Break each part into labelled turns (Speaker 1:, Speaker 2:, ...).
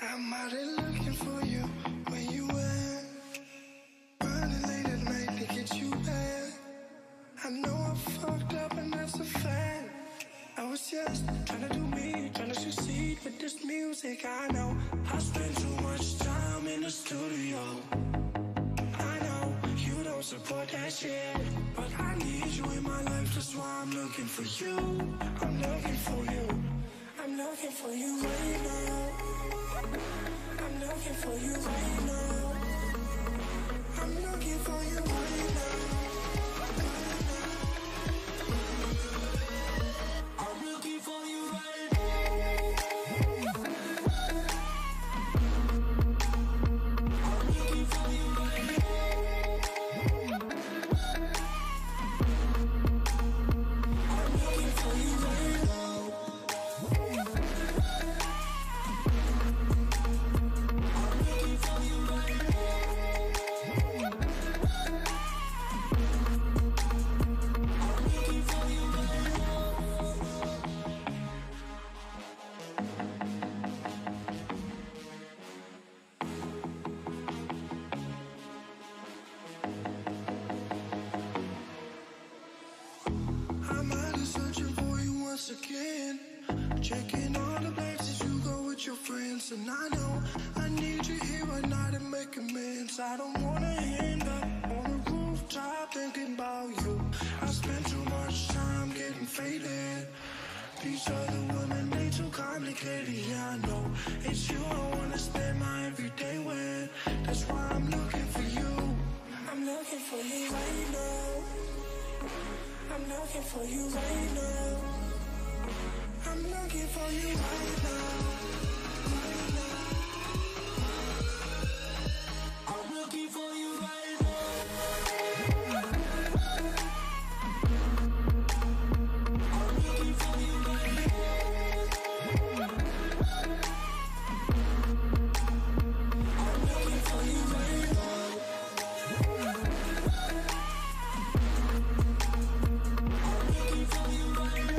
Speaker 1: I'm out here looking for you. Where you at? Running late at night to get you back. I know I fucked up and that's a fact. I was just trying to do me, trying to succeed with this music. I know I spend too much time in the studio. I know you don't support that shit, but I need you in my life. That's why I'm looking for you. I'm looking for you. I'm looking for you right now. I'm looking for you right now. I'm looking for you right now. I'm looking for you right now. I'm looking for you right now. I'm looking for you right now. I'm looking for you right now. I'm looking for you right now. I'm out here searching for you once again. Checking all the places you go with your friends. And I know I need you here at night to make amends. I don't wanna end up on a rooftop thinking about you. I spend too much time getting faded. These other women, they too complicated. Yeah, I know it's you I wanna spend my everyday with. That's why I'm looking for you. I'm looking for you right now. I'm looking for you right now. I'm looking for you right now. Right now. I'm looking for you right now. I'm looking for you right now. I'm looking for you right now. I'm looking for you right now. I'm looking for you right now.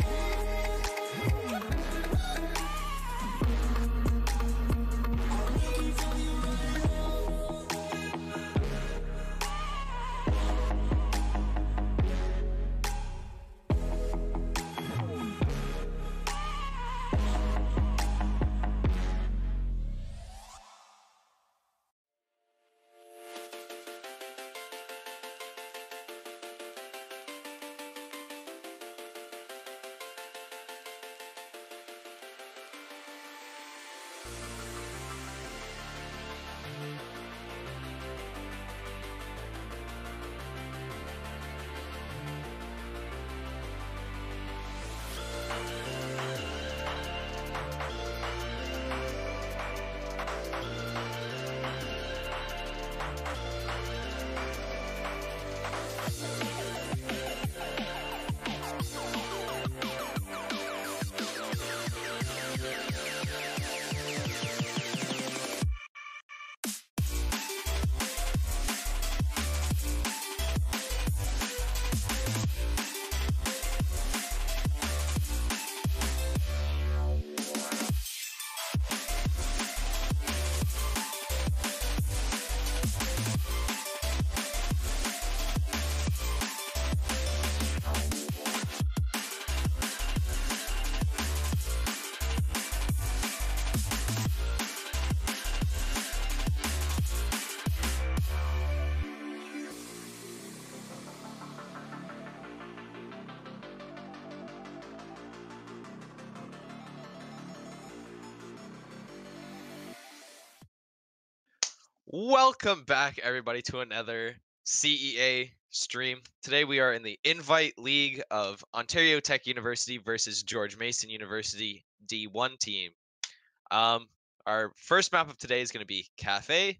Speaker 2: Welcome back, everybody, to another CEA stream. Today we are in the Invite League of Ontario Tech University versus George Mason University D1 team. Our first map of today is going to be Cafe,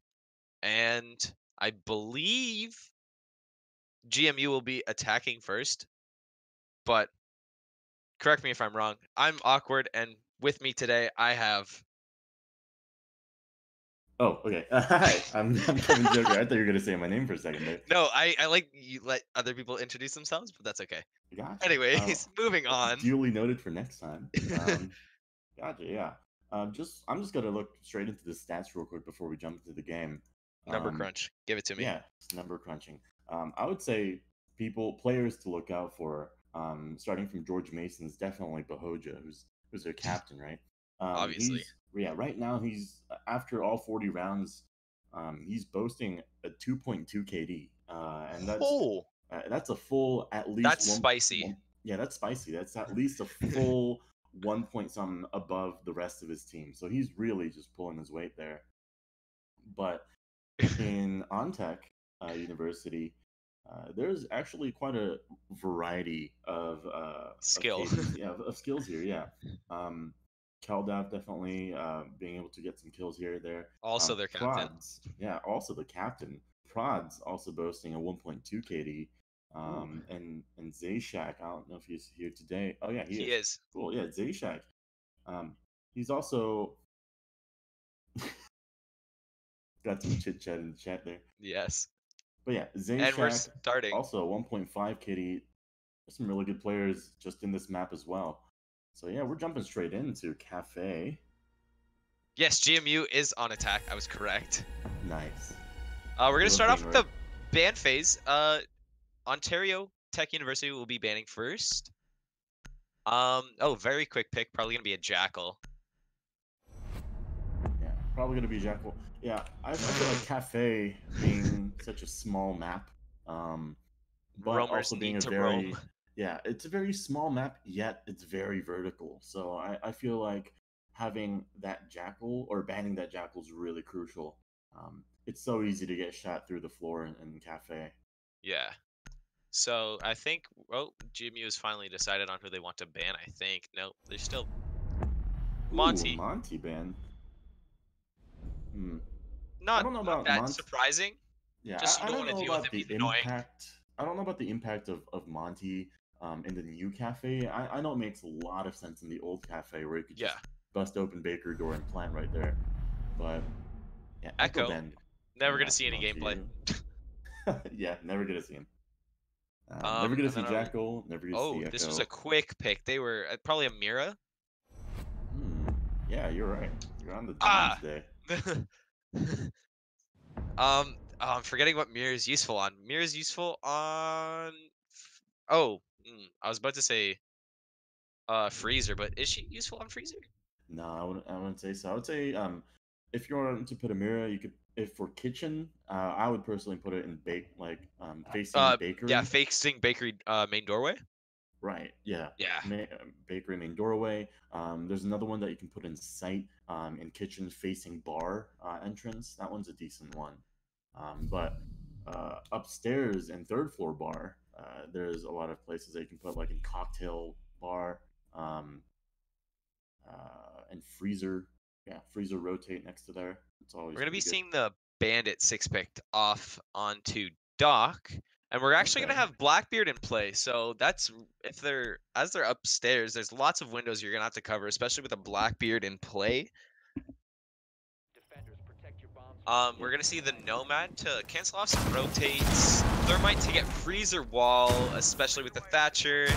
Speaker 2: and I believe GMU will be attacking first, but correct me if I'm wrong. I'm Awkward, and with me today I have...
Speaker 3: Oh, okay. Hi, I'm Kevin Joker. I thought you were gonna say my name for a second there.
Speaker 2: No, I like you let other people introduce themselves, but that's okay.
Speaker 3: Gotcha.
Speaker 2: Anyways, moving on.
Speaker 3: Duly noted for next time. Gotcha. Yeah. I'm just gonna look straight into the stats real quick before we jump into the game.
Speaker 2: Number
Speaker 3: Um,
Speaker 2: crunch. Give it to me.
Speaker 3: yeah, it's number crunching. I would say players to look out for. Starting from George Mason is definitely Bahoja, who's their captain, right?
Speaker 2: Obviously.
Speaker 3: Right now he's after all 40 rounds, he's boasting a 2.2 KD, and
Speaker 2: Oh,
Speaker 3: that's a full at least
Speaker 2: that's spicy.
Speaker 3: yeah, that's spicy. That's at least a full 1 point something above the rest of his team. So he's really just pulling his weight there. But in Ontech University, there's actually quite a variety of
Speaker 2: Skill.
Speaker 3: of skills here. Yeah, Keldav definitely being able to get some kills here or there.
Speaker 2: Also their captain.
Speaker 3: Prods, yeah, also the captain. Prods also boasting a 1.2 KD. And Zayshack, I don't know if he's here today. Oh yeah, he
Speaker 2: is.
Speaker 3: Cool, yeah, Zayshack. He's also got some chit chat in the chat there.
Speaker 2: Yes.
Speaker 3: But yeah,
Speaker 2: And we're
Speaker 3: Zayshack
Speaker 2: starting.
Speaker 3: also 1.5 KD. There's some really good players just in this map as well. So yeah, we're jumping straight into Cafe.
Speaker 2: Yes, GMU is on attack. I was correct.
Speaker 3: Nice.
Speaker 2: We're gonna start off with the ban phase. Ontario Tech University will be banning first. Oh, very quick pick. Probably gonna be a Jackal.
Speaker 3: Yeah, probably gonna be Jackal. Yeah, I feel like Cafe being such a small map, but
Speaker 2: Roamers
Speaker 3: also being a very it's a very small map, yet it's very vertical. So I feel like having that Jackal or banning that Jackal is really crucial. It's so easy to get shot through the floor in Cafe.
Speaker 2: Yeah. So I think GMU has finally decided on who they want to ban. I think nope, they're still Monty.
Speaker 3: Ooh, Monty ban.
Speaker 2: Not,
Speaker 3: I don't know
Speaker 2: not
Speaker 3: about
Speaker 2: that surprising.
Speaker 3: Yeah,
Speaker 2: Just
Speaker 3: I
Speaker 2: you don't
Speaker 3: don't
Speaker 2: want to
Speaker 3: know
Speaker 2: deal with
Speaker 3: about
Speaker 2: him. He's
Speaker 3: the
Speaker 2: annoying.
Speaker 3: impact. I don't know about the impact of Monty in the new cafe. I know it makes a lot of sense in the old cafe where you could just bust open bakery door and plant right there. But yeah,
Speaker 2: Echo
Speaker 3: Bend.
Speaker 2: never gonna see any gameplay.
Speaker 3: Yeah, never gonna see him. Never gonna see Jackal. Never gonna see Echo.
Speaker 2: This was a quick pick. They were probably a Mira.
Speaker 3: Yeah, you're right. You're on the dime today.
Speaker 2: I'm forgetting what Mirror is useful on. Mirror is useful on. I was about to say Freezer, but is she useful on Freezer?
Speaker 3: No, I wouldn't say so. I would say if you wanted to put a mirror, you could. If for kitchen, I would personally put it in facing bakery.
Speaker 2: Yeah, facing bakery main doorway.
Speaker 3: Right. Yeah.
Speaker 2: Yeah.
Speaker 3: Bakery main doorway. There's another one that you can put in sight in kitchen facing bar entrance. That one's a decent one. But upstairs and third floor bar, there's a lot of places that you can put like in cocktail bar and freezer. Yeah, freezer rotate next to there. It's always
Speaker 2: we're gonna be
Speaker 3: good.
Speaker 2: seeing the Bandit 6-picked off onto Dock. And we're actually gonna have Blackbeard in play, so that's as they're upstairs. There's lots of windows you're gonna have to cover, especially with a Blackbeard in play. We're gonna see the Nomad to cancel off some rotates, Thermite to get Freezer Wall, especially with the Thatcher.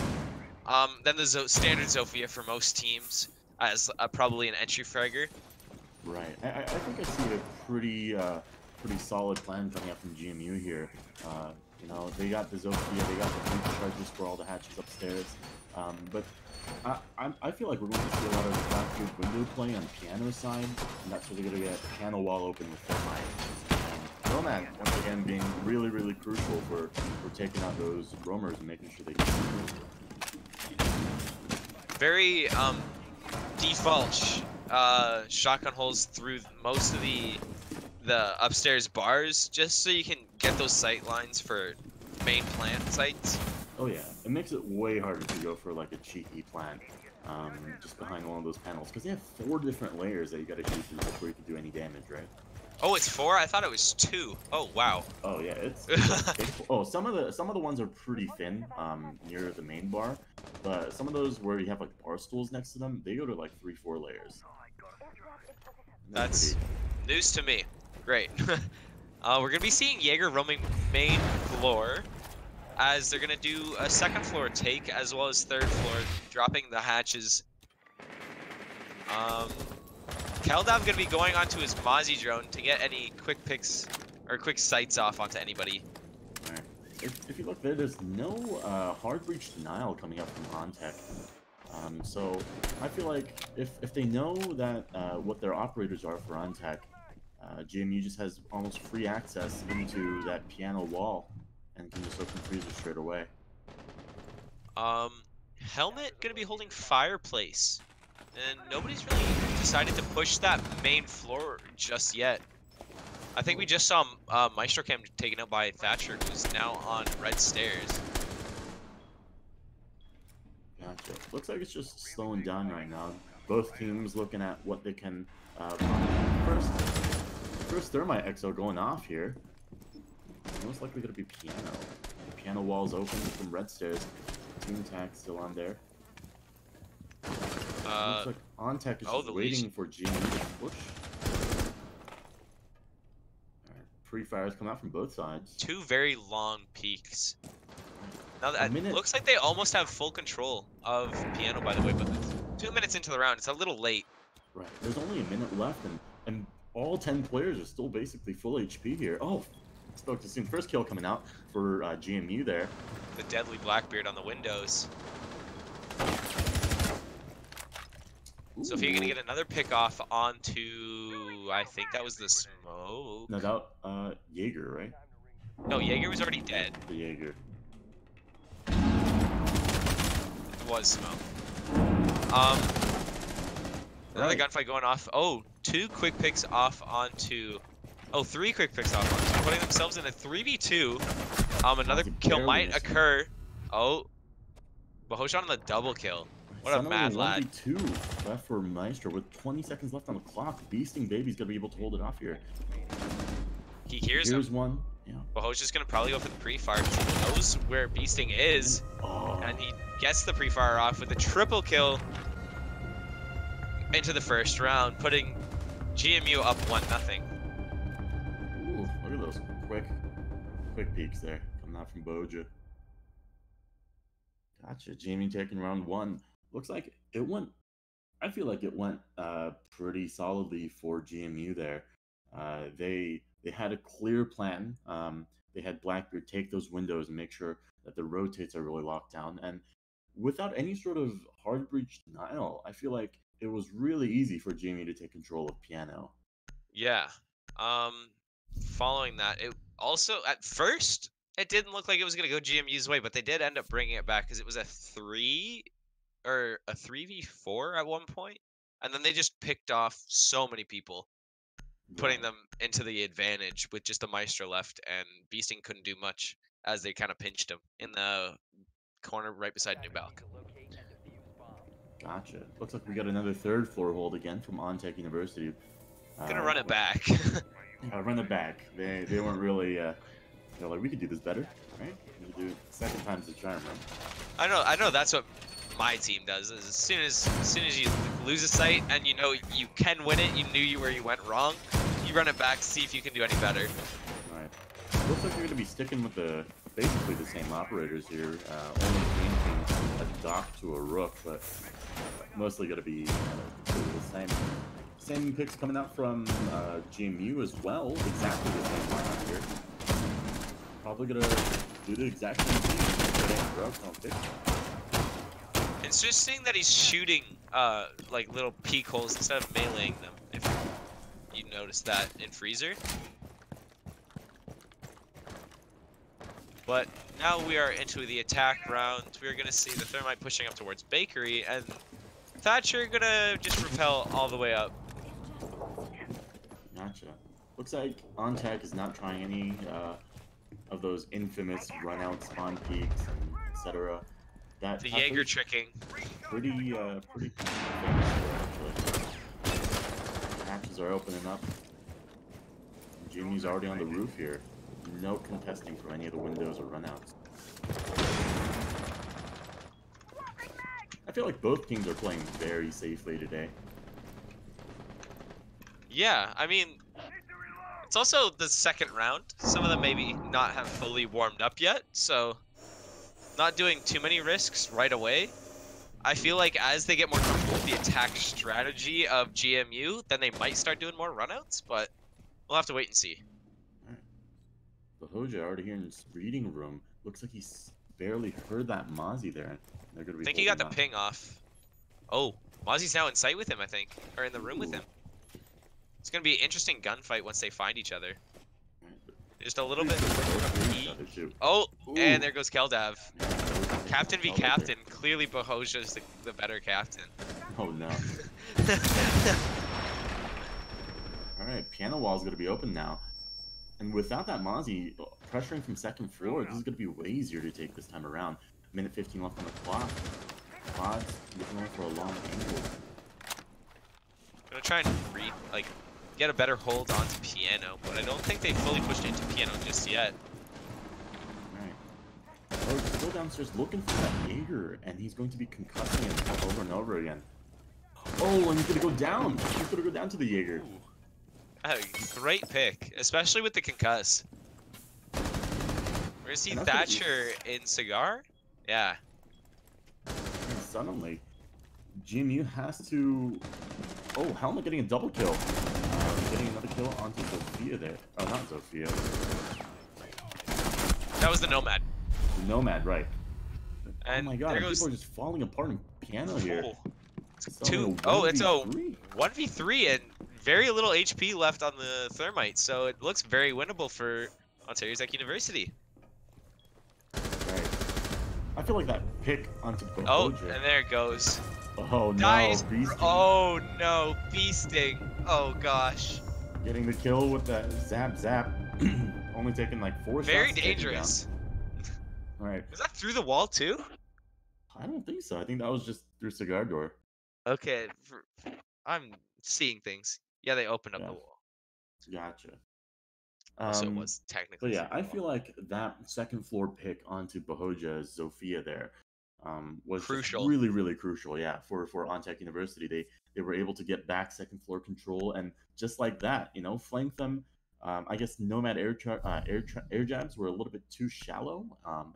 Speaker 2: Then the standard Zofia for most teams as probably an entry fragger.
Speaker 3: Right. I think I see a pretty solid plan coming out from GMU here. You know, they got the Zofia, they got the breach charges for all the hatches upstairs. But I feel like we're going to see a lot of Blackbeard window play on piano side, and that's where they're going to get piano wall open with Thermite. And Nomad, once again, being really, really crucial for taking out those roamers and making sure they can
Speaker 2: very default shotgun holes through most of the upstairs bars, just so you can get those sight lines for main plant sites.
Speaker 3: Oh yeah, it makes it way harder to go for like a cheeky plant just behind one of those panels, because they have 4 different layers that you got to go through before you can do any damage, right?
Speaker 2: Oh, it's 4? I thought it was 2. Oh wow.
Speaker 3: Oh yeah, it's oh, some of the ones are pretty thin near the main bar, but some of those where you have like bar stools next to them, they go to like 3-4 layers.
Speaker 2: That's news to me. Great. We're gonna be seeing Jaeger roaming main floor, as they're gonna do a second floor take as well as third floor, dropping the hatches. Keldav gonna be going onto his Mozzie drone to get any quick picks or quick sights off onto anybody.
Speaker 3: All right. If you look there, there's no hard breach denial coming up from OnTech. So I feel like if they know that what their operators are for OnTech, GMU just has almost free access into that piano wall and can just open freezer straight away.
Speaker 2: Helmet gonna be holding Fireplace, and nobody's really decided to push that main floor just yet. I think we just saw Maestro Cam taken out by Thatcher, who's now on red stairs.
Speaker 3: Gotcha. Looks like it's just slowing down right now. Both teams looking at what they can. First Thermite EXO going off here. Most likely going to be Piano. The piano wall's open from red stairs. Team attack still on there. Looks like OnTech is just waiting for GMU to push. Pre-fires come out from both sides.
Speaker 2: Two very long peaks. Now that looks like they almost have full control of Piano, by the way, but 2 minutes into the round, it's a little late.
Speaker 3: Right. There's only a minute left, and all 10 players are still basically full HP here. Oh, spoke too soon. First kill coming out for GMU there.
Speaker 2: The deadly Blackbeard on the windows. Ooh. So if you're gonna get another pick off onto, I think that was the smoke.
Speaker 3: No doubt, Jaeger, right?
Speaker 2: No, Jaeger was already dead.
Speaker 3: The Jaeger.
Speaker 2: It was smoke. Another gunfight going off. Oh, two quick picks off onto. Oh, three quick picks off onto, putting themselves in a 3v2. Another kill might occur. Oh, Bahoshan on the double kill. What a mad lad.
Speaker 3: 1v2 left for Maestro with 20 seconds left on the clock. Beasting Baby's gonna be able to hold it off here.
Speaker 2: He hears
Speaker 3: Here's
Speaker 2: him.
Speaker 3: one. Yeah.
Speaker 2: Bahoshan's gonna probably go for the pre-fire because he knows where Beasting is. And he gets the pre-fire off with a triple kill into the first round, putting GMU up 1-0.
Speaker 3: Ooh, look at those quick peeks there coming out from Boja. Gotcha. GMU taking round one. Looks like it went. I feel like it went pretty solidly for GMU there. They had a clear plan. They had Blackbeard take those windows and make sure that the rotates are really locked down. And without any sort of hard breach denial, I feel like it was really easy for GMU to take control of Piano.
Speaker 2: Yeah. Following that, it also at first it didn't look like it was gonna go GMU's way, but they did end up bringing it back because it was a 3v4 at one point, and then they just picked off so many people, putting them into the advantage with just a Maestro left, and Beasting couldn't do much as they kind of pinched him in the corner right beside New Balk.
Speaker 3: Gotcha. Looks like we got another third floor hold again from OnTech University.
Speaker 2: Gonna run it back.
Speaker 3: Run it back. They weren't really. They're like, we could do this better, right? We could do it second time's the charm, right?
Speaker 2: I know. That's what my team does. Is as soon as you lose a site and you know you can win it, you knew where you went wrong, you run it back, see if you can do any better.
Speaker 3: All right. Looks like you're gonna be sticking with basically the same operators here. Only changing a dock to a rook, but mostly gonna be the same. Same picks coming out from GMU as well. Exactly the same lineup here. Probably gonna do the exact same thing.
Speaker 2: It's interesting that he's shooting like little peek holes instead of meleeing them. If you noticed that in Freezer. But now we are into the attack round. We're gonna see the Thermite pushing up towards Bakery, and Thatcher gonna just repel all the way up.
Speaker 3: Gotcha. Looks like OnTech is not trying any of those infamous run-out spawn peaks, and etc. That
Speaker 2: the Jaeger tricking.
Speaker 3: Pretty famous here, actually. Hatches are opening up. GMU's already on the roof here. No contesting from any of the windows or run-outs. I feel like both teams are playing very safely today.
Speaker 2: Yeah, I mean, it's also the second round. Some of them maybe not have fully warmed up yet, so not doing too many risks right away. I feel like as they get more comfortable with the attack strategy of GMU, then they might start doing more runouts, but we'll have to wait and see.
Speaker 3: The Hoja already here in his reading room. Looks like he's barely heard that Mozzie there. They're gonna be
Speaker 2: I think he got the
Speaker 3: holding
Speaker 2: ping off. Oh, Mozzie's now in sight with him, I think, or in the room with
Speaker 3: Ooh.
Speaker 2: him. It's gonna be an interesting gunfight once they find each other. Just a little bit. Oh, and there goes Keldav. Captain v Captain. Clearly, Bahoja's the better captain.
Speaker 3: Oh no. Alright, piano wall's gonna be open now. And without that Mozzie pressuring from second floor, this is gonna be way easier to take this time around. Minute 15 left on the clock. Quads looking on for a long angle.
Speaker 2: Gonna try and get a better hold onto Piano, but I don't think they fully pushed into Piano just yet.
Speaker 3: Alright. Oh, he's still downstairs looking for that Jaeger, and he's going to be concussing him over and over again. Oh, and he's gonna go down! He's gonna go down to the Jaeger.
Speaker 2: Great pick, especially with the concuss. Where's he? Thatcher in Cigar? Yeah.
Speaker 3: And suddenly, GMU has to... Oh, Helmet getting a double kill. Getting another kill onto Zofia there. Oh, not Zofia.
Speaker 2: That was the Nomad.
Speaker 3: The Nomad, right.
Speaker 2: And
Speaker 3: oh my god,
Speaker 2: there goes...
Speaker 3: people are just falling apart in piano here.
Speaker 2: Oh, it's a 1v3 and very little HP left on the Thermite, so it looks very winnable for Ontario Tech University.
Speaker 3: Right. I feel like that pick onto Bahoja.
Speaker 2: Oh, and there it goes.
Speaker 3: Oh no,
Speaker 2: Dies.
Speaker 3: Beasting.
Speaker 2: Oh no, Beasting. Oh gosh.
Speaker 3: Getting the kill with that zap. Only taking like 4
Speaker 2: very
Speaker 3: shots.
Speaker 2: Very dangerous.
Speaker 3: Alright.
Speaker 2: Was that through the wall too?
Speaker 3: I don't think so. I think that was just through Cigar Door.
Speaker 2: Okay, I'm seeing things. Yeah, they opened up the wall.
Speaker 3: Gotcha.
Speaker 2: So it was technically.
Speaker 3: But yeah, I feel like that second floor pick onto Bahoja's Zofia there was
Speaker 2: crucial.
Speaker 3: Really, really crucial. Yeah, for OnTech University, they were able to get back second floor control, and just like that, you know, flank them. I guess Nomad air jabs were a little bit too shallow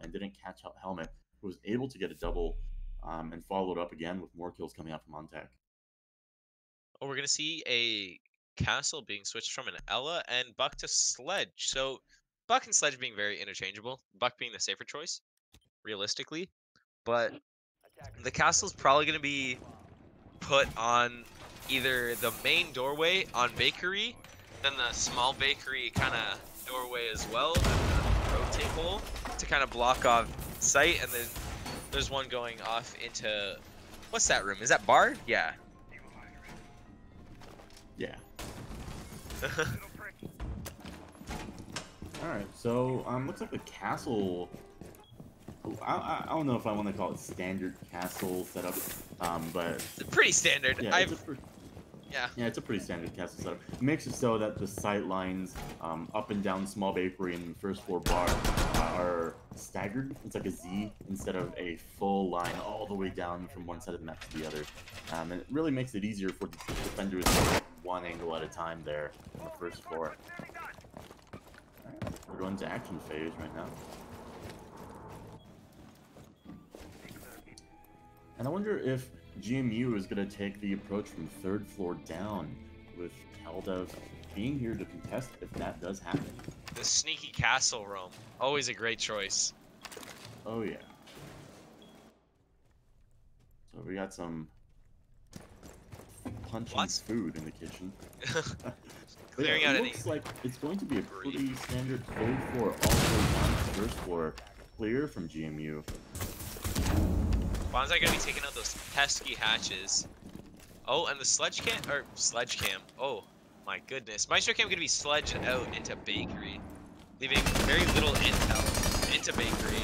Speaker 3: and didn't catch out Helmet, who was able to get a double and followed up again with more kills coming out from OnTech.
Speaker 2: Oh, we're going to see a Castle being switched from an Ela and Buck to Sledge. So Buck and Sledge being very interchangeable. Buck being the safer choice, realistically. But the Castle's probably going to be put on either the main doorway on Bakery, then the small Bakery kind of doorway as well, and the rotate hole to kind of block off sight, and then there's one going off into... What's that room? Is that bar? Yeah.
Speaker 3: Yeah. Alright, so looks like the castle... I don't know if I want to call it standard castle setup, but...
Speaker 2: It's pretty standard.
Speaker 3: Yeah, it's a pretty standard castle setup. It makes it so that the sight lines up and down small bakery and first floor bar are staggered. It's like a Z instead of a full line all the way down from one side of the map to the other. And it really makes it easier for the defenders to get one angle at a time there on the first floor. Alright, we're going to action phase right now. And I wonder if GMU is going to take the approach from third floor down, with Keldav being here to contest if that does happen.
Speaker 2: The sneaky castle roam. Always a great choice.
Speaker 3: Oh yeah. So we got some punching food in the kitchen.
Speaker 2: Clearing
Speaker 3: yeah,
Speaker 2: out
Speaker 3: it
Speaker 2: any...
Speaker 3: looks like it's going to be a pretty standard third floor all the way down to first floor clear from GMU.
Speaker 2: Bonsai gonna be taking out those pesky hatches. Oh, and the sledge cam, oh my goodness. Maestro cam gonna be sledged out into Bakery, leaving very little intel into Bakery.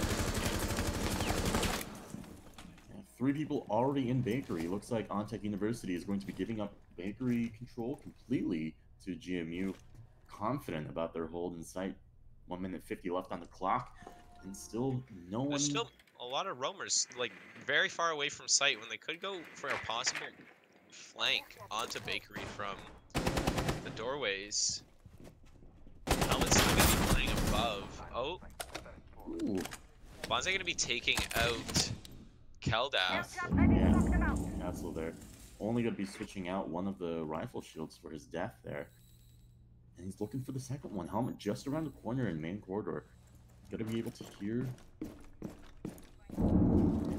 Speaker 3: Yeah, 3 people already in Bakery. Looks like OnTech University is going to be giving up Bakery control completely to GMU. Confident about their hold in sight. 1 minute 50 left on the clock, and still no one...
Speaker 2: There's still a lot of roamers, like, very far away from site when they could go for a possible flank onto Bakery from the doorways. Helmet's still gonna be playing above. Oh,
Speaker 3: Ooh.
Speaker 2: Bonsai gonna be taking out Keldav.
Speaker 3: Yeah, Castle there. Only gonna be switching out one of the rifle shields for his death there. And he's looking for the second one. Helmet just around the corner in main corridor. He's gonna be able to hear.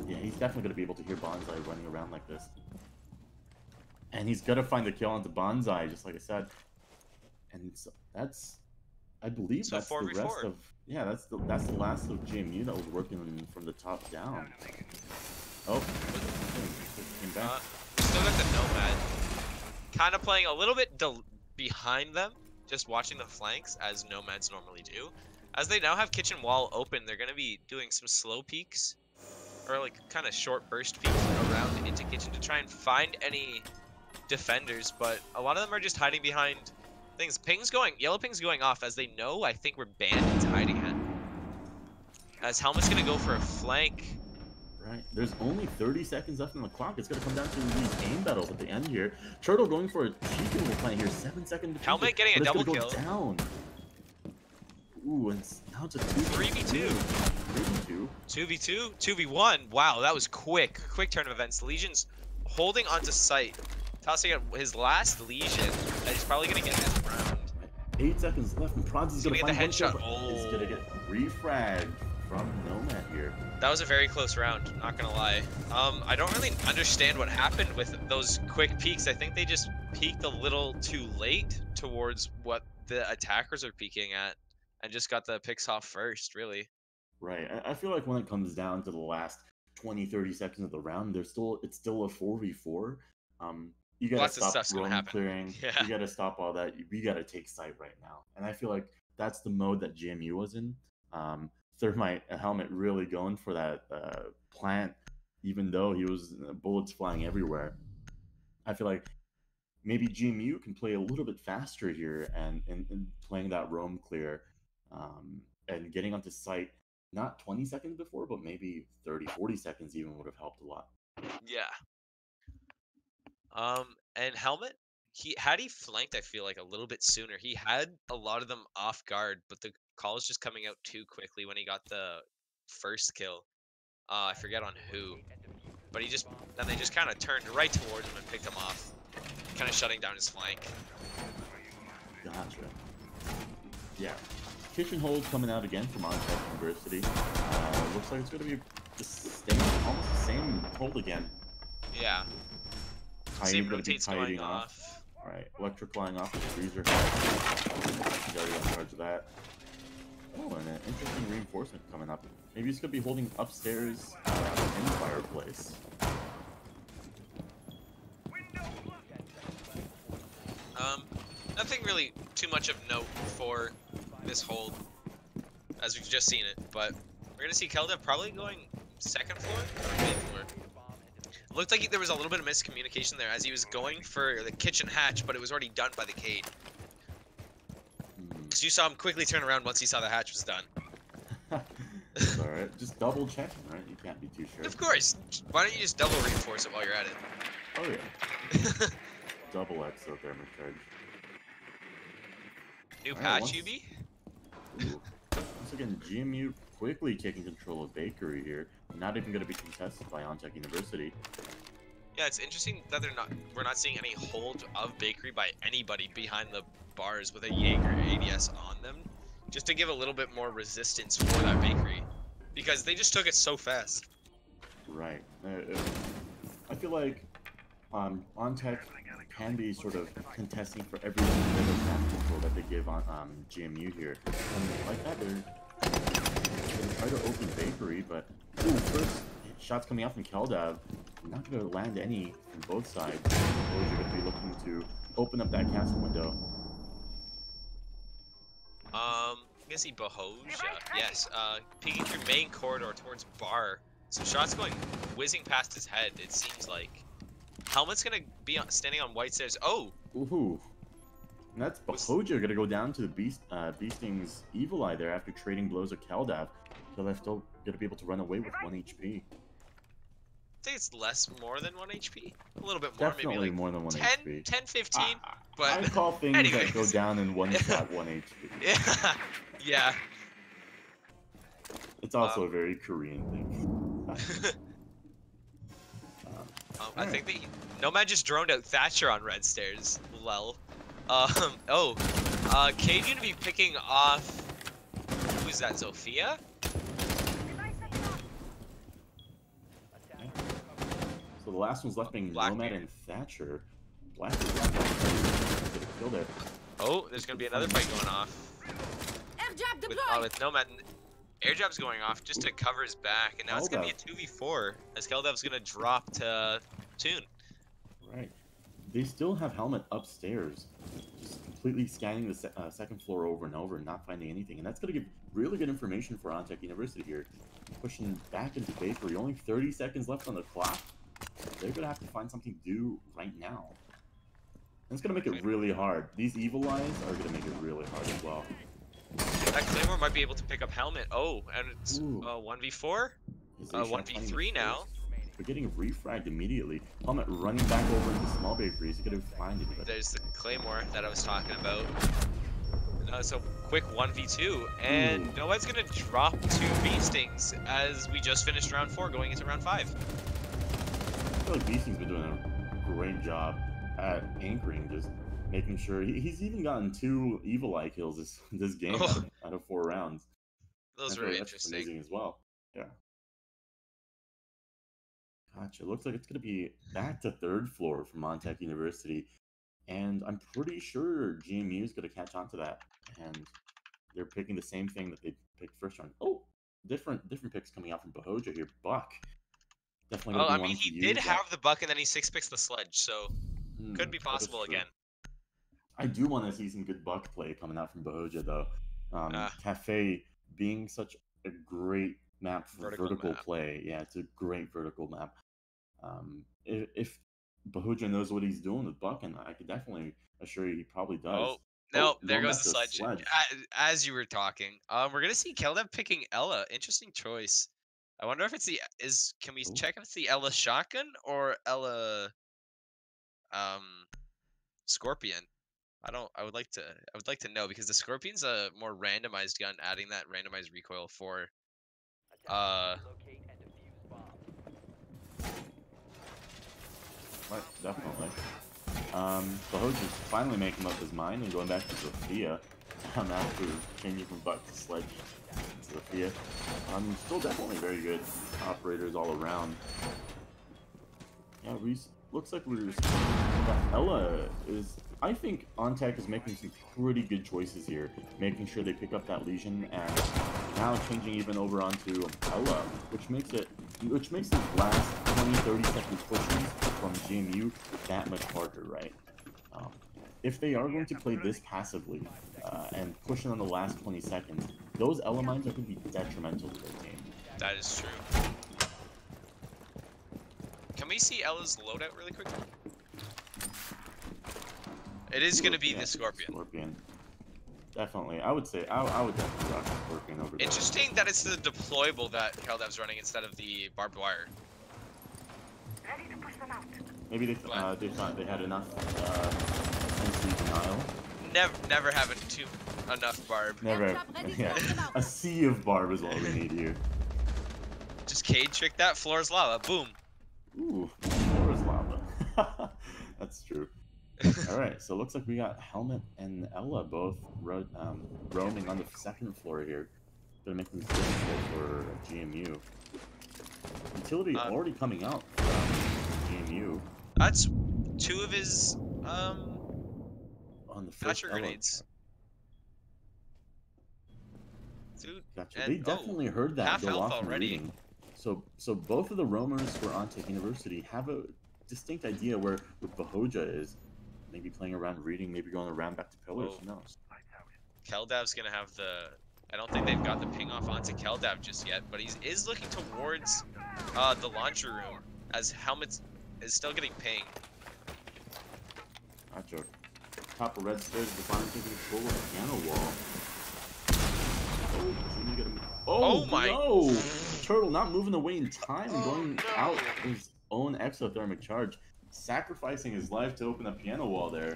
Speaker 3: Yeah, he's definitely gonna be able to hear Bonsai running around like this. And he's gonna find the kill onto Bonsai, just like I said. And so that's, I believe
Speaker 2: So
Speaker 3: that's the
Speaker 2: 4v4.
Speaker 3: rest of. Yeah, that's the last of GMU that was working from the top down. Oh, came back.
Speaker 2: Still got the Nomad. Kind of playing a little bit behind them, just watching the flanks as Nomads normally do. As they now have kitchen wall open, they're going to be doing some slow peeks, or like kind of short burst peeks around into kitchen to try and find any defenders, but a lot of them are just hiding behind things. Yellow ping's going off as they know, I think, where Bandit's hiding at. As Helmet's going to go for a flank.
Speaker 3: Right. There's only 30 seconds left on the clock. It's going to come down to these aim battles at the end here. Turtle going for a cheeky little plant here. 7 seconds.
Speaker 2: Helmet getting a double kill.
Speaker 3: Down. Ooh, and now it's a
Speaker 2: 3v2.
Speaker 3: 3v2.
Speaker 2: 2v2. 2v1. Wow, that was quick. Quick turn of events. Legion's holding onto site. Tossing out his last Legion. And he's probably going to get this round.
Speaker 3: 8 seconds left, and Prods is going to
Speaker 2: get the
Speaker 3: find
Speaker 2: headshot.
Speaker 3: He's going to get refragged from Nomad here.
Speaker 2: That was a very close round, not gonna lie. I don't really understand what happened with those quick peeks. I think they just peeked a little too late towards what the attackers are peeking at, and just got the picks off first, really.
Speaker 3: Right. I feel like when it comes down to the last 20-30 seconds of the round, it's still a 4v4. You gotta
Speaker 2: Lots of
Speaker 3: stop
Speaker 2: stuff's gonna
Speaker 3: roam
Speaker 2: happen.
Speaker 3: clearing.
Speaker 2: Yeah.
Speaker 3: You gotta stop all that. We gotta take site right now. And I feel like that's the mode that GMU was in. Thermite Helmet really going for that plant, even though he was bullets flying everywhere. I feel like maybe GMU can play a little bit faster here and playing that roam clear and getting onto site not 20 seconds before, but maybe 30-40 seconds even would have helped a lot.
Speaker 2: Yeah. And Helmet, he flanked, I feel like, a little bit sooner. He had a lot of them off guard, but the call was just coming out too quickly when he got the first kill. I forget on who, but then they just kind of turned right towards him and picked him off, kind of shutting down his flank.
Speaker 3: Gotcha. Yeah. Kitchen hold coming out again from Ontech University. Looks like it's going to be almost the same hold again.
Speaker 2: Yeah. Same rotates going off.
Speaker 3: Alright, electric flying off the freezer head. He's already on charge of that. Oh, and an interesting reinforcement coming up. Maybe he's going to be holding upstairs in the fireplace.
Speaker 2: Nothing really too much of note for this hold, as we've just seen it, but we're going to see Keldav probably going second floor or main floor. It looked like there was a little bit of miscommunication there as he was going for the kitchen hatch, but it was already done by the Cade. Because you saw him quickly turn around once he saw the hatch was done.
Speaker 3: It's alright. Just double checking, right? You can't be too sure.
Speaker 2: Of course. Why don't you just double reinforce it while you're at it?
Speaker 3: Oh yeah. Double exothermic charge.
Speaker 2: New patch, UB?
Speaker 3: Ooh. Once again, GMU quickly taking control of Bakery here. Not even going to be contested by Ontech University.
Speaker 2: Yeah, it's interesting that we're not seeing any hold of Bakery by anybody behind the bars with a Jaeger ADS on them, just to give a little bit more resistance for that Bakery, because they just took it so fast.
Speaker 3: Right. I feel like Ontech can be sort of contesting for every bit of map control that they give on GMU here. And like that, they're going to try to open Bakery, but first shots coming out from Keldav. Not going to land any from both sides. Or you're going to be looking to open up that castle window.
Speaker 2: I'm gonna see Bahoja. Yes, peeking through main corridor towards bar. So shots going whizzing past his head, it seems like. Helmet's gonna be standing on white stairs. Oh!
Speaker 3: Ooh. And that's Bahoja gonna go down to the Beasting's Evil Eye there after trading blows with Keldav. Keldav still gonna be able to run away with 1 HP.
Speaker 2: think it's more than 1 HP. A little bit more,
Speaker 3: Definitely
Speaker 2: maybe like
Speaker 3: more than 1
Speaker 2: 10,
Speaker 3: HP.
Speaker 2: 10, 15.
Speaker 3: I
Speaker 2: But
Speaker 3: call things that go
Speaker 2: anyways.
Speaker 3: down in one shot 1 HP.
Speaker 2: yeah, yeah.
Speaker 3: It's also a very Korean thing.
Speaker 2: I think Nomad just droned out Thatcher on red stairs. Lol. Cade gonna be picking off. Who's that? Zofia?
Speaker 3: So the last one's left being
Speaker 2: Blackbeard.
Speaker 3: Nomad and Thatcher. Blackbeard got a kill there.
Speaker 2: Oh, there's gonna be another fight going off. With Nomad. Airdrop's going off just to cover his back, and now it's gonna be a 2v4 as Keldev's gonna drop to Toon.
Speaker 3: Right. They still have Helmet upstairs, just completely scanning the second floor over and over and not finding anything. And that's going to give really good information for Ontech University here. Pushing back into base where only 30 seconds left on the clock. They're going to have to find something to do right now. And it's going to make it really hard. These Evil Eyes are going to make it really hard as well.
Speaker 2: That Claymore might be able to pick up Helmet. Oh, and it's 1v4? 1v3 now.
Speaker 3: They're getting refragged immediately. Helmet running back over into small bakeries. He's going to find it.
Speaker 2: There's the Claymore that I was talking about. So quick 1v2, and Nomad's going to drop 2 Bee Stings as we just finished round 4 going into round 5.
Speaker 3: I feel like Bee Sting's been doing a great job at anchoring, just making sure. He's even gotten 2 Evil Eye kills this game out of 4 rounds.
Speaker 2: Those were interesting.
Speaker 3: Amazing as well. Yeah. Gotcha. Looks like it's going to be back to 3rd floor from Ontech University. And I'm pretty sure GMU is going to catch on to that. And they're picking the same thing that they picked first round. Oh, different picks coming out from Bahoja here. Buck. Definitely.
Speaker 2: Oh, I mean, he did have the Buck and then he 6-picks the Sledge, so could be possible again.
Speaker 3: I do want to see some good Buck play coming out from Bahoja, though. Cafe being such a great map for vertical play. Yeah, it's a great vertical map. If Bahoja knows what he's doing with Buck, and I could definitely assure you he probably does.
Speaker 2: Oh, no, there goes the Sledge. As you were talking, we're gonna see Keldev picking Ela. Interesting choice. I wonder if it's can we check if it's the Ela shotgun or Ela Scorpion? I would like to know, because the Scorpion's a more randomized gun, adding that randomized recoil for
Speaker 3: Right, definitely. Bahoja's finally making up his mind and going back to Zofia after changing from Buck to Sledge to Zofia. Still definitely very good operators all around. Yeah, looks like Ela is. I think Ontech is making some pretty good choices here, making sure they pick up that Legion and now changing even over onto Ela, which makes these last 20-30 second pushes from GMU that much harder, right? If they are going to play this passively and push it on the last 20 seconds, those Ela mines are going to be detrimental to their game.
Speaker 2: That is true. Can we see Ela's loadout really quickly? It is going to be the Scorpion.
Speaker 3: Definitely. I would definitely rock the Scorpion over there.
Speaker 2: Interesting that it's the deployable that Keldev's running instead of the barbed wire.
Speaker 3: Maybe they thought they had enough NC denial.
Speaker 2: Never having enough barb.
Speaker 3: Never. Yeah. A sea of barb is all we need here.
Speaker 2: Just Cade trick that. Floor's lava. Boom.
Speaker 3: Ooh, floor is lava. That's true. Alright, so it looks like we got Helmet and Ela both roaming on the 2nd floor here. Gonna make them difficult for GMU. Utility already coming out from GMU.
Speaker 2: That's 2 of his
Speaker 3: on the
Speaker 2: Thatcher grenades. Dude,
Speaker 3: gotcha. They definitely heard that go off in reading. So both of the roamers for Ontech University have a distinct idea where Bahoja is. Maybe playing around reading, maybe going around back to pillars, who knows?
Speaker 2: Keldev's gonna have the... I don't think they've got the ping off onto Keldev just yet, but he is looking towards the launcher room, as Helmet is still getting pinged.
Speaker 3: Gotcha. Top of red stairs, Defiant taking control of the piano wall. Oh, Jimmy got him. Oh my! No! Turtle not moving away in time, going out is own exothermic charge, sacrificing his life to open a piano wall there.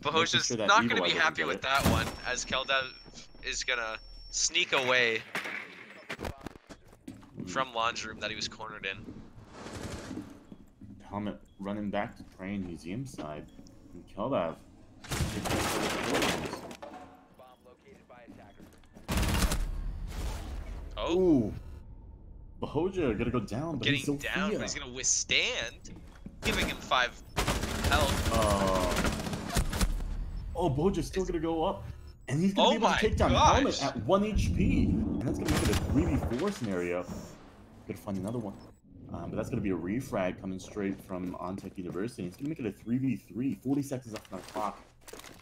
Speaker 2: Bahoja's
Speaker 3: sure that
Speaker 2: not
Speaker 3: Evil
Speaker 2: going to
Speaker 3: Eye
Speaker 2: be
Speaker 3: doesn't
Speaker 2: happy
Speaker 3: get
Speaker 2: with
Speaker 3: it.
Speaker 2: that one, as Keldev is going to sneak away from Launch Room that he was cornered in.
Speaker 3: Helmet running back to Train Museum side. And Keldev.
Speaker 2: Oh,
Speaker 3: Ooh. Bahoja gonna go down, but he's
Speaker 2: getting
Speaker 3: Sophia.
Speaker 2: down, but he's going to withstand, giving him 5 health.
Speaker 3: Oh, Bahoja's still gonna go up. And he's gonna be able to
Speaker 2: my
Speaker 3: take down
Speaker 2: gosh.
Speaker 3: Helmet at 1 HP. And that's gonna make it a 3v4 scenario. Gotta find another one. But that's gonna be a refrag coming straight from OnTech University. It's gonna make it a 3v3. 40 seconds left on the clock.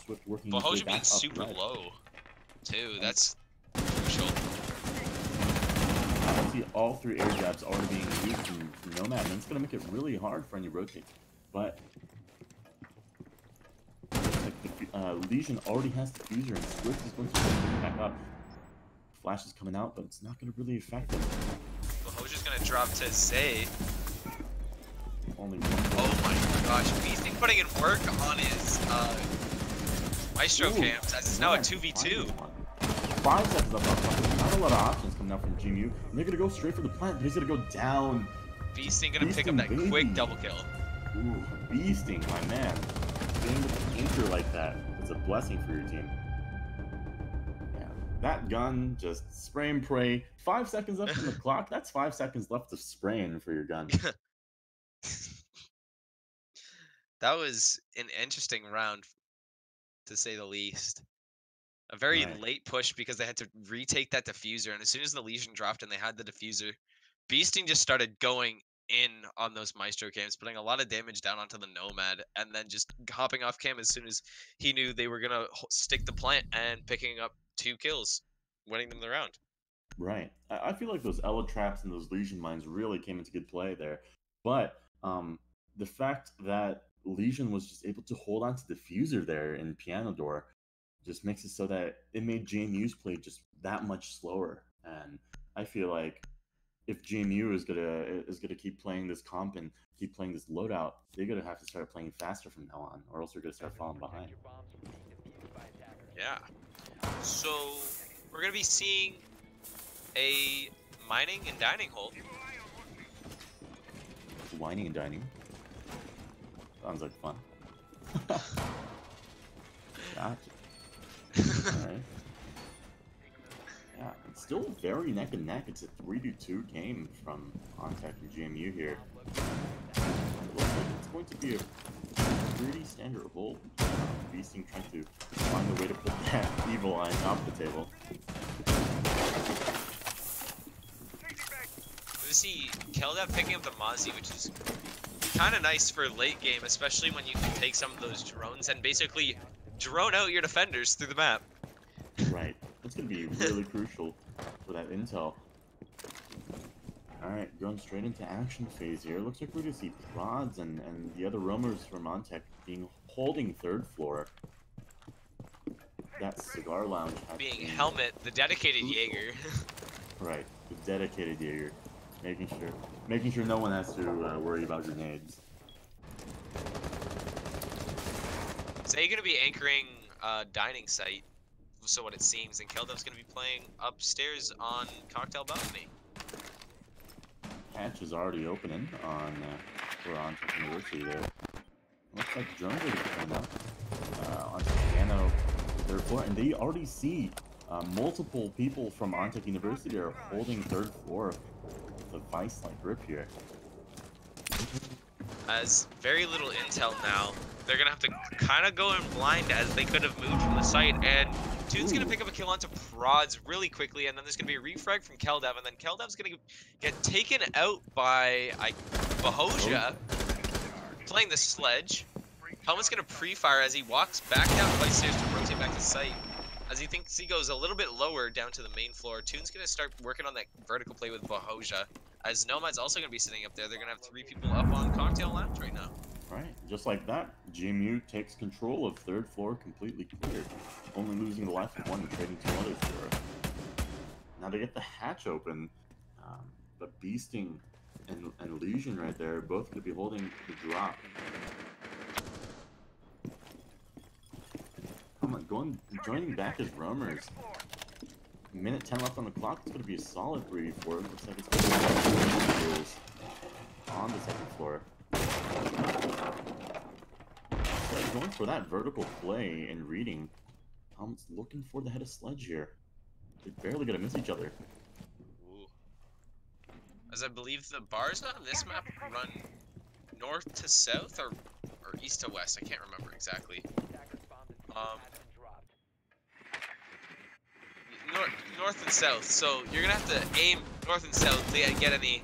Speaker 3: Swift working his way
Speaker 2: Bahoja
Speaker 3: back
Speaker 2: being
Speaker 3: up
Speaker 2: super
Speaker 3: red.
Speaker 2: low, too. That's crucial.
Speaker 3: I see all 3 air jabs already being used from Nomad, and it's gonna make it really hard for any rotates. But looks like Legion already has Diffuser, and Swift is going to pick it back up. Flash is coming out, but it's not gonna really affect him.
Speaker 2: Bahoja's going to drop to Zay.
Speaker 3: Only one.
Speaker 2: Oh my gosh, Beasting putting in work on his Maestro
Speaker 3: Ooh,
Speaker 2: camps, as it's now a
Speaker 3: nice.
Speaker 2: 2v2.
Speaker 3: 5 seconds left. Not a lot of options coming out from GMU, and they're gonna go straight for the plant, but he's gonna go down.
Speaker 2: Beasting gonna pick up
Speaker 3: Beasting,
Speaker 2: that
Speaker 3: baby.
Speaker 2: quick double kill.
Speaker 3: Ooh, Beasting, my man. Being with an anchor like that is a blessing for your team. Yeah, that gun just spray and pray. 5 seconds left on the clock. That's 5 seconds left of spraying for your gun.
Speaker 2: That was an interesting round, to say the least. A very
Speaker 3: Right.
Speaker 2: late push because they had to retake that diffuser, and as soon as the Legion dropped and they had the diffuser, Beasting just started going in on those Maestro cams, putting a lot of damage down onto the Nomad, and then just hopping off cam as soon as he knew they were gonna stick the plant and picking up 2 kills, winning them the round.
Speaker 3: Right. I feel like those Ella traps and those Legion mines really came into good play there. But the fact that Legion was just able to hold on to Diffuser there in Piano Door just makes it so that it made JMU's play just that much slower. And I feel like if JMU is gonna keep playing this comp and keep playing this loadout, they're gonna have to start playing faster from now on, or else they're gonna start falling behind.
Speaker 2: Yeah. So we're gonna be seeing a mining and dining hold.
Speaker 3: Whining and dining. Sounds like fun. Gotcha. Alright. Yeah, it's still very neck and neck. It's a 3-2 game from OnTech and GMU here. It looks like it's going to be a pretty standard hold. Beasting trying to find a way to put that Evil Eye on top of the table.
Speaker 2: We see Keldev picking up the Mozzie, which is kind of nice for late game, especially when you can take some of those drones and basically drone out your defenders through the map.
Speaker 3: Right. That's going to be really crucial for that intel. Alright, going straight into action phase here. Looks like we're going to see Prods and the other roamers from OnTech holding 3rd floor. That cigar lounge has
Speaker 2: Being
Speaker 3: been
Speaker 2: Helmet, the dedicated
Speaker 3: crucial.
Speaker 2: Jaeger.
Speaker 3: Right, the dedicated Jaeger. Making sure no one has to worry about grenades.
Speaker 2: So you're gonna be anchoring dining site, so what it seems, and Keldev's gonna be playing upstairs on Cocktail Balcony.
Speaker 3: Hatch is already opening on for OnTech University there. Looks like drones are coming up on Piano 3rd floor, and they already see multiple people from OnTech University are holding 3rd floor with a vice-like grip here.
Speaker 2: As very little intel now, they're gonna have to kind of go in blind as they could have moved from the site, and Toon's gonna pick up a kill onto Prods really quickly, and then there's gonna be a refrag from Keldev, and then Keldev's gonna get taken out by Bahoja playing the sledge. Helmet's gonna pre-fire as he walks back down flight stairs to rotate back to site. As he thinks he goes a little bit lower down to the main floor, Toon's gonna start working on that vertical play with Bahoja. As Nomad's also gonna be sitting up there, they're gonna have 3 people up on Cocktail Lounge right now.
Speaker 3: Right, just like that, GMU takes control of 3rd floor completely cleared, only losing the life of 1 and trading 2 others for it. Now they get the hatch open, but Beasting and Legion right there, both going to be holding the drop. Come on, joining back as roamers. Minute 10 left on the clock. It's going to be a solid 3v4. Looks like it's going to be kills on the second floor. So going for that vertical play and reading. Helmet's looking for the head of Sledge here. They're barely going to miss each other.
Speaker 2: Ooh. As I believe the bars on this map run north to south or east to west. I can't remember exactly. North and south, so you're gonna have to aim north and south to get any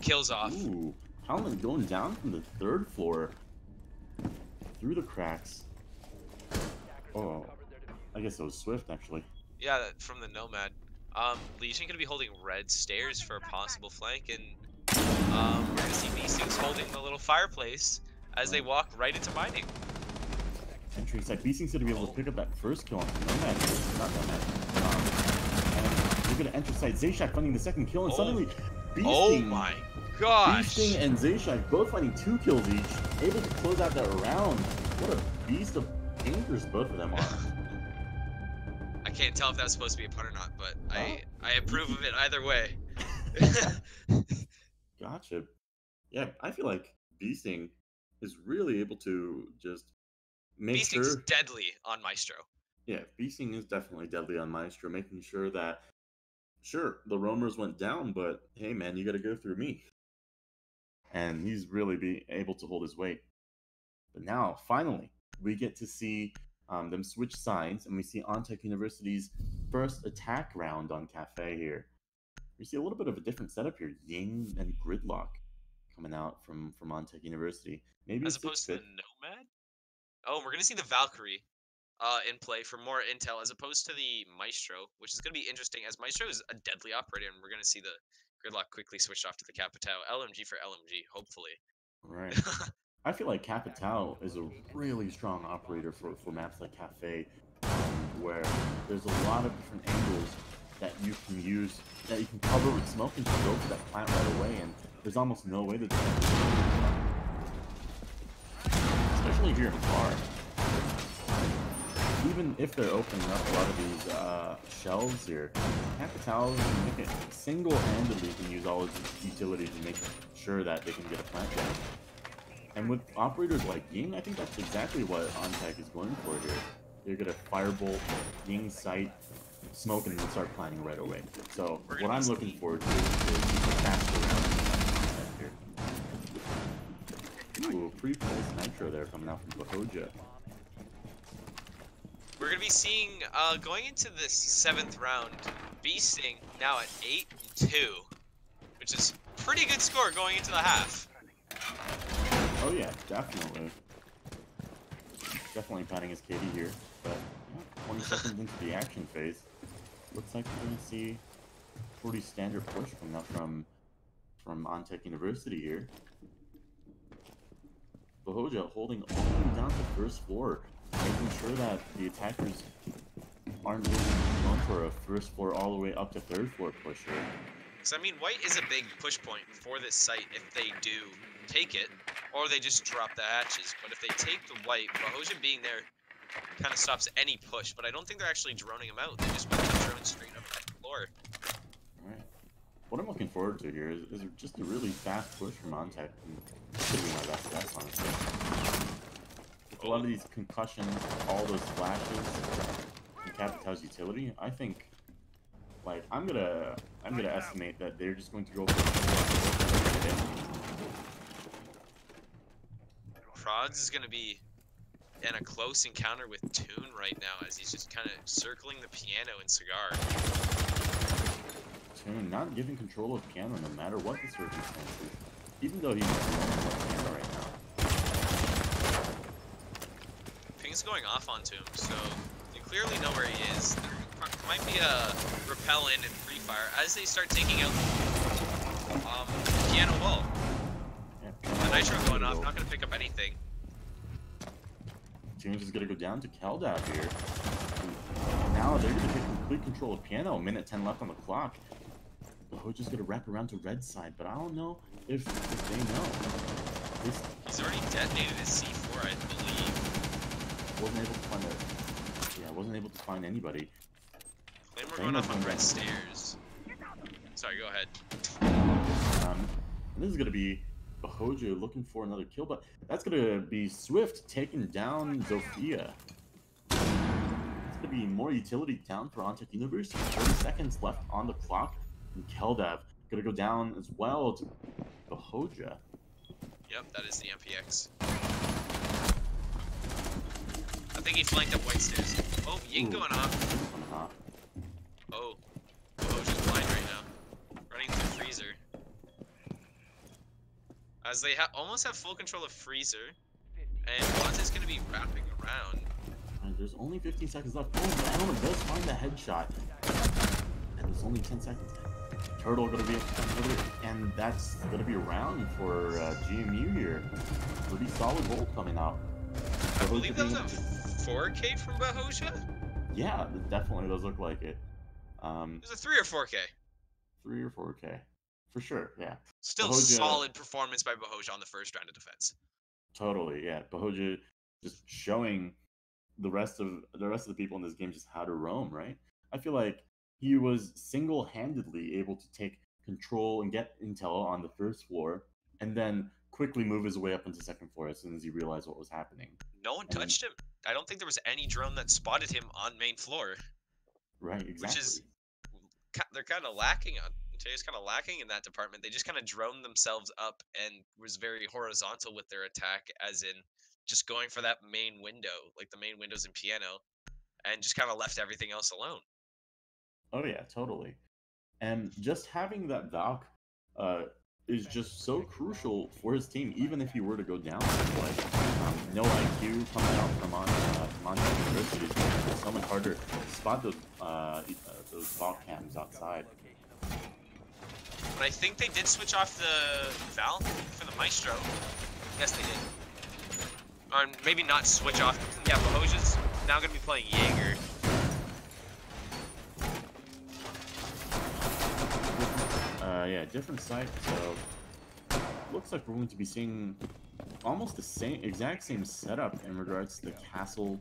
Speaker 2: kills off.
Speaker 3: Ooh, Helmet going down from the third floor through the cracks. Oh, I guess it was Swift actually.
Speaker 2: Yeah, from the Nomad. Legion gonna be holding red stairs for a possible flank, and we're gonna see B-Stings holding the little fireplace as they walk right into mining.
Speaker 3: Entry side. B-Stings gonna be able to pick up that first kill on Nomad. Not Nomad. And we're gonna enter side. Zayshack finding the second kill, and suddenly B-Sting.
Speaker 2: Oh my gosh!
Speaker 3: B-Sting and Zayshack both finding 2 kills each, able to close out that round. What a beast of painters both of them are.
Speaker 2: I can't tell if that's supposed to be a pun or not, but I approve of it either way.
Speaker 3: Gotcha. Yeah, I feel like B-Sting is really able to just make
Speaker 2: B-Sting's
Speaker 3: sure.
Speaker 2: deadly on Maestro.
Speaker 3: Yeah, B-Sting is definitely deadly on Maestro, making sure that, sure, the roamers went down, but hey man, you gotta go through me. And he's really able to hold his weight. But now, finally, we get to see them switch sides, and we see OnTech University's first attack round on Cafe here. We see a little bit of a different setup here. Ying and Gridlock coming out from OnTech University. Maybe
Speaker 2: as opposed to the Nomad? Oh, we're going to see the Valkyrie in play for more intel, as opposed to the Maestro, which is going to be interesting, as Maestro is a deadly operator, and we're going to see the Gridlock quickly switched off to the Capitao. LMG for LMG, hopefully.
Speaker 3: Right. I feel like Capitao is a really strong operator for maps like Cafe, where there's a lot of different angles that you can use, that you can cover with smoke and just go for that plant right away, and there's almost no way that they can, especially here in Bar. Even if they're opening up a lot of these shelves here, Capitao single-handedly can use all of his utilities and make sure that they can get a plant down. And with operators like Ying, I think that's exactly what OnTech is going for here. They're going to firebolt Ying's site, smoke, and then start planning right away. So what I'm looking forward to is faster round here. Ooh, pre-pulse Nitro there coming out from Bahoja.
Speaker 2: We're going to be seeing, going into this 7th round, B-Sting now at 8-2, which is pretty good score going into the half.
Speaker 3: Oh yeah, definitely. Definitely patting his KD here, but yeah, 20 seconds into the action phase, looks like we're going to see a pretty standard push coming up from OnTech University here. Bahoja holding all the way down to the first floor, making sure that the attackers aren't really going for a first floor all the way up to 3rd floor push here.
Speaker 2: Because, I mean, white is a big push point for this site if they do take it, or they just drop the hatches. But if they take the white, Bahoja being there kind of stops any push, but I don't think they're actually droning them out. They just want to drone straight up that floor.
Speaker 3: Alright. What I'm looking forward to here is just a really fast push from OnTech. This could be my best guess, honestly. With a lot of these concussions, all those flashes, and Capitao's utility, I think, like, I'm gonna estimate that they're just going to go for
Speaker 2: Prods is going to be in a close encounter with Toon right now, as he's just kind of circling the piano and Cigar.
Speaker 3: Toon not giving control of piano no matter what the circumstances, even though he's on piano right now.
Speaker 2: Ping's going off onto him, so you clearly know where he is. There might be a repel in and free fire as they start taking out piano wall. The Nitro going off, not going to pick up anything.
Speaker 3: Toon's is going to go down to Keldab here. And now they're going to take complete control of piano. A minute 10 left on the clock. Bahoja's gonna wrap around to red side, but I don't know if they know. This
Speaker 2: He's already detonated his C4, I believe.
Speaker 3: wasn't able to find wasn't able to find anybody.
Speaker 2: Then we're going up on red stairs. Sorry, go ahead.
Speaker 3: This is gonna be Bahoja looking for another kill, but that's gonna be Swift taking down Zofia. It's gonna be more utility down for Ontech University. 30 seconds left on the clock, and Keldev gonna go down as well to Bahoja.
Speaker 2: Yep, that is the MPX. I think he flanked up white stairs. Oh, Ying going off. Oh, Bahoja's blind right now. Running through Freezer. As they almost have full control of Freezer. And Bonte's going to be wrapping around.
Speaker 3: And there's only 15 seconds left. Oh, the Element does find the headshot. And there's only 10 seconds. Turtle going to be and that's going to be a round for GMU here. Pretty solid roll coming out.
Speaker 2: I believe that was a 4K from Bahoja?
Speaker 3: Yeah, it definitely does look like it.
Speaker 2: It was a 3 or 4K?
Speaker 3: 3 or 4K. For sure, yeah.
Speaker 2: Still
Speaker 3: Bahoja,
Speaker 2: solid performance by Bahoja on the first round of defense.
Speaker 3: Totally, yeah. Bahoja just showing the rest of the people in this game just how to roam, right? I feel like he was single-handedly able to take control and get intel on the first floor, and then quickly move his way up into second floor as soon as he realized what was happening.
Speaker 2: No one touched him. I don't think there was any drone that spotted him on main floor.
Speaker 3: Right, exactly.
Speaker 2: Which is, they're kind of lacking on. Ontario's kind of lacking in that department. They just kind of droned themselves up and was very horizontal with their attack, as in just going for that main window, like the main windows in Piano, and just kind of left everything else alone.
Speaker 3: Oh yeah, totally. And just having that Valk is just so crucial for his team, even if he were to go down. Like, no IQ coming out from Ontech University. It's so much harder to spot those Valk cams outside.
Speaker 2: But I think they did switch off the Valk for the Maestro. Yes, they did. Or maybe not switch off. Yeah, Bahoja's now going to be playing Jaeger.
Speaker 3: Yeah, different site. So looks like we're going to be seeing almost the exact same setup in regards to the castle.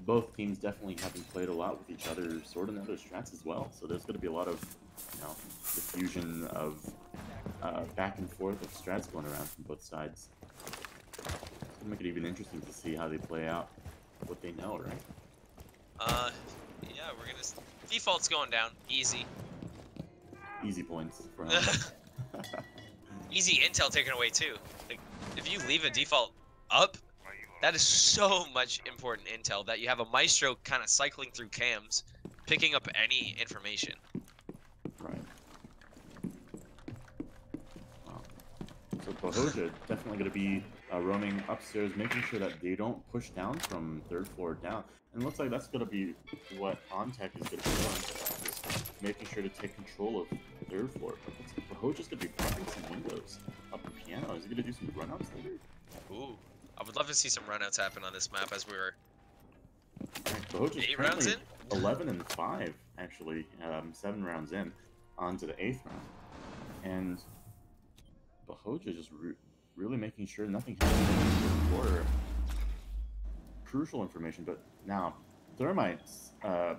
Speaker 3: Both teams definitely having played a lot with each other, sorting out their strats as well. So there's going to be a lot of, diffusion of back and forth of strats going around from both sides. It's going to make it even interesting to see how they play out, what they know, right?
Speaker 2: Yeah, we're gonna. Default's going down, easy.
Speaker 3: Easy points for him.
Speaker 2: Easy intel taken away too. Like, if you leave a default up, that is so much important intel that you have a Maestro kind of cycling through cams, picking up any information.
Speaker 3: Right. Wow. So Bahoja definitely going to be roaming upstairs, making sure that they don't push down from third floor down. And it looks like that's going to be what Ontech is going to be doing, just making sure to take control of third floor. But Bahoja's going to be popping some windows up the Piano. Is he going to do some runouts later?
Speaker 2: Ooh, I would love to see some runouts happen on this map as we were.
Speaker 3: Bahoja's
Speaker 2: 8 rounds in?
Speaker 3: 11 and 5, actually. 7 rounds in, on to the 8th round. And Bahoja just really making sure nothing happens on the third floor. Crucial information, but now Thermites.
Speaker 2: Oh,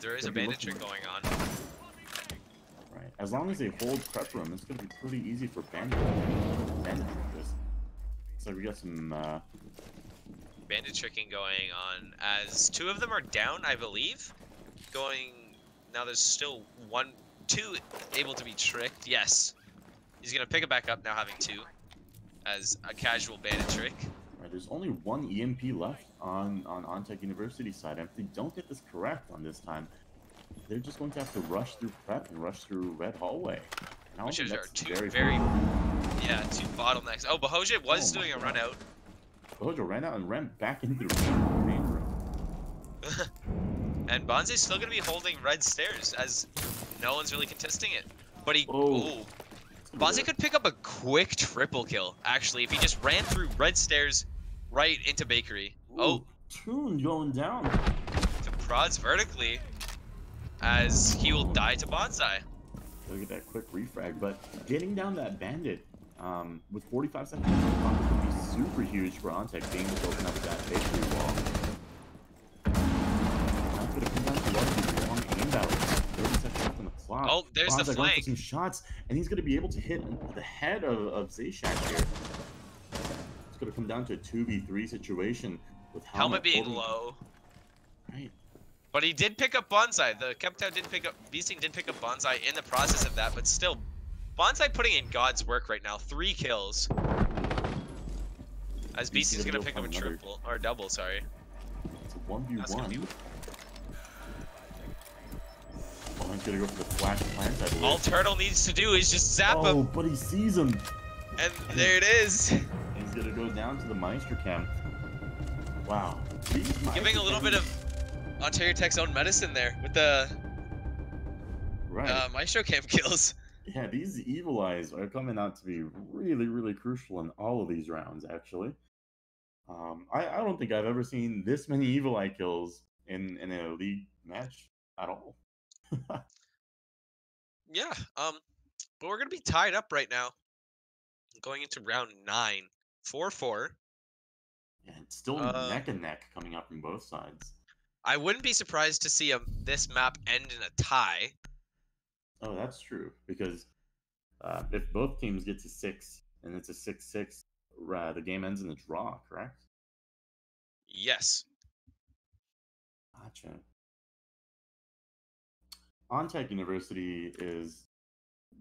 Speaker 2: there is a bandit trick going on.
Speaker 3: Right. As long as they hold prep room, it's going to be pretty easy for bandit trick this. So we got some
Speaker 2: bandit tricking going on as 2 of them are down, I believe. Now there's still 2 able to be tricked. Yes. He's going to pick it back up now, having 2 as a casual bandit trick.
Speaker 3: Right, there's only 1 EMP left on Ontech University side. And if they don't get this correct on this time, they're just going to have to rush through prep and rush through red hallway. And
Speaker 2: Which is 2
Speaker 3: very
Speaker 2: yeah, 2 bottlenecks. Oh, Bahoja was doing a run out.
Speaker 3: Bahoja ran out and ran back into the main room.
Speaker 2: And Bonze's still going to be holding red stairs as no one's really contesting it. But he...
Speaker 3: Oh.
Speaker 2: Bonze could pick up a quick triple kill, actually, if he just ran through red stairs right into Bakery.
Speaker 3: Ooh, Toon going down.
Speaker 2: To prods vertically. as he will die to Bonsai.
Speaker 3: Look at that quick refrag, but getting down that bandit with 45 seconds would be super huge for Ontek being able to open up that bakery wall. Now it's going to come down to lucky long aim battle. 30 seconds left on the clock.
Speaker 2: Oh, there's the
Speaker 3: Bonsai going for
Speaker 2: flank.
Speaker 3: some shots, and he's going to be able to hit the head of Zayshack here. It's going to come down to a 2v3 situation with
Speaker 2: Helmet being
Speaker 3: holding-
Speaker 2: low.
Speaker 3: Right.
Speaker 2: But he did pick up Bonsai. The Keptao did pick up, Beasting did pick up Bonsai in the process of that, but still, Bonsai putting in God's work right now. 3 kills. As Beasting's gonna pick up a triple, or double, sorry.
Speaker 3: It's a 1v1.
Speaker 2: That's gonna be-
Speaker 3: Oh, he's gonna go for the flash plant, I believe.
Speaker 2: All Turtle needs to do is just zap
Speaker 3: Oh,
Speaker 2: him,
Speaker 3: but he sees him.
Speaker 2: and there it is.
Speaker 3: And he's gonna go down to the Meister camp. Wow.
Speaker 2: Giving a little bit of Ontario Tech's own medicine there with the
Speaker 3: right.
Speaker 2: Maestro Camp kills.
Speaker 3: Yeah, these Evil Eyes are coming out to be really, really crucial in all of these rounds, actually. I don't think I've ever seen this many Evil Eye kills in a league match at all.
Speaker 2: Yeah, but we're gonna be tied up right now. Going into round 9. 4-4.
Speaker 3: And it's still neck and neck coming up from both sides.
Speaker 2: I wouldn't be surprised to see this map end in a tie.
Speaker 3: Oh, that's true. Because if both teams get to 6 and it's a 6-6, the game ends in a draw, correct?
Speaker 2: Yes.
Speaker 3: Gotcha. Ontech University is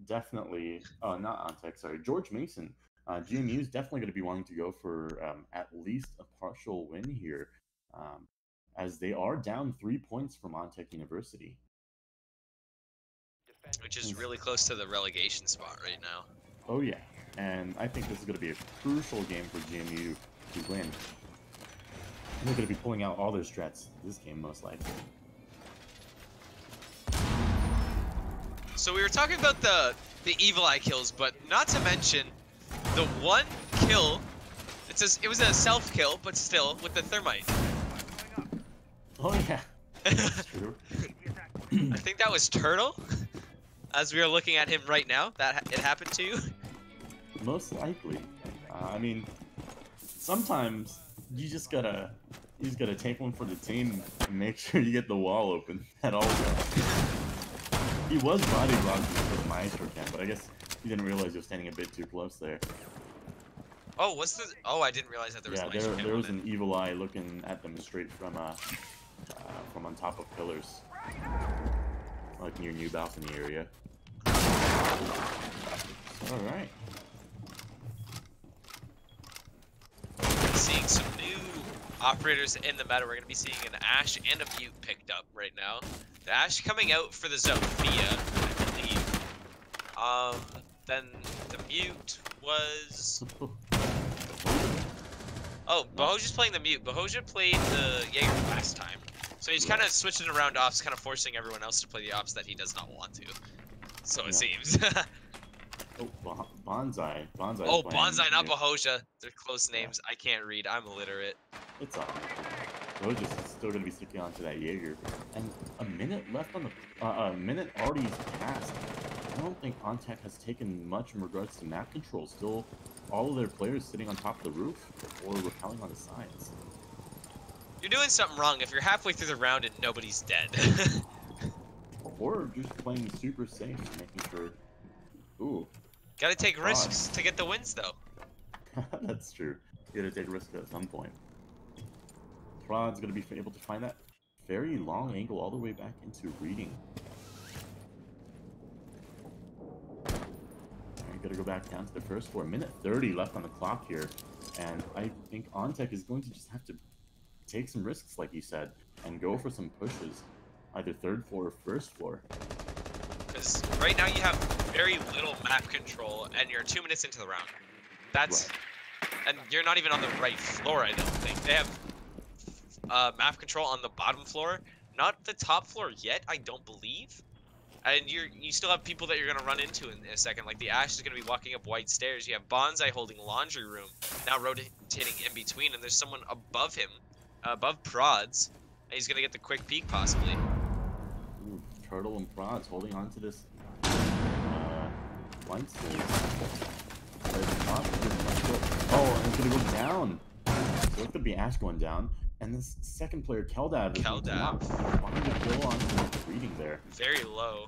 Speaker 3: definitely, not Ontech, sorry, George Mason. GMU is definitely going to be wanting to go for at least a partial win here, as they are down 3 points from Ontech University.
Speaker 2: Which is really close to the relegation spot right now.
Speaker 3: Oh yeah, and I think this is going to be a crucial game for GMU to win. They're going to be pulling out all their strats this game, most likely.
Speaker 2: So we were talking about the Evil Eye kills, but not to mention the one kill. It was a self kill, but still with the thermite.
Speaker 3: Oh yeah, that's true.
Speaker 2: I think that was Turtle. As we are looking at him right now, that it happened to you.
Speaker 3: Most likely. I mean, sometimes you just gotta take one for the team and make sure you get the wall open at all times. He was body blocking for the Maestro camp, but I guess he didn't realize he was standing a bit too close there.
Speaker 2: Oh, what's the? Oh, I didn't realize that there was.
Speaker 3: Yeah, there was an Evil Eye looking at them straight from on top of pillars, like near New Balcony area. All right.
Speaker 2: Seeing some new operators in the meta. We're going to be seeing an Ashe and a Mute picked up right now. The Ashe coming out for the Zofia, I believe. Then the Mute was... Oh, Bahoja's playing the Mute. Bahoja played the Jaeger last time. So he's kind of switching around ops, kind of forcing everyone else to play the ops that he does not want to. So it seems.
Speaker 3: Oh, Bonsai. Bonsai.
Speaker 2: Oh, Bonsai, not Bahoja. They're close names. I can't read. I'm illiterate.
Speaker 3: It's all right. Bahoja's still gonna be sticking onto that Jaeger. And a minute left on the a minute already passed. I don't think Ontech has taken much in regards to map control. Still, all of their players sitting on top of the roof or rappelling on the sides.
Speaker 2: You're doing something wrong if you're halfway through the round and nobody's dead.
Speaker 3: Or just playing super safe, making sure. Ooh.
Speaker 2: Gotta take risks to get the wins, though.
Speaker 3: That's true. You gotta take a risk at some point. Trod's gonna be able to find that very long angle all the way back into reading. Alright, gotta go back down to the first floor. Minute 30 left on the clock here. And I think Ontech is going to just have to take some risks, like you said, and go for some pushes. Either third floor or first floor.
Speaker 2: Because right now you have very little map control, and you're 2 minutes into the round. That's... Right. And you're not even on the right floor, I don't think. They have map control on the bottom floor. Not the top floor yet, I don't believe. And you still have people that you're going to run into in a second. Like the Ashe is going to be walking up white stairs. You have Bonsai holding laundry room, now rotating in between, and there's someone above him, above Prods. And he's going to get the quick peek, possibly.
Speaker 3: Ooh, Turtle and Prods holding on to this line stage. Oh, and it's gonna go down. So it could be Ash going down. And this second player, Keldav, is going to not find a kill on the reading there.
Speaker 2: Very low.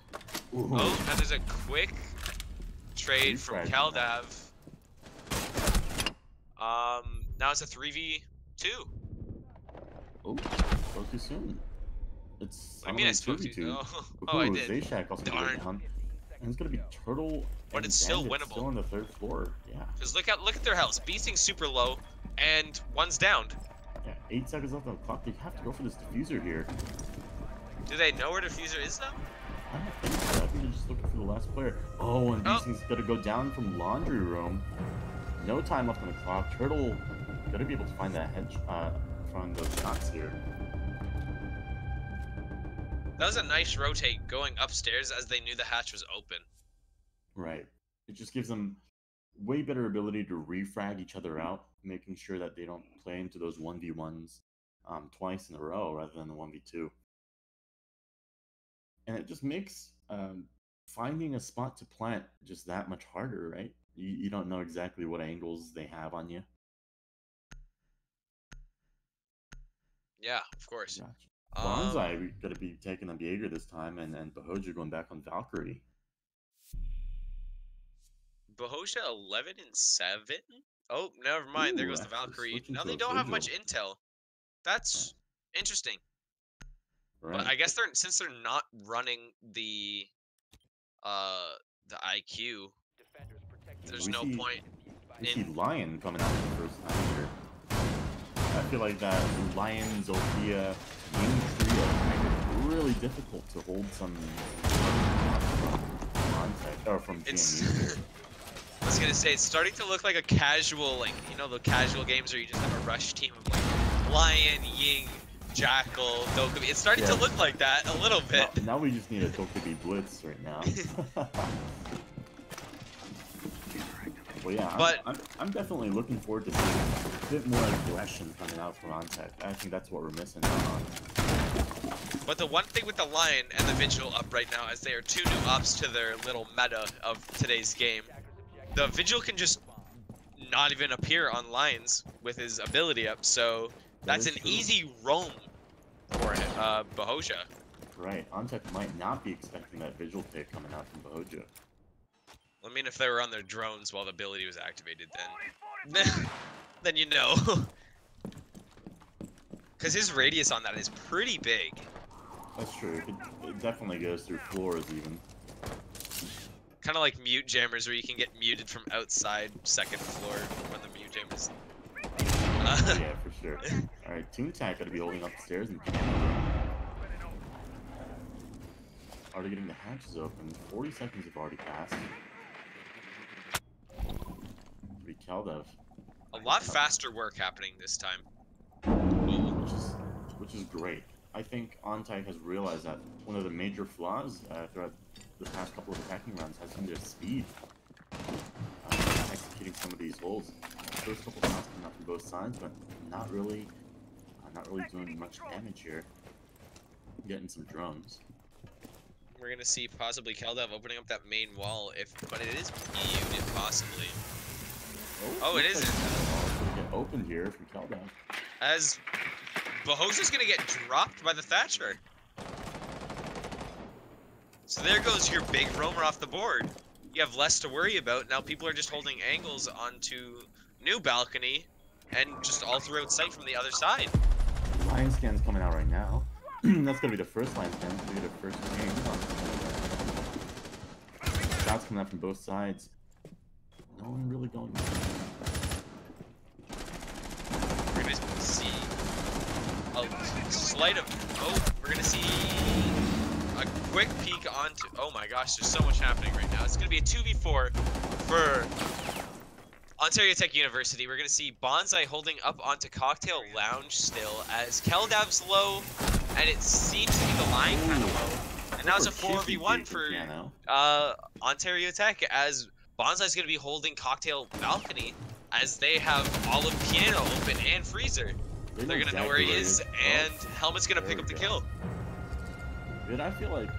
Speaker 3: Ooh.
Speaker 2: Oh, and there's a quick trade from Keldav. Now it's a 3v2.
Speaker 3: Oh, spoke too soon. It's
Speaker 2: I mean, I spoke to. Oh, I did.
Speaker 3: Zayshack also going down. And it's gonna be Turtle.
Speaker 2: But it's still winnable.
Speaker 3: Still on the 3rd floor. Yeah.
Speaker 2: Because look at their health. Beasting's super low, and one's downed.
Speaker 3: Yeah, 8 seconds left on the clock. They have to go for this diffuser here.
Speaker 2: Do they know where diffuser is though?
Speaker 3: I don't think so. I think they're just looking for the last player. Oh, and Beasting's gonna go down from laundry room. No time left on the clock. Turtle gonna be able to find that hedge from those shots here.
Speaker 2: That was a nice rotate going upstairs as they knew the hatch was open.
Speaker 3: Right. It just gives them way better ability to refrag each other out, making sure that they don't play into those 1v1s twice in a row rather than the 1v2. And it just makes finding a spot to plant just that much harder, right? You don't know exactly what angles they have on you.
Speaker 2: Yeah, of course.
Speaker 3: Gotcha. Bonsai going to be taking on Jaeger this time, and Bahoja going back on Valkyrie.
Speaker 2: Bahoja 11-7? Oh, never mind. There goes the Valkyrie. Now they don't have much intel. That's interesting.
Speaker 3: Right.
Speaker 2: But I guess since they're not running the IQ, there's no point.
Speaker 3: We see Lion coming out for the first time here. I feel like that Lion, Zofia, game trio make it really difficult to hold some contact or from GMU here.
Speaker 2: I was gonna say, it's starting to look like a casual, like, you know, the casual games where you just have a rush team of like Lion, Ying, Jackal, Dokkaebi. It's starting to look like that a little bit.
Speaker 3: Now we just need a Dokkaebi blitz right now. Well, yeah, I'm definitely looking forward to seeing a bit more aggression coming out from OnTech. I think that's what we're missing out on.
Speaker 2: But the one thing with the Lion and the Vigil up right now is they are 2 new ups to their little meta of today's game. The Vigil can just not even appear on lines with his ability up, so that's an easy roam for Bahoja.
Speaker 3: Right, OnTech might not be expecting that Vigil pick coming out from Bahoja.
Speaker 2: I mean, if they were on their drones while the ability was activated, then then you know. Because his radius on that is pretty big.
Speaker 3: That's true. It definitely goes through floors even.
Speaker 2: Kind of like mute jammers where you can get muted from outside 2nd floor when the mute jammers.
Speaker 3: Yeah, for sure. Alright, Toontac gotta be holding up the stairs and already getting the hatches open. 40 seconds have already passed. Keldav.
Speaker 2: A lot faster work happening this time.
Speaker 3: Which is great. I think OnTech has realized that one of the major flaws throughout the past couple of attacking rounds has been their speed. Executing some of these holes. First couple shots coming out from both sides, but not really doing much damage here. Getting some drones.
Speaker 2: We're gonna see possibly Keldav opening up that main wall, but it is muted possibly. Oh, it isn't.
Speaker 3: It's gonna get opened here from Keldav.
Speaker 2: As Bahoja's gonna get dropped by the Thatcher. So there goes your big roamer off the board. You have less to worry about. Now people are just holding angles onto new balcony and just all throughout sight from the other side.
Speaker 3: Lion scan's coming out right now. That's gonna be the first line scan. It's gonna be the first game. Shots coming out from both sides. No one really going.
Speaker 2: We're gonna see a slight of. Oh, we're gonna see a quick peek onto. Oh my gosh, there's so much happening right now. It's gonna be a 2v4 for Ontario Tech University. We're gonna see Bonsai holding up onto Cocktail Lounge still as Keldav's low, and it seems to be the line kind of low. And now it's a 4v1 for Ontario Tech as Bonsai's going to be holding Cocktail Balcony as they have Olive Piano open and Freezer. They're going to know where he is, and Helmet's going to pick up the kill.
Speaker 3: Dude, I feel like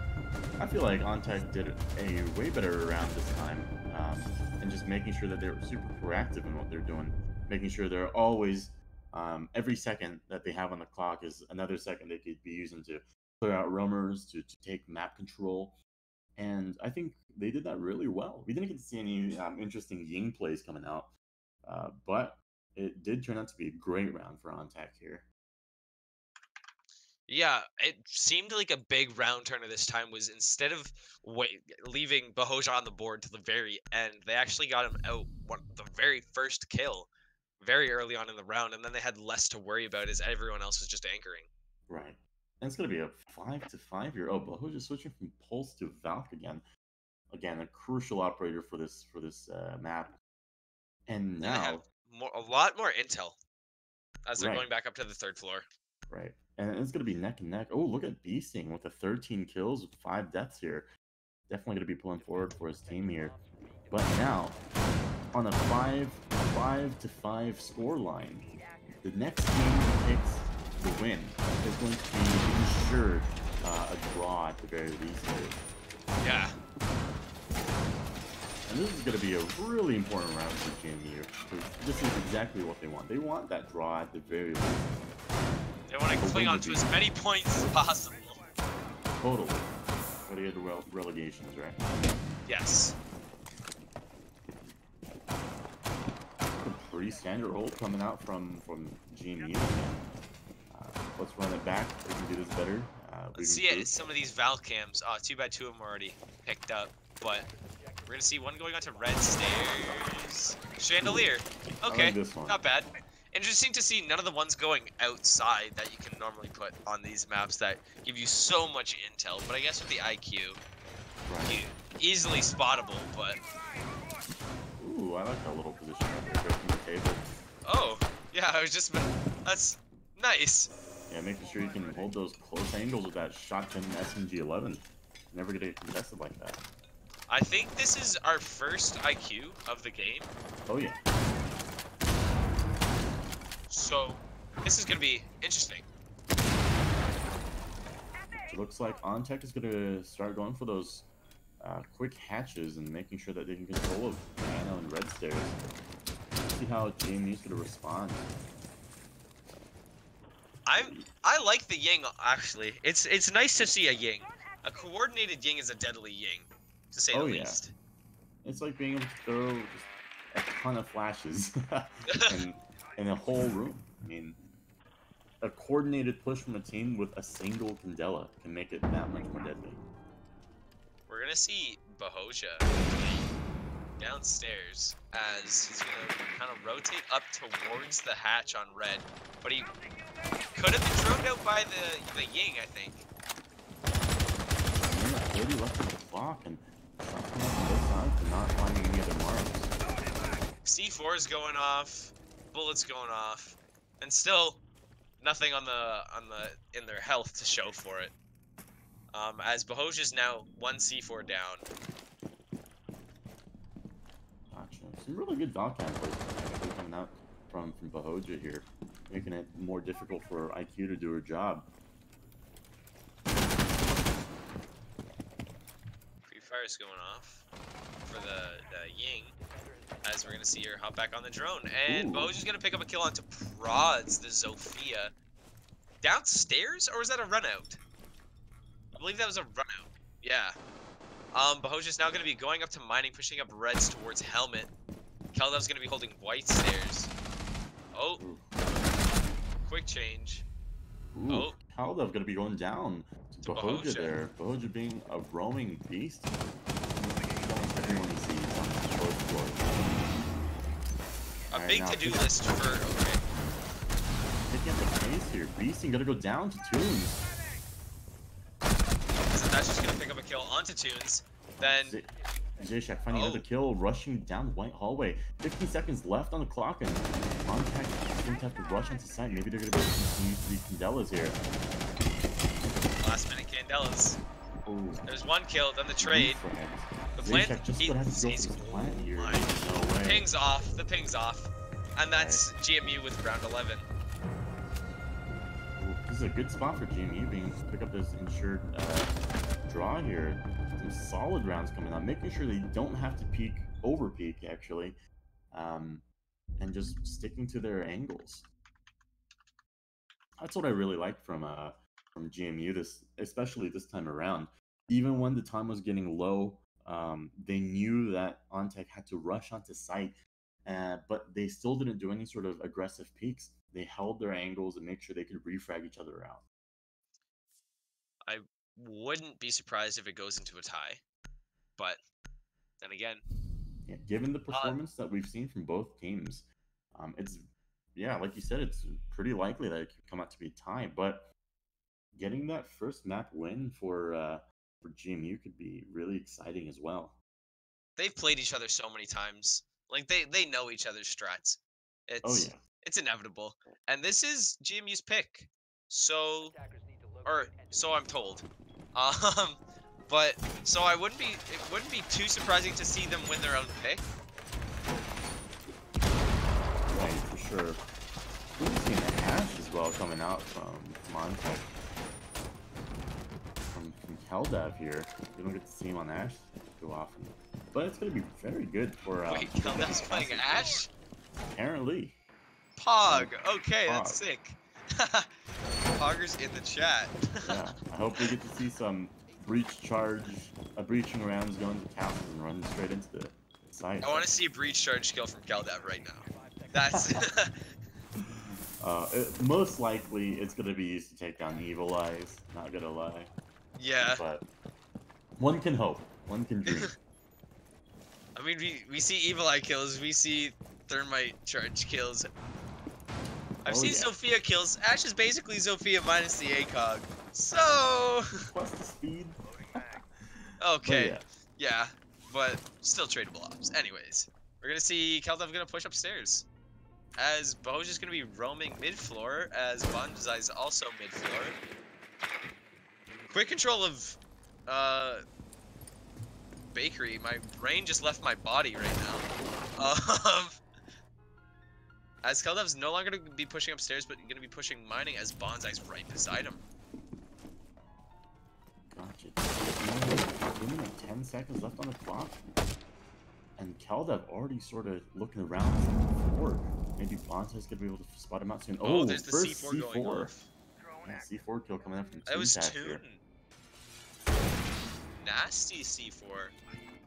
Speaker 3: I feel like OnTech did a way better round this time, and just making sure that they're super proactive in what they're doing, making sure they're always, every second that they have on the clock is another second they could be using to clear out roamers, to take map control, and I think they did that really well. We didn't get to see any interesting Ying plays coming out, but it did turn out to be a great round for OnTech here.
Speaker 2: Yeah, it seemed like a big round turner this time was instead of leaving Bahoja on the board to the very end, they actually got him out the very first kill very early on in the round, and then they had less to worry about as everyone else was just anchoring.
Speaker 3: Right. And it's going to be a 5-5 here. Oh, Bahoja switching from Pulse to Valk again. Again, a crucial operator for this map. And
Speaker 2: They have
Speaker 3: now,
Speaker 2: a lot more intel as they're
Speaker 3: Right.
Speaker 2: going back up to the third floor.
Speaker 3: right. And it's going to be neck and neck. Oh, look at Beasting with the 13 kills with 5 deaths here. Definitely going to be pulling forward for his team here. But now, on a 5-5 score line, the next team that takes the win is going to be ensured a draw at the very least here.
Speaker 2: Yeah.
Speaker 3: And this is going to be a really important round for JMU, because this is exactly what they want. They want that draw at the very least.
Speaker 2: They want to cling on to as many points as possible.
Speaker 3: Totally. But they had the relegations, right?
Speaker 2: Yes.
Speaker 3: A pretty standard hold coming out from GMU. Let's run it back. We can do this better.
Speaker 2: Let's see it. Some of these Val cams. Oh, too bad 2 of them are already picked up. But we're gonna see one going onto red stairs. Chandelier. Okay,
Speaker 3: like this one.
Speaker 2: not bad. Interesting to see none of the ones going outside that you can normally put on these maps that give you so much intel. But I guess with the IQ,
Speaker 3: Right.
Speaker 2: easily spottable. But
Speaker 3: Ooh, I like that little position right there, breaking the table.
Speaker 2: oh, yeah, I was just that's nice.
Speaker 3: Yeah, making sure you can hold those close angles with that shotgun SMG-11. Never get it contested like that.
Speaker 2: I think this is our first IQ of the game.
Speaker 3: Oh yeah.
Speaker 2: So this is gonna be interesting.
Speaker 3: It looks like OnTech is going to start going for those quick hatches and making sure that they can control of Nano and red stairs. See how JMU is going to respond.
Speaker 2: I like the Ying actually. It's nice to see a Ying. A coordinated Ying is a deadly Ying, to say the least.
Speaker 3: It's like being able to throw just a ton of flashes in a whole room. I mean, a coordinated push from a team with a single Candela can make it that much more deadly.
Speaker 2: We're gonna see Bahoja downstairs as he's gonna kind of rotate up towards the hatch on red, but he could have been droned out by the Ying, I think.
Speaker 3: Yeah, 30 left on the clock, and shots coming from both sides, but not finding any other marks.
Speaker 2: C4 is going off, bullets going off, and still nothing on in their health to show for it. As Bahoja's now 1 C4 down.
Speaker 3: Gotcha. Some really good Valkyrie plays coming out from Bahoja here, making it more difficult for IQ to do her job.
Speaker 2: Pre-fire is going off for the Ying, as we're gonna see her hop back on the drone, and Bahoja's gonna pick up a kill onto Prods, the Zofia. Downstairs, or was that a run out? I believe that was a run out. Yeah. Bahoja's now gonna be going up to mining, pushing up reds towards helmet. Keldov's gonna be holding white stairs. Oh. Quick change.
Speaker 3: Ooh,
Speaker 2: Oh.
Speaker 3: Keldov gonna be going down to Bahoja there. Bahoja being a roaming beast. Everyone he sees on the fourth floor.
Speaker 2: A big to-do list for... Okay.
Speaker 3: Picking up the pace here. Beasting gonna go down to Tunes.
Speaker 2: So that's just gonna pick up a kill onto Tunes. Then...
Speaker 3: Zayshak finding another kill, rushing down the white hallway. 15 seconds left on the clock, and OnTech is going to have to rush into site. Maybe they're going to be able to continue these Candelas here.
Speaker 2: Last minute Candelas.
Speaker 3: Ooh.
Speaker 2: There's one kill, then the trade. The plant,
Speaker 3: Zayshak just going to have to go for the plant here. No way.
Speaker 2: Ping's off, the ping's off. And that's GMU with round 11.
Speaker 3: Ooh, this is a good spot for GMU being able to pick up this insured draw here. Some solid rounds coming on, making sure they don't have to peek, over peek actually, and just sticking to their angles. That's what I really like from GMU, especially this time around. Even when the time was getting low, they knew that OnTech had to rush onto site, but they still didn't do any sort of aggressive peaks. They held their angles and made sure they could refrag each other out.
Speaker 2: I wouldn't be surprised if it goes into a tie, but then again,
Speaker 3: Yeah, given the performance that we've seen from both teams, it's like you said, it's pretty likely that it could come out to be a tie. But getting that first map win for GMU could be really exciting as well.
Speaker 2: they've played each other so many times. Like they know each other's strats. It's inevitable. And this is GMU's pick. So I'm told. But so it wouldn't be too surprising to see them win their own pick.
Speaker 3: Right, for sure. We're seeing an Ash as well coming out from OnTech. From Keldev here. We don't get to see him on Ash too often. But it's going to be very good for...
Speaker 2: Wait, Keldev's playing Ash?
Speaker 3: Apparently.
Speaker 2: Pog. Okay,
Speaker 3: Pog.
Speaker 2: That's sick. Pogger's in the chat.
Speaker 3: Yeah, I hope we get to see some breaching rounds going to castles and running straight into the site.
Speaker 2: I want to see a breach charge skill from Keldev right now. That's...
Speaker 3: most likely, it's going to be used to take down Evil Eyes, not going to lie.
Speaker 2: Yeah.
Speaker 3: But one can hope. One can dream.
Speaker 2: I mean, we see Evil Eye kills, we see Thermite charge kills. I've seen Zofia kills. Ash is basically Zofia minus the ACOG. So...
Speaker 3: Plus the speed.
Speaker 2: Okay. Yeah, but still tradable ops. Anyways, we're going to see Keldev going to push upstairs. As Bo's just going to be roaming mid-floor, as Banzai is also mid-floor. Quick control of Bakery. My brain just left my body right now. As Keldev's no longer going to be pushing upstairs, but going to be pushing mining as Banzai's right beside him.
Speaker 3: Gotcha. Only like 10 seconds left on the clock. And Keldev already sort of looking around for maybe Banzai's going to be able to spot him out soon.
Speaker 2: Oh, there's the C4 going off.
Speaker 3: Yeah, C4 kill coming up from
Speaker 2: That was
Speaker 3: Toon.
Speaker 2: Nasty C4.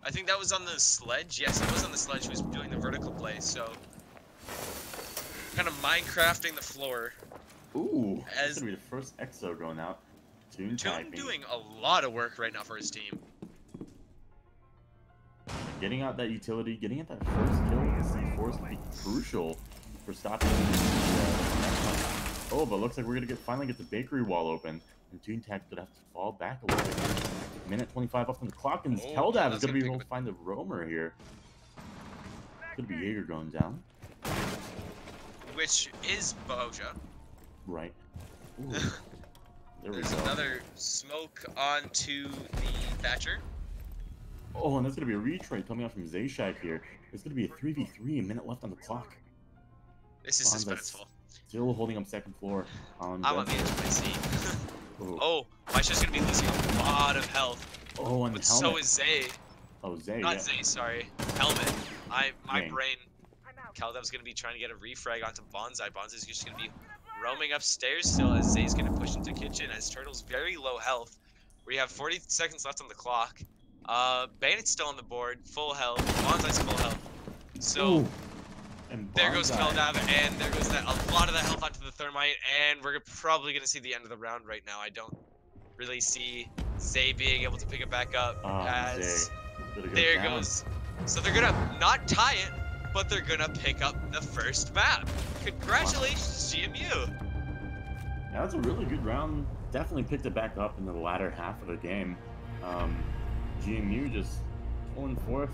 Speaker 2: I think that was on the sledge. Yes, it was on the sledge. He was doing the vertical play, so kind of Minecrafting the floor.
Speaker 3: Ooh, that's gonna be the first EXO going out. Toon
Speaker 2: doing a lot of work right now for his team.
Speaker 3: Getting out that utility, getting at that first kill with the C4 is gonna be crucial for stopping Oh, but looks like we're gonna finally get the bakery wall open. And Toontac gonna have to fall back a little bit. Minute 25 left on the clock, and Keldev is gonna be able to find the roamer here. Could be Jaeger going down.
Speaker 2: Which is Boja.
Speaker 3: Right. Ooh.
Speaker 2: There's another smoke onto the Thatcher.
Speaker 3: Oh, and there's gonna be a retrade coming out from Zayshack here. There's gonna be a 3v3, a minute left on the clock.
Speaker 2: This is suspenseful.
Speaker 3: Still holding up second floor.
Speaker 2: I'm on the edge of my seat. Oh, Maisha's gonna be losing a lot of health.
Speaker 3: Oh, and
Speaker 2: but
Speaker 3: the helmet.
Speaker 2: so is Zay.
Speaker 3: Oh, Zay,
Speaker 2: Not Zay, sorry. Helmet. My
Speaker 3: Dang.
Speaker 2: brain. Keldev's gonna be trying to get a refrag onto Banzai. Banzai's just gonna be roaming upstairs still as Zay's gonna push into kitchen as Turtle's very low health. We have 40 seconds left on the clock. Bandit's still on the board, full health. Banzai's full health. So there goes Keldev, and there goes a lot of that health onto the Thermite, and we're probably gonna see the end of the round right now. I don't really see Zay being able to pick it back up as there goes. So they're gonna not tie it, but they're gonna pick up the first map. Congratulations, GMU.
Speaker 3: Yeah, that's a really good round. Definitely picked it back up in the latter half of the game. GMU just pulling forth,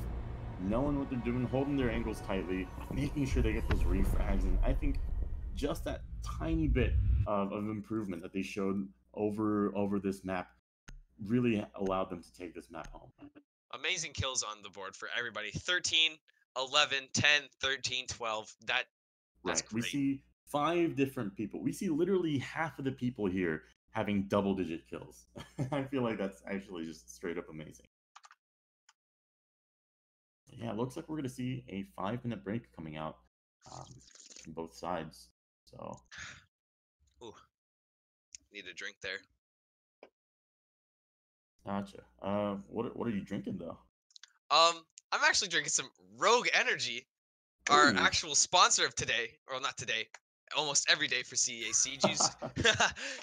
Speaker 3: knowing what they're doing, holding their angles tightly, making sure they get those refrags, and I think just that tiny bit of improvement that they showed over this map really allowed them to take this map home.
Speaker 2: Amazing kills on the board for everybody. 13, 11, 10, 13, 12. That's
Speaker 3: right.
Speaker 2: Great.
Speaker 3: We see 5 different people. We see literally half of the people here having double-digit kills. I feel like that's actually just straight up amazing. Yeah, it looks like we're going to see a 5-minute break coming out from both sides. So,
Speaker 2: Ooh, need a drink there.
Speaker 3: gotcha. What are you drinking though?
Speaker 2: I'm actually drinking some Rogue Energy, our
Speaker 3: Ooh.
Speaker 2: actual sponsor of today, or not today, almost every day for CEA Siege.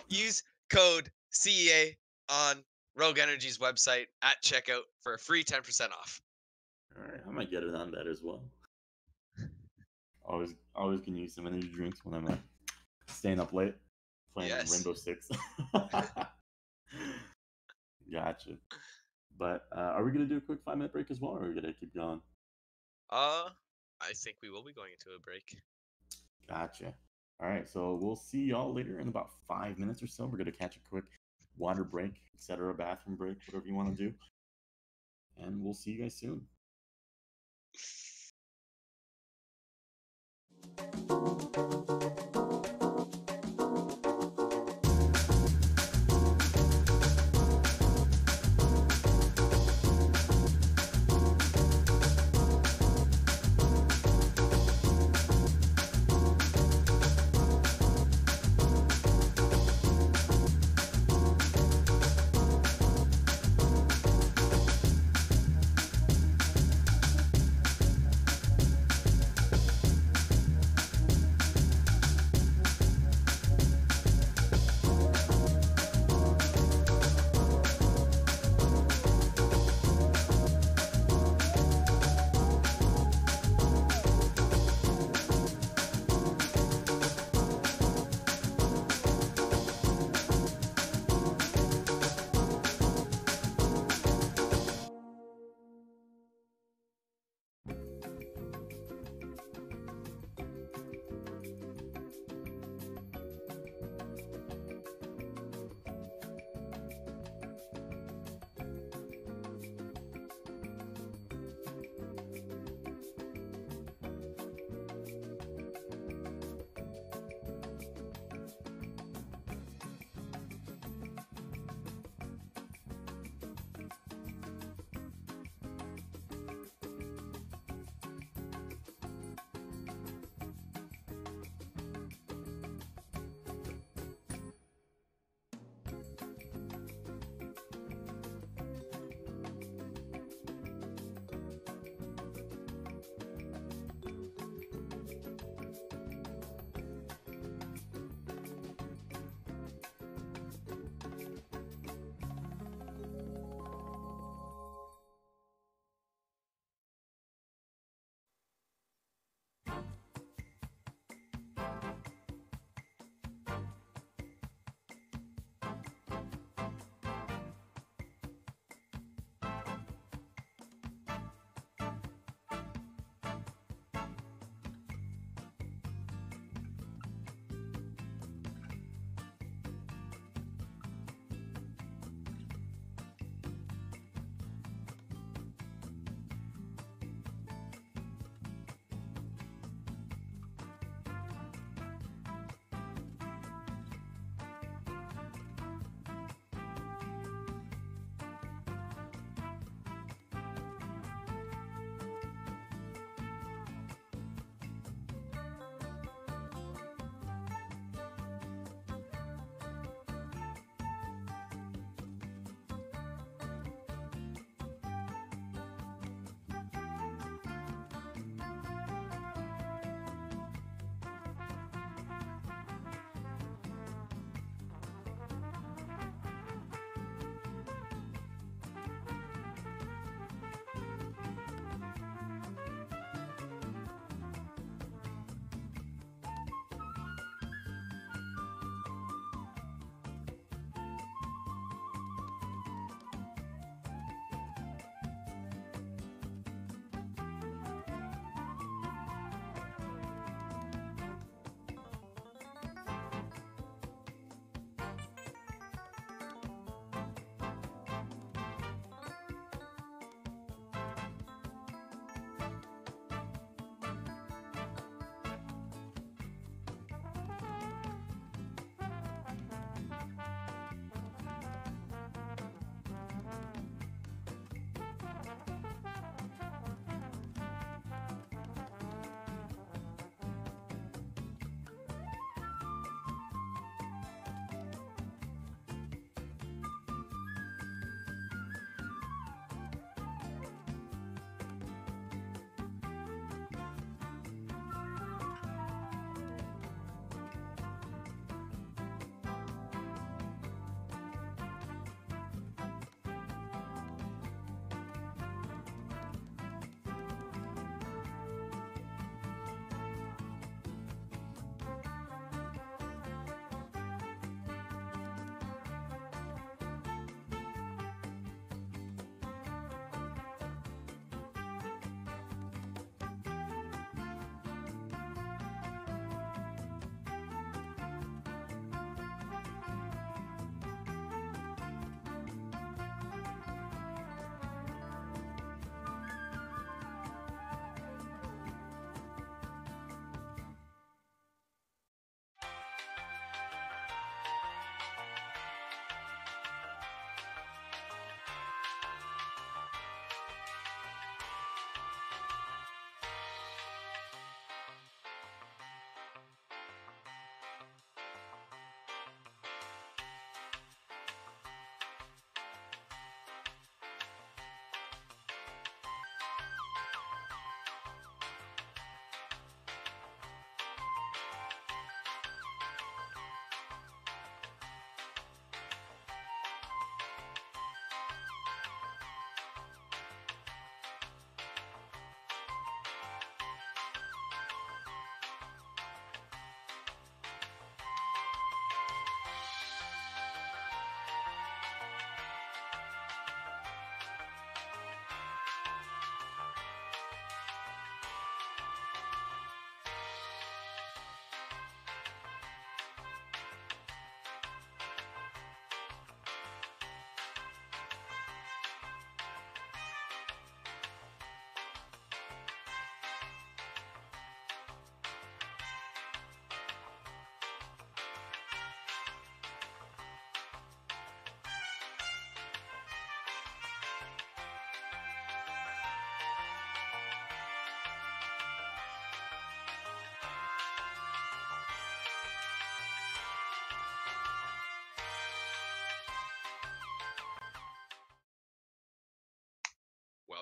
Speaker 2: Use code CEA on Rogue Energy's website at checkout for a free 10% off.
Speaker 3: All right, I might get it on that as well. Always can use some energy drinks when I'm staying up late playing Rainbow Six. Gotcha. But are we gonna do a quick 5-minute break as well, or are we gonna keep going?
Speaker 2: I think we will be going into a break.
Speaker 3: Gotcha. All right, so we'll see y'all later in about 5 minutes or so. We're gonna catch a quick water break, etc., bathroom break, whatever you want to do, and we'll see you guys soon.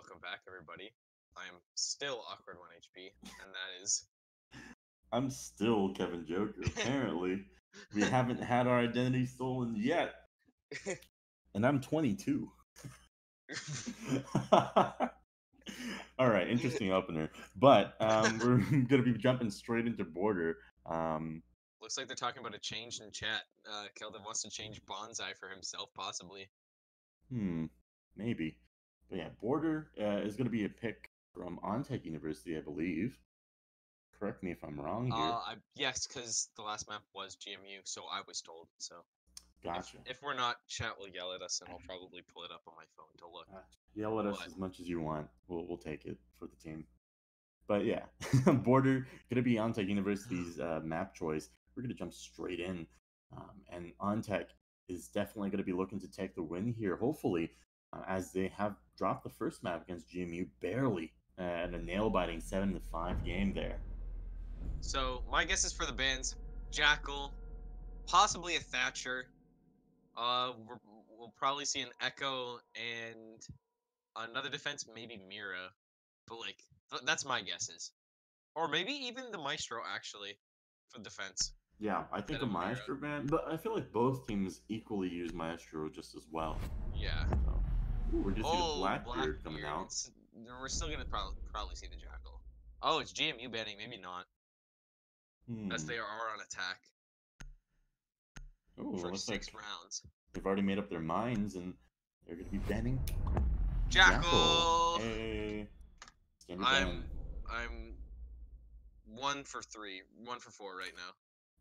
Speaker 2: welcome back, everybody. I am still awkward 1HP, and that is.
Speaker 3: I'm still Kevin Joker. Apparently, we haven't had our identity stolen yet, and I'm 22. All right, interesting opener, but we're gonna be jumping straight into border.
Speaker 2: Looks like they're talking about a change in chat. Kelvin wants to change Bonsai for himself, possibly.
Speaker 3: Maybe, but yeah, border is gonna be a pick from OnTech University, I believe. Correct me if I'm wrong here.
Speaker 2: Yes, because the last map was GMU, so I was told. So
Speaker 3: Gotcha.
Speaker 2: if we're not, chat will yell at us, and I'll probably pull it up on my phone to look.
Speaker 3: Yell at us
Speaker 2: But-
Speaker 3: as much as you want. We'll take it for the team. But yeah, border gonna be OnTech University's map choice. We're gonna jump straight in, and OnTech is definitely gonna be looking to take the win here. Hopefully, as they have dropped the first map against GMU barely, and a nail-biting 7-5 game there.
Speaker 2: So my guess is for the bans, Jackal, possibly a Thatcher. We'll probably see an Echo and another defense, maybe Mira, but like that's my guesses, or maybe even the Maestro actually for defense.
Speaker 3: Yeah, I think a
Speaker 2: Instead of Mira.
Speaker 3: Maestro ban, but I feel like both teams equally use Maestro just as well.
Speaker 2: Yeah.
Speaker 3: So, we're gonna see the
Speaker 2: Oh,
Speaker 3: Blackbeard coming out.
Speaker 2: We're still gonna probably see the Jackal. Oh, it's GMU banning, maybe not, as they are on attack
Speaker 3: Ooh,
Speaker 2: for
Speaker 3: looks
Speaker 2: 6
Speaker 3: like
Speaker 2: rounds.
Speaker 3: they've already made up their minds and they're going to be banning
Speaker 2: Jackal.
Speaker 3: Hey, stand your
Speaker 2: I'm
Speaker 3: ban.
Speaker 2: 1 for 3, 1 for 4 right now.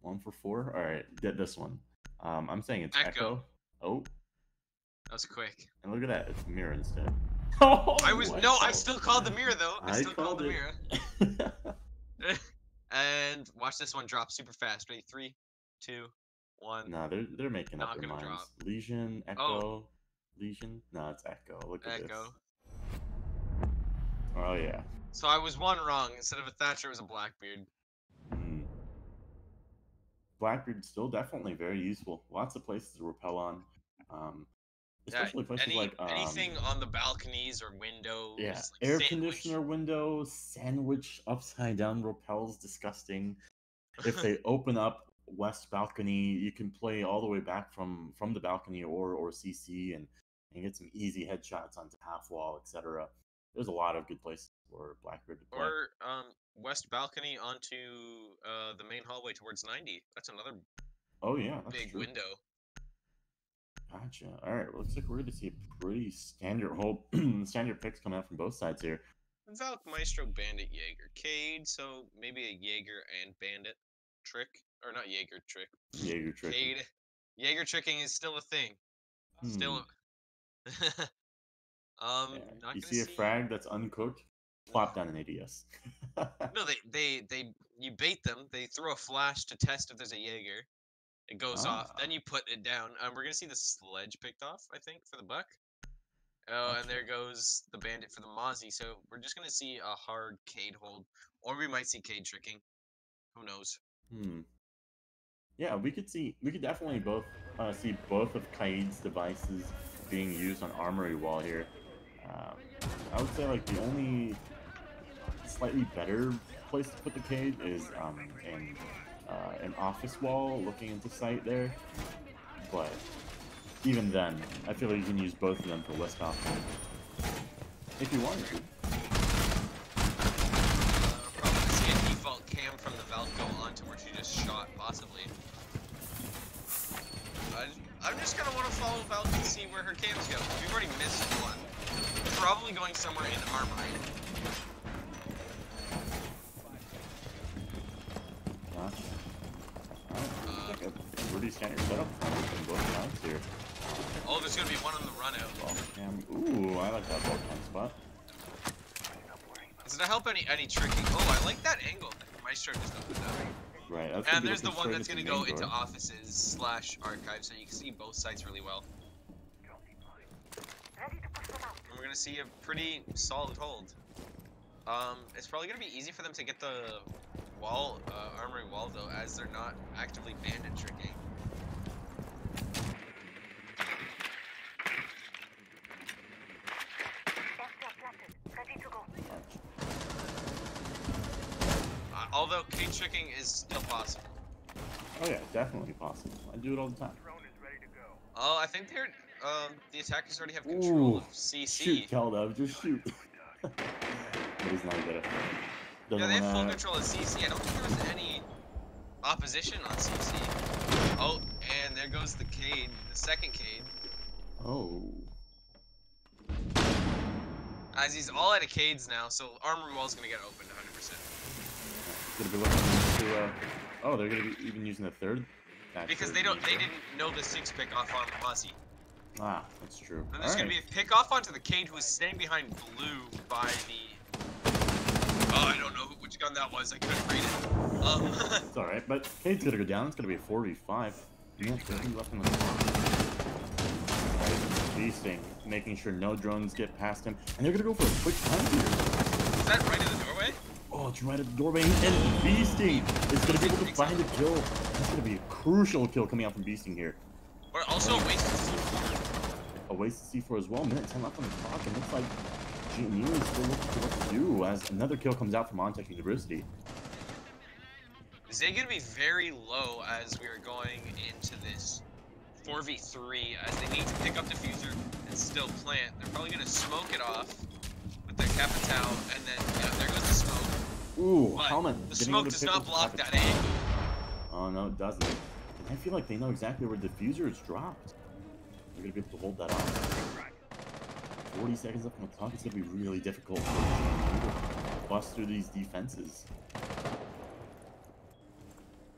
Speaker 3: 1 for 4. All right, get this one. I'm saying it's
Speaker 2: Echo.
Speaker 3: Echo. Oh,
Speaker 2: That was quick.
Speaker 3: and look at that, it's Mirror instead. Oh,
Speaker 2: I still called the Mirror though. I still called the Mirror.
Speaker 3: it.
Speaker 2: And watch this one drop super fast. Ready? 3, 2, 1.
Speaker 3: No, they're making up
Speaker 2: Not
Speaker 3: their
Speaker 2: gonna
Speaker 3: minds.
Speaker 2: drop.
Speaker 3: Legion, Echo, Legion. No, it's Echo. Look at
Speaker 2: Echo.
Speaker 3: this. Oh yeah.
Speaker 2: So I was 1 wrong. Instead of a Thatcher, it was a Blackbeard.
Speaker 3: Blackbeard's still definitely very useful. Lots of places to rappel on. Especially places like
Speaker 2: anything on the balconies or windows.
Speaker 3: yeah,
Speaker 2: like
Speaker 3: air
Speaker 2: sandwich.
Speaker 3: conditioner windows, sandwich upside down rappels, disgusting. If they open up west balcony, you can play all the way back from the balcony or CC and get some easy headshots onto half wall, etc. There's a lot of good places for Blackbeard to play.
Speaker 2: Or west balcony onto the main hallway towards 90. That's another
Speaker 3: Oh yeah, that's
Speaker 2: big
Speaker 3: true.
Speaker 2: window.
Speaker 3: Gotcha. All right, looks like we're going to see a pretty standard standard picks coming out from both sides here.
Speaker 2: Valk, Maestro, Bandit, Jaeger, Cade. So maybe a Jaeger and Bandit trick, or not Jaeger trick.
Speaker 3: Jaeger trick.
Speaker 2: Cade. Jaeger tricking is still a thing. Still.
Speaker 3: Yeah.
Speaker 2: Not
Speaker 3: You
Speaker 2: gonna
Speaker 3: see a frag that's uncooked, plop down an ADS.
Speaker 2: No, you bait them. They throw a flash to test if there's a Jaeger. It goes off. Then you put it down. We're gonna see the sledge picked off, I think, for the buck. Oh, and there goes the bandit for the Mozzie. So we're just gonna see a hard Cade hold, or we might see Cade tricking. Who knows?
Speaker 3: Yeah, we could definitely both see both of Kaid's devices being used on Armory Wall here. I would say like the only slightly better place to put the Cade is in an office wall looking into sight there, but even then, I feel like you can use both of them for West Balcony if you wanted to.
Speaker 2: Probably see a default cam from the Valk go onto where she just shot, possibly. I'm just gonna want to follow Valk and see where her cams go. We've already missed one. Probably going somewhere in Armory.
Speaker 3: Gotcha. Alright, like a pretty standard setup from both sides here.
Speaker 2: Oh, there's gonna be one on the run out.
Speaker 3: Ooh, I like that ball cam spot.
Speaker 2: Does it help any tricking? Oh, I like that angle. Maestro just opened up.
Speaker 3: Right. That's
Speaker 2: And there's the one that's gonna go into offices / archives, so you can see both sites really well. And we're gonna see a pretty solid hold. It's probably gonna be easy for them to get the wall, armory wall though, as they're not actively bandit tricking. picking is still possible.
Speaker 3: Oh yeah, definitely possible. I do it all the time.
Speaker 2: Oh, I think they're the attackers already have control
Speaker 3: Ooh,
Speaker 2: of CC.
Speaker 3: shoot, Keldev, just shoot. But he's not good at it.
Speaker 2: Yeah,
Speaker 3: Doesn't
Speaker 2: they have full
Speaker 3: wanna.
Speaker 2: control of CC. I don't think there was any opposition on CC. Oh, and there goes the Cade, the second Cade.
Speaker 3: Oh.
Speaker 2: As he's all out of Cades now, so armor wall's gonna get opened 100%.
Speaker 3: Gonna be looking to. Oh, they're gonna be even using the third.
Speaker 2: Because they didn't know the 6 pick off on Mozzie.
Speaker 3: Ah, that's true.
Speaker 2: And there's
Speaker 3: All
Speaker 2: gonna
Speaker 3: right.
Speaker 2: be a pick off onto the Cade who is standing behind blue by the. Oh, I don't know which gun that was. I couldn't read it.
Speaker 3: It's alright, but Cade's gonna go down. It's gonna be a 4v5. Yeah, 30 left in the clock. Alright, beasting, making sure no drones get past him. And they're gonna go for a quick time here.
Speaker 2: Is that right in the doorway?
Speaker 3: Oh, it's right at the doorway. And Beasting is gonna be able to find a kill. That's gonna be a crucial kill coming out from Beasting here.
Speaker 2: But also a waste of C4.
Speaker 3: A waste to C4 as well. Minute 10 left on the clock. And looks like GMU is still looking for what to do as another kill comes out from OnTech University.
Speaker 2: Is they gonna be very low as we are going into this 4v3 as they need to pick up diffuser and still plant. They're probably gonna smoke it off with their Capitao, and then yeah, there goes the smoke.
Speaker 3: Ooh,
Speaker 2: But
Speaker 3: Helmet.
Speaker 2: the smoke does not block that angle.
Speaker 3: Oh no, it doesn't. And I feel like they know exactly where diffuser is dropped. They're gonna be able to hold that off. 40 seconds left on the clock. It's gonna be really difficult for GMU to bust through these defenses.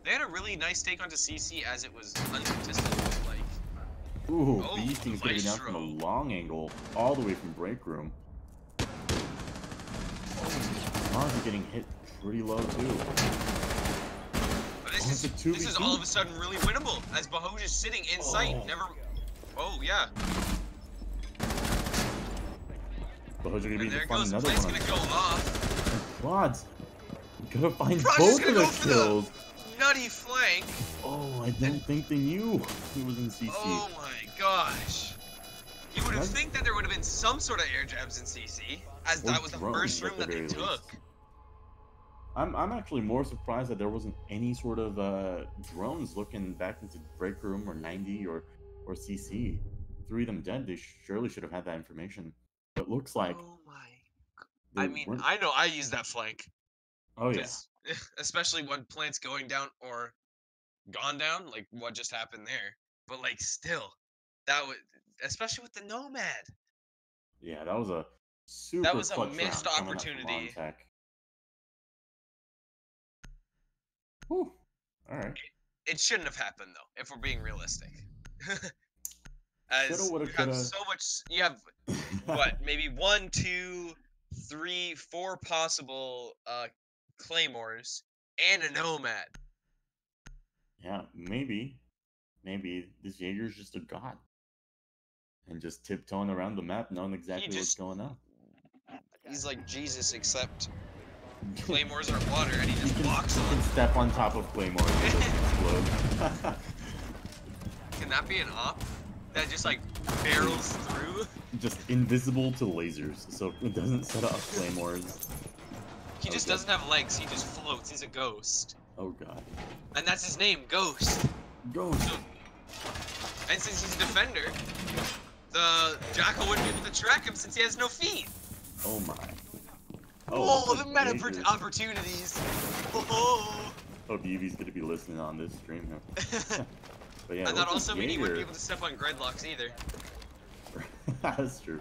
Speaker 2: They had a really nice take onto CC as it was uncontested. It was like,
Speaker 3: Ooh,
Speaker 2: Oh,
Speaker 3: Beasting's gonna be down from a
Speaker 2: Maestro.
Speaker 3: long angle, all the way from break room. Mozzie getting hit pretty low too.
Speaker 2: but this
Speaker 3: Oh, it's
Speaker 2: is
Speaker 3: a 2v2.
Speaker 2: all of a sudden really winnable as Bahoj is sitting in sight.
Speaker 3: Oh.
Speaker 2: Never. Oh yeah.
Speaker 3: But Hoja gonna be
Speaker 2: And
Speaker 3: able
Speaker 2: there
Speaker 3: to find
Speaker 2: goes.
Speaker 3: another
Speaker 2: Plant's
Speaker 3: one.
Speaker 2: gonna go off.
Speaker 3: Quads. Gonna find
Speaker 2: Proj is
Speaker 3: both
Speaker 2: gonna
Speaker 3: of
Speaker 2: go
Speaker 3: the
Speaker 2: for the-
Speaker 3: kills.
Speaker 2: Nutty flank.
Speaker 3: Oh, I don't think they knew he was in CC.
Speaker 2: Oh my gosh. You would have
Speaker 3: That's-
Speaker 2: think that there would have been some sort of air jabs in CC, as
Speaker 3: Or
Speaker 2: that was the
Speaker 3: drones,
Speaker 2: first
Speaker 3: at
Speaker 2: room
Speaker 3: the
Speaker 2: that they
Speaker 3: very
Speaker 2: took.
Speaker 3: least. I'm actually more surprised that there wasn't any sort of drones looking back into break room or 90 or CC. 3 of them dead. They surely should have had that information. But looks like
Speaker 2: Oh my.
Speaker 3: they
Speaker 2: I mean,
Speaker 3: weren't.
Speaker 2: I know I use that flank.
Speaker 3: Oh yeah.
Speaker 2: 'Cause especially when plant's going down or gone down, like what just happened there. But like still, that would, especially with the Nomad.
Speaker 3: Yeah, that was a super
Speaker 2: was a
Speaker 3: clutch
Speaker 2: missed
Speaker 3: round coming up from
Speaker 2: opportunity.
Speaker 3: OnTech. Whew. Alright.
Speaker 2: It shouldn't have happened though, if we're being realistic. As
Speaker 3: Shoulda, woulda,
Speaker 2: you have
Speaker 3: coulda.
Speaker 2: so much, you have what, maybe 1, 2, 3, 4 possible claymores and a Nomad.
Speaker 3: Yeah, maybe this Jaeger's just a god. And just tiptoeing around the map, knowing exactly what's
Speaker 2: just-
Speaker 3: going on.
Speaker 2: He's like Jesus, except claymores are water, and he
Speaker 3: You
Speaker 2: just
Speaker 3: can,
Speaker 2: walks
Speaker 3: you
Speaker 2: on.
Speaker 3: can step on top of Claymore and it doesn't explode.
Speaker 2: Can that be an op that just like barrels through?
Speaker 3: Just invisible to lasers, so it doesn't set off Claymores.
Speaker 2: He just
Speaker 3: Okay.
Speaker 2: doesn't have legs. He just floats. He's a ghost,
Speaker 3: Oh god.
Speaker 2: and that's his name, Ghost.
Speaker 3: Ghost!
Speaker 2: So, and since he's a defender, the Jackal wouldn't be able to track him since he has no feet.
Speaker 3: Oh my.
Speaker 2: Oh,
Speaker 3: that's
Speaker 2: the
Speaker 3: a
Speaker 2: meta
Speaker 3: Jaeger.
Speaker 2: opportunities. Oh.
Speaker 3: Hope Eevee's gonna be listening on this stream here. But yeah,
Speaker 2: I thought also
Speaker 3: Jaeger...
Speaker 2: we wouldn't be able to step on Gridlocks either.
Speaker 3: That's true.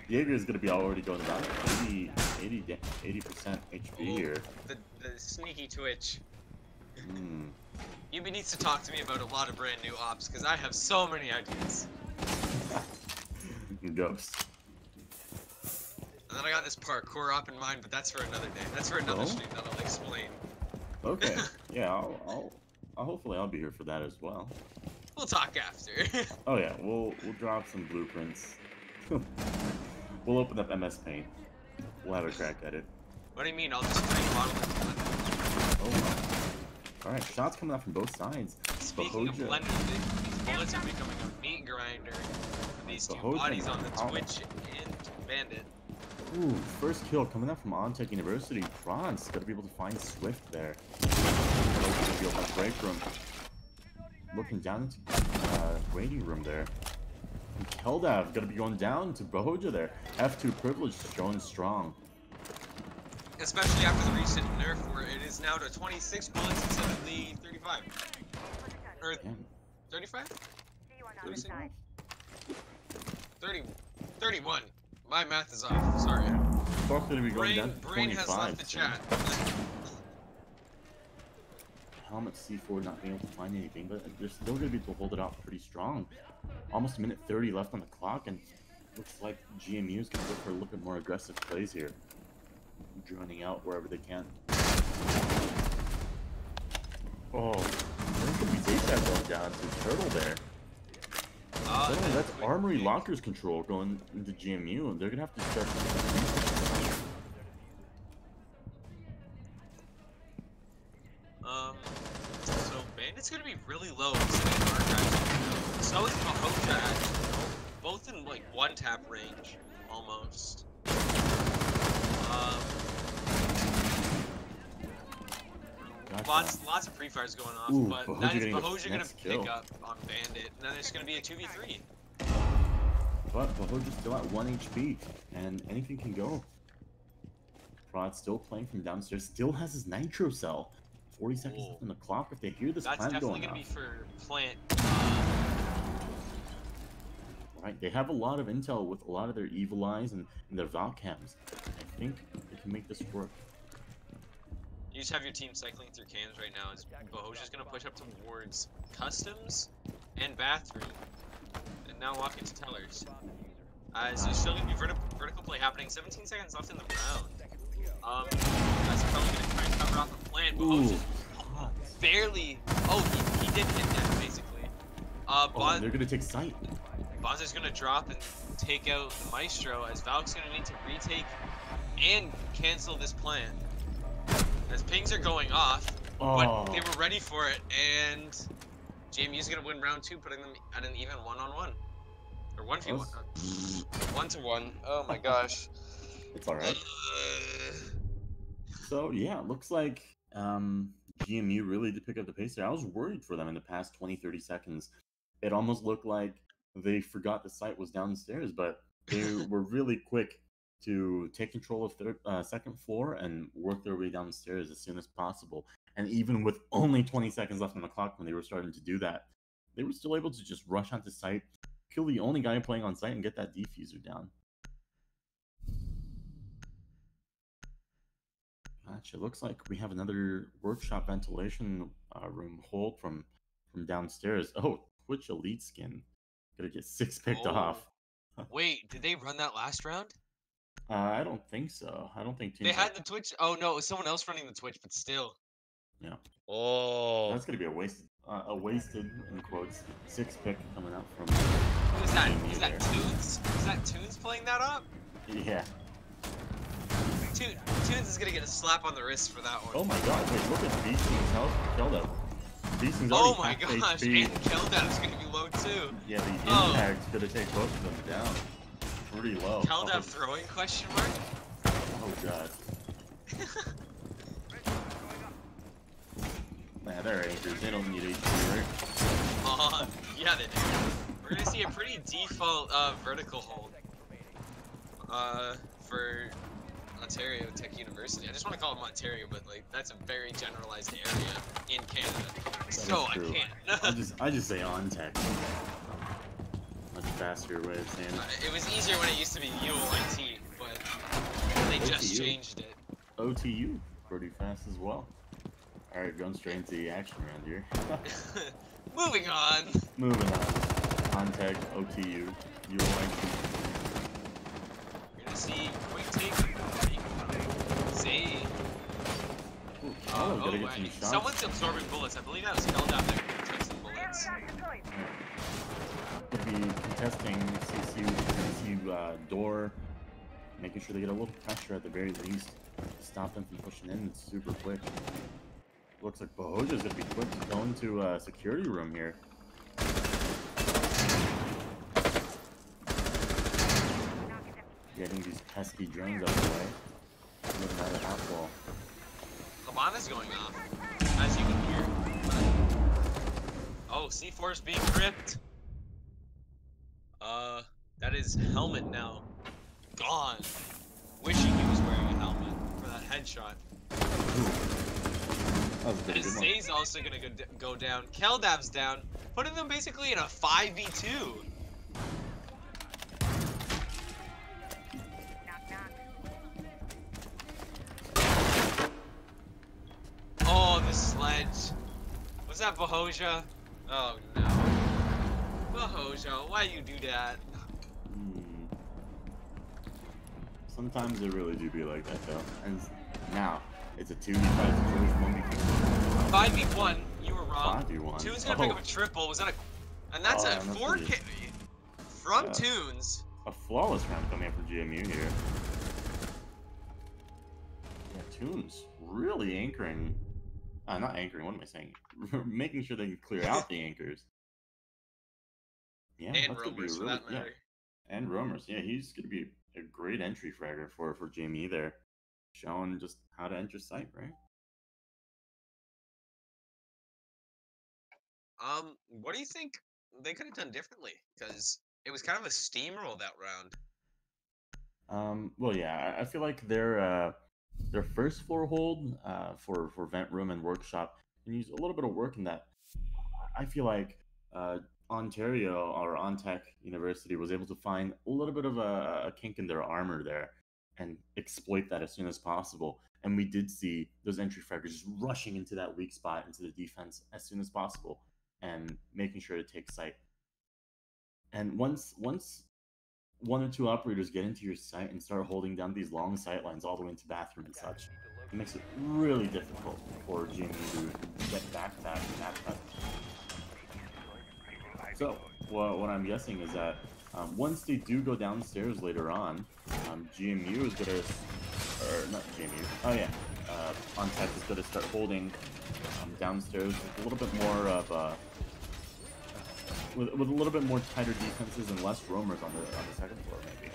Speaker 3: Jaeger is gonna be already going about 80% HP
Speaker 2: Ooh.
Speaker 3: here.
Speaker 2: The sneaky Twitch.
Speaker 3: Hmm.
Speaker 2: Yubi needs to talk to me about a lot of brand new ops, because I have so many ideas.
Speaker 3: Ghost.
Speaker 2: And then I got this parkour op in mind, but that's for another day. That's for another
Speaker 3: Oh.
Speaker 2: stream that I'll explain.
Speaker 3: Okay. Yeah, I'll hopefully I'll be here for that as well.
Speaker 2: We'll talk after.
Speaker 3: Oh yeah, we'll drop some blueprints. We'll open up MS Paint. We'll have a crack at it.
Speaker 2: What do you mean? I'll just bring model it.
Speaker 3: Oh my. Alright, shots coming out from both sides.
Speaker 2: Speaking of
Speaker 3: Bahoja-
Speaker 2: blenders, these bullets are becoming a meat grinder for these two
Speaker 3: Bahoja
Speaker 2: bodies on the
Speaker 3: and Hollow.
Speaker 2: Twitch and Bandit.
Speaker 3: Ooh, first kill coming up from OnTech University. Franz gotta be able to find Swift there. The field by break room. Looking down into waiting room there. And Keldav gonna be going down to Bohoja there. F2 privilege showing strong.
Speaker 2: Especially after the recent nerf where it is now to 26 bullets instead of the 35. Or 35? 36? 30, 31. My math is off. Sorry.
Speaker 3: Spark's gonna be going down to
Speaker 2: Brain
Speaker 3: 25.
Speaker 2: has left the chat.
Speaker 3: Helmet C4 not being able to find anything, but they're still gonna be able to hold it out pretty strong. Almost a minute 30 left on the clock, and looks like GMU is gonna look for a little bit more aggressive plays here. Droning out wherever they can. Oh, where could we take that going down to Turtle there? That's Armory Lockers control going into GMU, and they're gonna have to start.
Speaker 2: So Bandit's gonna be really low. So is Mahoja, both in like one tap range, almost. Lots of pre-fires going off,
Speaker 3: Ooh,
Speaker 2: but that is Bahoja gonna pick up on Bandit, and then it's gonna be a 2v3.
Speaker 3: But Bahoja's still at 1 HP, and anything can go. Prod still playing from downstairs, still has his nitro cell. 40 seconds left on the clock. If they hear this plan going
Speaker 2: gonna
Speaker 3: off.
Speaker 2: be for plant.
Speaker 3: Right, they have a lot of intel with a lot of their evil eyes and their Valcams. I think they can make this work.
Speaker 2: You just have your team cycling through cams right now. Bahoja's gonna push up towards customs and bathroom, and now walk into tellers. So there's still gonna be vertical play happening. 17 seconds left in the round. That's probably gonna try and cover off a plan. Bahoja's barely. Oh, he did hit that basically.
Speaker 3: They're gonna take sight.
Speaker 2: Bonzer's gonna drop and take out the Maestro, as Valk's gonna need to retake and cancel this plan. As pings are going off, but they were ready for it, and JMU's gonna win round 2, putting them at an even 1-on-1. Or 1v1. 1-to-1. Oh my gosh.
Speaker 3: It's alright. So yeah, it looks like GMU really did pick up the pace there. I was worried for them in the past 20-30 seconds. It almost looked like they forgot the site was downstairs, but they were really quick to take control of second floor and work their way downstairs as soon as possible. And even with only 20 seconds left on the clock when they were starting to do that, they were still able to just rush onto site, kill the only guy playing on site, and get that defuser down. Gotcha. Looks like we have another workshop ventilation room hold from downstairs. Oh, Twitch Elite skin. Gonna get 6 picked off.
Speaker 2: Wait, did they run that last round?
Speaker 3: I don't think so. I don't think
Speaker 2: they had the Twitch. Oh no, it was someone else running the Twitch, but still.
Speaker 3: Yeah.
Speaker 2: Oh.
Speaker 3: That's gonna be a wasted in quotes 6 pick coming out from.
Speaker 2: Who's that? Is that Toons? Is that Toons playing that up?
Speaker 3: Yeah.
Speaker 2: Toons is gonna get a slap on the wrist for that one.
Speaker 3: Oh my god! Wait, look at Beasting's health. Keldav. Beasting's
Speaker 2: already
Speaker 3: my
Speaker 2: gosh!
Speaker 3: HP.
Speaker 2: And Keldav's gonna be low too.
Speaker 3: Yeah, the impact's gonna take both of them down. Pretty low.
Speaker 2: Keldav throwing question mark?
Speaker 3: Oh god. Nah, they're anchors. They don't need HP, right?
Speaker 2: Yeah, they do. We're gonna see a pretty default vertical hold. For Ontario Tech University. I just want to call it Ontario, but like that's a very generalized area in Canada. So I can't.
Speaker 3: I just say on tech. Much faster way of saying it.
Speaker 2: It was easier when it used to be UOIT, but they just changed it.
Speaker 3: OTU, pretty fast as well. Alright, going straight into the action around here.
Speaker 2: Moving on.
Speaker 3: Moving on. On tech, OTU, UOIT.
Speaker 2: You're gonna see quick take. See. Someone's absorbing bullets. I believe that was Keldav that took some bullets.
Speaker 3: Could be contesting CC door, making sure they get a little pressure at the very least to stop them from pushing in super quick. Looks like Bahoja's gonna be quick to go into a security room here. getting these pesky drones out of the way. Get another outfall.
Speaker 2: Lamana's going off, as you can hear. Oh, C4 is being gripped. That is helmet now gone. Wishing he was wearing a helmet for that headshot.
Speaker 3: That was a pretty good one.
Speaker 2: Zay's also gonna go down. Keldav's down, putting them basically in a 5v2. Oh, the sledge. Was that Bahoja? Oh no. Bahoja, why you do that?
Speaker 3: Sometimes they really do be like that though. And now, it's a 2v5 situation, 1v4.
Speaker 2: 5v1, you were wrong.
Speaker 3: 5v1.
Speaker 2: Toons gonna pick up a triple. Was that a... And that's a 4K from Toons.
Speaker 3: A flawless round coming up for GMU here. Yeah, Toons really anchoring. Not anchoring, what am I saying? Making sure they can clear out the anchors. Yeah,
Speaker 2: And
Speaker 3: that's gonna be
Speaker 2: roamers, for
Speaker 3: really,
Speaker 2: that matter.
Speaker 3: Yeah. And roamers, yeah, he's gonna be a great entry fragger for GME there. Showing just how to enter site, right?
Speaker 2: What do you think they could have done differently? Because it was kind of a steamroll that round.
Speaker 3: Well, yeah, I feel like their first floor hold for vent room and workshop can use a little bit of work in that. I feel like Ontario or OnTech University was able to find a little bit of a kink in their armor there and exploit that as soon as possible. And we did see those entry fraggers just rushing into that weak spot, into the defense as soon as possible, and making sure to take site. And once one or two operators get into your site and start holding down these long sight lines all the way into bathroom and such, it makes it really difficult for GME to get back that. So, what I'm guessing is that once they do go downstairs later on, GMU is gonna, or not GMU, oh yeah, OnTech is gonna start holding downstairs with a little bit more of with a little bit more tighter defenses and less roamers on the second floor, maybe.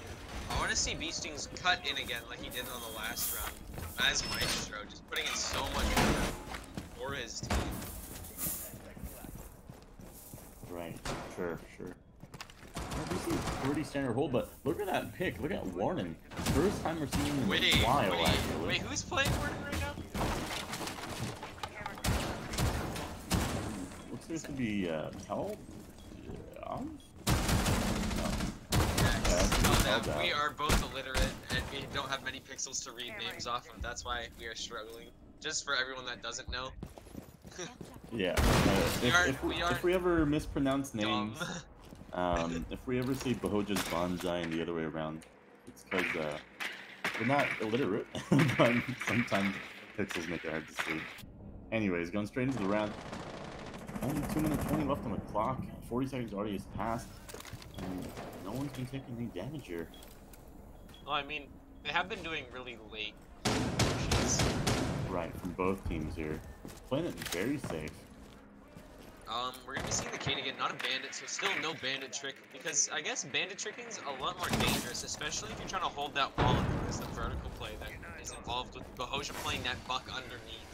Speaker 2: I want to see Beastings cut in again like he did on the last round as Maestro, just putting in so much effort for his team.
Speaker 3: Right, sure. This is a pretty standard hold, but look at that pick. Look at Warren. First time we're seeing him in a while, actually.
Speaker 2: Wait, who's playing Warren right now?
Speaker 3: Looks like to be Kel.
Speaker 2: We are both illiterate and we don't have many pixels to read names off of. That's why we are struggling. Just for everyone that doesn't know.
Speaker 3: Yeah. If we ever mispronounce names, if we ever say Bahoja's bonsai and the other way around, it's because we're not illiterate, but sometimes pixels make it hard to see. Anyways, going straight into the round. Only 2 minutes 20 left on the clock. 40 seconds already has passed. And no one's been taking any damage here.
Speaker 2: Well, I mean, they have been doing really late pushes.
Speaker 3: Right, from both teams here. Playing it very safe.
Speaker 2: We're gonna be seeing the Kane again, not a bandit, so still no bandit trick, because I guess bandit tricking's a lot more dangerous, especially if you're trying to hold that wall and there's the vertical play that is involved with Bahoja playing that buck underneath.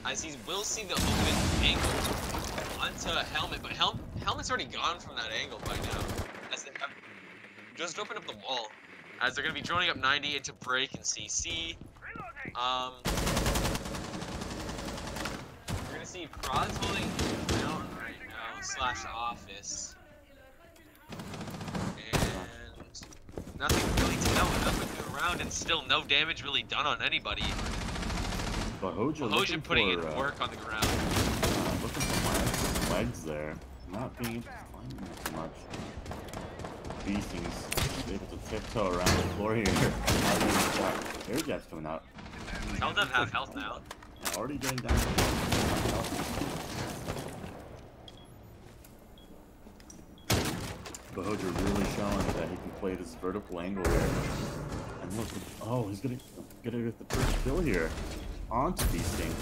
Speaker 2: As he will see the open angle onto Helmet, but Helmet's already gone from that angle by now, as they have just opened up the wall, as they're gonna be droning up 90 into break and CC. We're gonna see Prod's holding down right now, slash office. And nothing really to know enough around, and still no damage really done on anybody.
Speaker 3: Bahoja
Speaker 2: putting in work on the ground.
Speaker 3: Looking for legs there. Not being able to find them too much. Beastings able to tiptoe around the floor here. Air jab's coming out.
Speaker 2: Keldov have health now.
Speaker 3: Yeah, already getting down. Bahoja really showing that he can play this vertical angle here. And look, oh, he's gonna get the first kill here onto Beasting.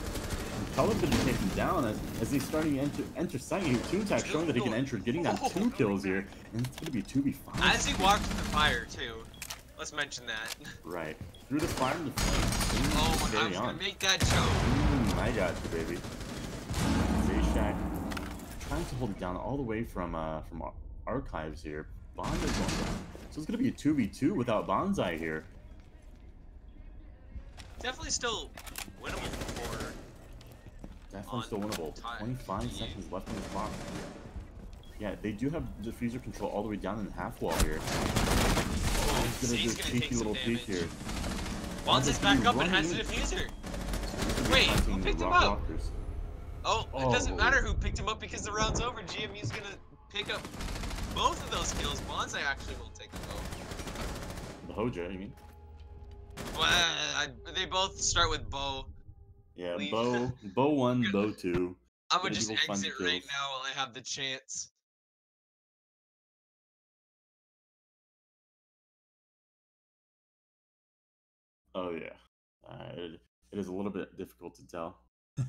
Speaker 3: And Keldov's gonna take him down as he's starting to enter sight here. Toontac showing that he can enter, getting down 2 kills here, and it's gonna be 2v5.
Speaker 2: As he walked through the fire too. Let's mention that.
Speaker 3: Right. Through the fire and the flame.
Speaker 2: Oh, I
Speaker 3: Carry
Speaker 2: was
Speaker 3: on.
Speaker 2: gonna make that joke.
Speaker 3: I got you, baby. Zayshack trying to hold it down all the way from Archives here. Bond is going down. So it's gonna be a 2v2 without Bonsai here.
Speaker 2: Definitely still winnable for.
Speaker 3: Definitely still winnable.
Speaker 2: time.
Speaker 3: 25 seconds left on the clock. Yeah, they do have diffuser control all the way down in the half wall here.
Speaker 2: Oh,
Speaker 3: He's gonna
Speaker 2: Zay's
Speaker 3: do a
Speaker 2: gonna
Speaker 3: cheeky
Speaker 2: take some
Speaker 3: little
Speaker 2: damage.
Speaker 3: peek here.
Speaker 2: Bonzai's back up and
Speaker 3: running
Speaker 2: has the
Speaker 3: in.
Speaker 2: diffuser.
Speaker 3: He's
Speaker 2: Wait, who
Speaker 3: planting
Speaker 2: picked him
Speaker 3: rock
Speaker 2: up?
Speaker 3: walkers.
Speaker 2: Oh, it
Speaker 3: Oh.
Speaker 2: doesn't matter who picked him up because the round's over. GMU's gonna pick up both of those kills. Bonsai actually will take them both.
Speaker 3: The Hoja, you mean?
Speaker 2: Well, they both start with Bo.
Speaker 3: Yeah,
Speaker 2: Leave.
Speaker 3: Bo 1, Bo 2.
Speaker 2: I'm gonna
Speaker 3: Gonna
Speaker 2: just
Speaker 3: people find the
Speaker 2: exit right
Speaker 3: kills.
Speaker 2: now while I have the chance.
Speaker 3: Oh yeah. It is a little bit difficult to tell.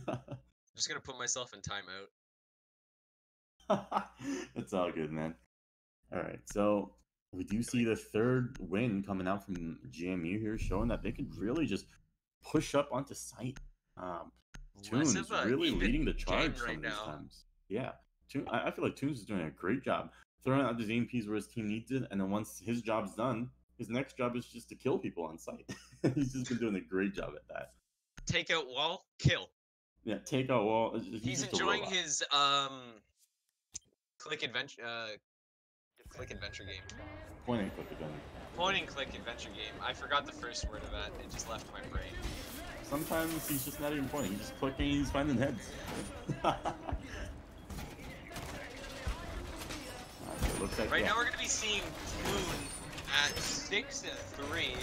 Speaker 2: I'm just gonna put myself in timeout.
Speaker 3: It's all good, man. All right, so we do see the third win coming out from GMU here, showing that they could really just push up onto site.
Speaker 2: Less
Speaker 3: Tunes
Speaker 2: of a
Speaker 3: really
Speaker 2: even
Speaker 3: leading the
Speaker 2: game
Speaker 3: charge some
Speaker 2: right
Speaker 3: of these
Speaker 2: now.
Speaker 3: times. Yeah, I feel like Tunes is doing a great job throwing out these AMPs where his team needs it, and then once his job's done, his next job is just to kill people on site. He's just been doing a great job at that.
Speaker 2: Take out wall, kill.
Speaker 3: Yeah, take out wall.
Speaker 2: He's
Speaker 3: just a
Speaker 2: enjoying
Speaker 3: robot.
Speaker 2: his click adventure game.
Speaker 3: Point and click again.
Speaker 2: Point and click adventure game. I forgot the first word of that. It just left my brain.
Speaker 3: Sometimes he's just not even pointing. He's just clicking. He's finding heads. It looks like
Speaker 2: Right now we're gonna be seeing Moon at 6-3.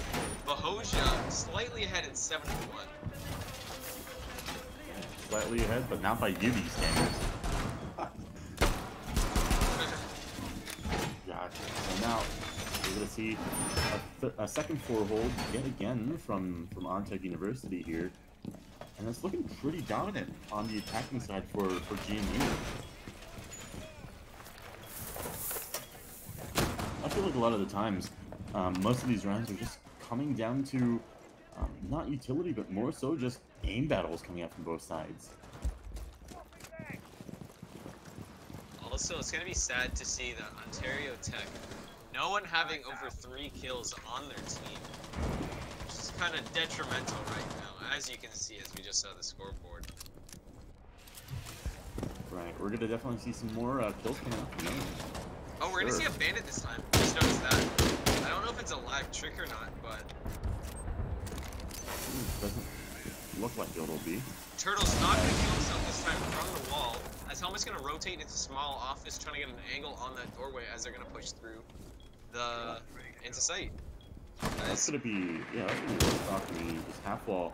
Speaker 2: Bahoja slightly ahead at 7-1.
Speaker 3: slightly ahead, but not by UV standards. Gotcha. So now we're gonna see a second 4-hold yet again from OnTech University here, and it's looking pretty dominant on the attacking side for GMU. I feel like a lot of the times, most of these rounds are just coming down to not utility, but more so just aim battles coming out from both sides.
Speaker 2: Also, it's gonna be sad to see that Ontario Tech, no one having over 3 kills on their team, which is kind of detrimental right now, as you can see as we just saw the scoreboard.
Speaker 3: Right, we're gonna definitely see some more kills coming out from them.
Speaker 2: Oh, we're gonna see a bandit this time. Just noticed that. I don't know if it's a live trick or not, but
Speaker 3: Doesn't look like it'll be.
Speaker 2: Turtle's not gonna kill himself this time from the wall, as Helmet's gonna rotate into small office, trying to get an angle on that doorway as they're gonna push through the into sight.
Speaker 3: That's gonna be, yeah, that's gonna be worth talking to me. Just half wall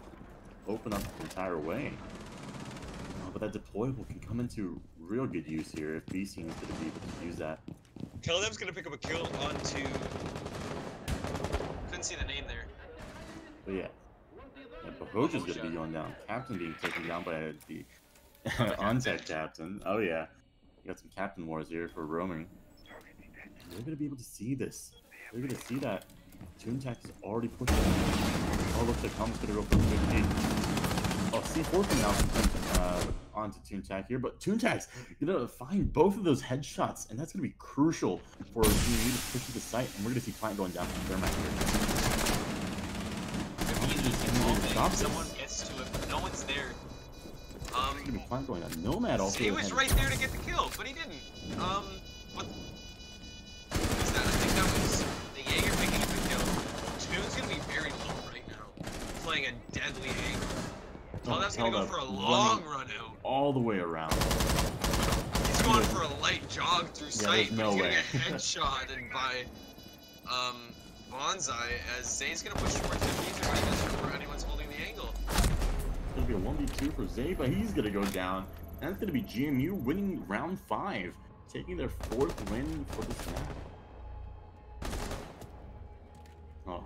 Speaker 3: open up the entire way. But that deployable can come into real good use here if B Scene is gonna be able to use that.
Speaker 2: Keldev's gonna pick up a kill onto. Couldn't see the name there.
Speaker 3: But yeah. Bahoja's gonna be going down. Captain being taken down by the OnTech captain. Oh yeah. We got some captain wars here for roaming. They're gonna be able to see this. They're gonna see that Toontax is already pushing. Oh, looks like Helmet's gonna go for 50. Oh, C4 coming out onto Toontax here, but Toontax gonna find both of those headshots, and that's gonna be crucial for GMU to push to the site. And we're gonna see Plant going down from Thermite here.
Speaker 2: Someone gets to it, but no one's there.
Speaker 3: It's gonna be Plant going down. Nomad also.
Speaker 2: He was
Speaker 3: ahead.
Speaker 2: right there to get the kill, but he didn't. What was that? I think that was the Jaeger picking up the kill. Toon's gonna be very low right now, playing a deadly angle. Oh, that's gonna go for a long run out.
Speaker 3: All the way around.
Speaker 2: He's going for a light jog through sight,
Speaker 3: there's no
Speaker 2: but he's
Speaker 3: way.
Speaker 2: getting a headshot and by Bonsai as Zay's gonna push towards him. He's right before anyone's holding the angle.
Speaker 3: It's gonna be a 1v2 for Zay, but he's gonna go down. And that's gonna be GMU winning round 5, taking their 4th win for the snap. Oh.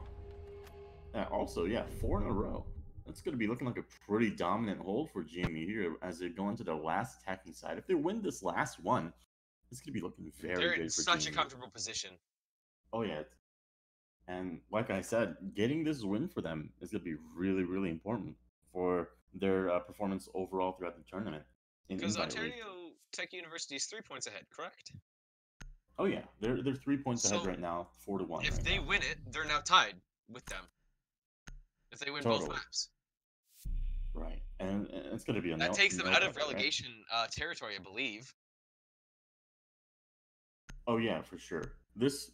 Speaker 3: Also, yeah, 4 in a row. That's going to be looking like a pretty dominant hold for GMU here as they go into their last attacking side. If they win this last one, it's going to be looking very
Speaker 2: They're
Speaker 3: good
Speaker 2: in
Speaker 3: for
Speaker 2: such a
Speaker 3: GMU.
Speaker 2: comfortable position.
Speaker 3: Oh, yeah. And like I said, getting this win for them is going to be really, really important for their performance overall throughout the tournament in
Speaker 2: Because
Speaker 3: Invite League.
Speaker 2: Ontario Tech University is 3 points ahead, correct?
Speaker 3: Oh yeah, they're 3 points ahead
Speaker 2: So,
Speaker 3: right now, 4-1
Speaker 2: if
Speaker 3: right
Speaker 2: they
Speaker 3: now.
Speaker 2: win it, they're now tied with them. If they win both
Speaker 3: Totally.
Speaker 2: maps.
Speaker 3: Right, and it's going to be a
Speaker 2: That takes them
Speaker 3: nail
Speaker 2: out of
Speaker 3: biter, right?
Speaker 2: relegation territory, I believe.
Speaker 3: Oh yeah, for sure. This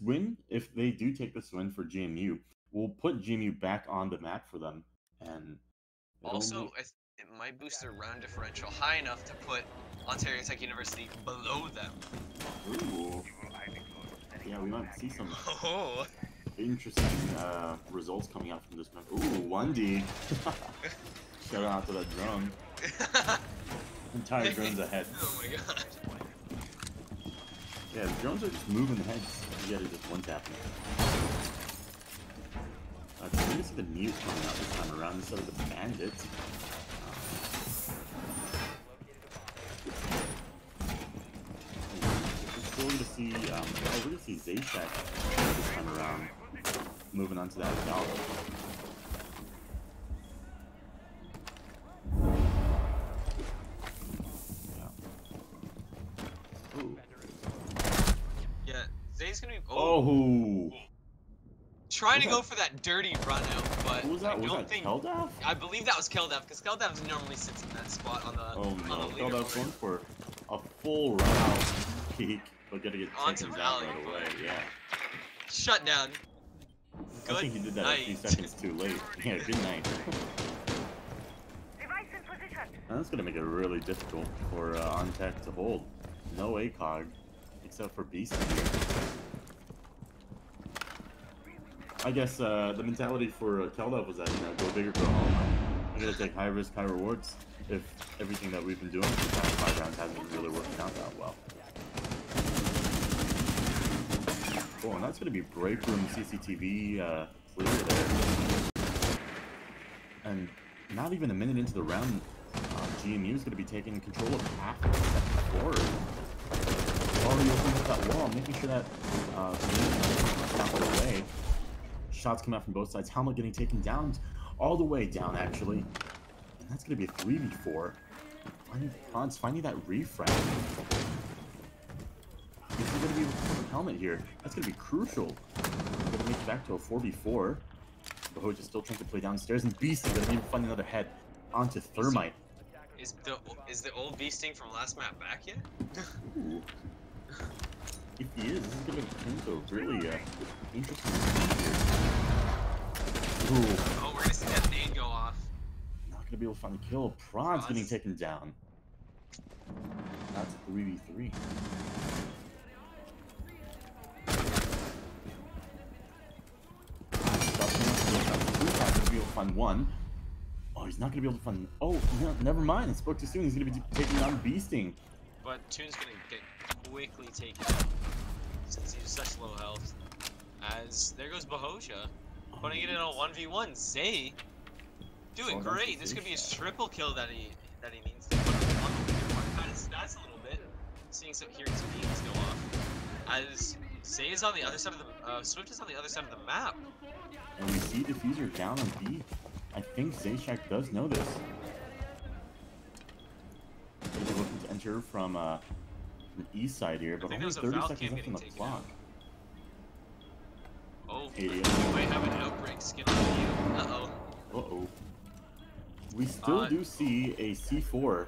Speaker 3: win, if they do take this win for GMU, will put GMU back on the map for them, and it'll
Speaker 2: Also,
Speaker 3: make
Speaker 2: it might boost their round differential high enough to put Ontario Tech University below them.
Speaker 3: ooh, yeah, we might see some
Speaker 2: Oh,
Speaker 3: interesting results coming out from this map. Ooh, 1D. Shout out to that drone. Entire drone's ahead.
Speaker 2: oh my god.
Speaker 3: Yeah, the drones are just moving ahead. You gotta just one tap them. So we're gonna see the mute coming out this time around instead of the bandits. We're still gonna see, we're gonna see Zayshack this time around, moving on to that Gal. Yeah. Ooh.
Speaker 2: Yeah, Zay's gonna be.
Speaker 3: Oh!
Speaker 2: Trying to
Speaker 3: Was
Speaker 2: go
Speaker 3: that-
Speaker 2: for that dirty run out, but
Speaker 3: Who was that?
Speaker 2: I
Speaker 3: Was
Speaker 2: don't
Speaker 3: that
Speaker 2: think.
Speaker 3: Keldaf?
Speaker 2: I believe that was Keldaf, because Keldaf normally sits in that spot on the
Speaker 3: Oh no,
Speaker 2: on the
Speaker 3: Keldaf's
Speaker 2: leaderboard.
Speaker 3: going for a full round peak, but gotta get
Speaker 2: Onto
Speaker 3: taken down
Speaker 2: Valley,
Speaker 3: right away,
Speaker 2: but-
Speaker 3: yeah.
Speaker 2: Shut down. Good
Speaker 3: I think he did that
Speaker 2: night.
Speaker 3: a few seconds too late. Yeah, good night. And that's gonna make it really difficult for OnTech to hold. No ACOG, except for Beast here. I guess the mentality for Keldaf was that, go big or go home. We're gonna take high risk, high rewards if everything that we've been doing for the past 5 rounds hasn't been really working out that well. Cool, and that's gonna be break room CCTV clear there. And not even a minute into the round, GMU is going to be taking control of half of the second floor. Already opening up that wall, making sure that half of the way. Shots come out from both sides. Helmet getting taken down, all the way down actually. And that's going to be a 3v4. Finding that refrag. Is he going to be able to cover Helmet here? That's going to be crucial. Going to make it back to a 4v4. Bahoj is still trying to play downstairs, and Beast is going to be find another head onto Thermite.
Speaker 2: Is the old Beasting from last map back yet?
Speaker 3: Ooh. If he is, this is going to turn into a really interesting game here. Ooh.
Speaker 2: Oh, we're gonna see that nade go off.
Speaker 3: Not going to be able to find the kill. Prawn's getting
Speaker 2: Franz.
Speaker 3: taken down. That's a 3v3. Be able to find one. Oh, he's not gonna be able to find. Oh, no, never mind. I spoke too soon. He's gonna be taking down Beasting.
Speaker 2: But Toon's gonna get quickly taken out since he's such low health. As there goes Bahoja, putting it in a 1v1. Zay doing
Speaker 3: Oh, that's
Speaker 2: great. This could be a
Speaker 3: Zayshack.
Speaker 2: triple kill that he needs to put on kind of stats a little bit. Seeing some hearing some beams go off. As Zay is on the other side of the Swift is on the other side of the map.
Speaker 3: And we see Diffuser down on B. I think Zayshack does know this. He's looking to enter from east side here, but
Speaker 2: think
Speaker 3: only
Speaker 2: there's a
Speaker 3: 30
Speaker 2: Valk
Speaker 3: seconds
Speaker 2: cam
Speaker 3: left on the
Speaker 2: getting taken
Speaker 3: clock.
Speaker 2: Oh,
Speaker 3: Idiot.
Speaker 2: we might have an outbreak skin on you. Uh-oh.
Speaker 3: Uh-oh. We still do see a C4.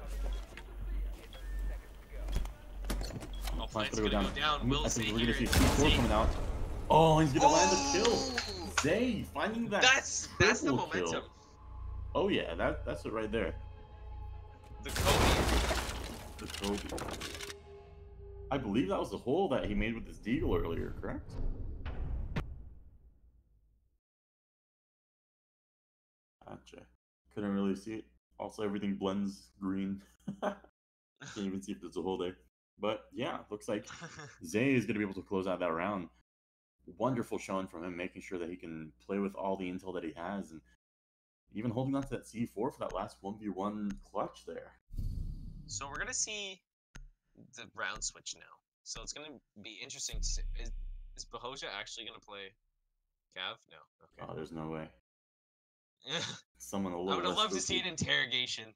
Speaker 2: Oh,
Speaker 3: Plant's
Speaker 2: Plant's
Speaker 3: gonna
Speaker 2: gonna go down. Will
Speaker 3: I
Speaker 2: Zay
Speaker 3: think we're gonna
Speaker 2: here.
Speaker 3: see C4
Speaker 2: Zay-
Speaker 3: coming out. Oh, he's gonna land the kill.
Speaker 2: Oh!
Speaker 3: Zay finding that
Speaker 2: That's the
Speaker 3: triple
Speaker 2: momentum.
Speaker 3: kill. Oh yeah, that's it right there.
Speaker 2: The Kobe.
Speaker 3: The Kobe. I believe that was the hole that he made with his deagle earlier, correct? Gotcha. Couldn't really see it. Also, everything blends green. Can't even see if there's a hole there. But yeah, looks like Zay is going to be able to close out that round. Wonderful showing from him, making sure that he can play with all the intel that he has, and even holding on to that C4 for that last 1v1 clutch there.
Speaker 2: So we're gonna see the round switch now. So it's gonna be interesting to see. Is Bahoja actually gonna play Cav? No.
Speaker 3: Oh, there's no way.
Speaker 2: Okay.
Speaker 3: Someone a
Speaker 2: I
Speaker 3: little
Speaker 2: would have
Speaker 3: less
Speaker 2: loved to see an
Speaker 3: spooky.
Speaker 2: interrogation.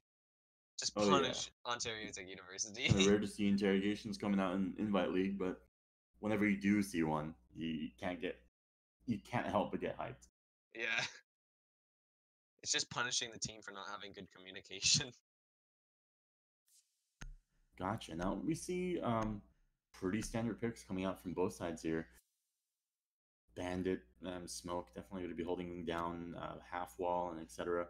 Speaker 2: Just
Speaker 3: Oh, yeah.
Speaker 2: punish Ontario Tech University.
Speaker 3: Kind of rare to see interrogations coming out in Invite League, but whenever you do see one, you can't help but get hyped.
Speaker 2: Yeah. It's just punishing the team for not having good communication.
Speaker 3: Gotcha. Now we see pretty standard picks coming out from both sides here. Bandit, Smoke definitely going to be holding down half wall and etc.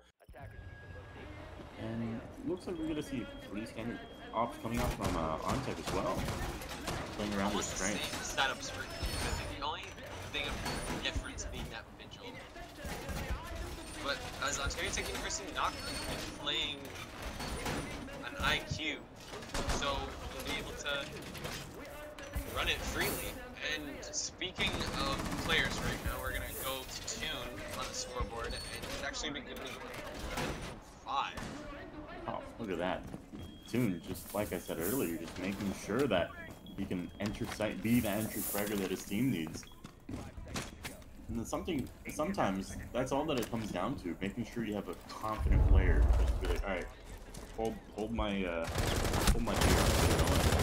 Speaker 3: And it looks like we're going to see pretty standard ops coming out from Ontech as well, playing around with
Speaker 2: Almost the same
Speaker 3: strength.
Speaker 2: setups for I think the only thing of difference being that Vigil. But as Ontario Tech University not playing an IQ, so we'll be able to run it freely. And speaking of players right now, we're gonna go to Tune on the scoreboard, and it's actually gonna be 5.
Speaker 3: Oh, look at that. Tune, just like I said earlier, just making sure that he can be the entry fragger that his team needs. And then sometimes that's all that it comes down to, making sure you have a confident player. Just be like, all right, hold my beer.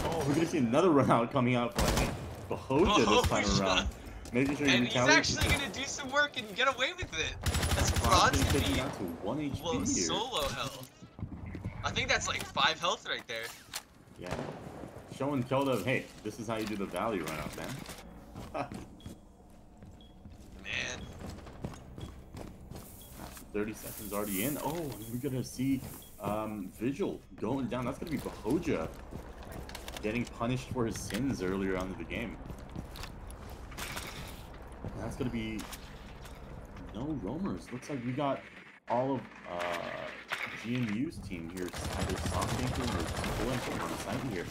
Speaker 3: Oh, we're gonna see another run out coming out for, I think, Bahoja this time around. Making sure
Speaker 2: and he's actually gonna do some work and get away with it. That's Fraud's gonna be
Speaker 3: down to 1 HP
Speaker 2: well,
Speaker 3: here.
Speaker 2: solo health. I think that's like 5 health right there.
Speaker 3: Yeah. Showing Kelda, hey, this is how you do the value run out, man.
Speaker 2: Man.
Speaker 3: 30 seconds already in. Oh, we're gonna see Vigil going down. That's gonna be Bahoja getting punished for his sins earlier on in the game. And that's gonna be no roamers. Looks like we got all of GMU's team here, either soft anchoring or full anchoring on the side here.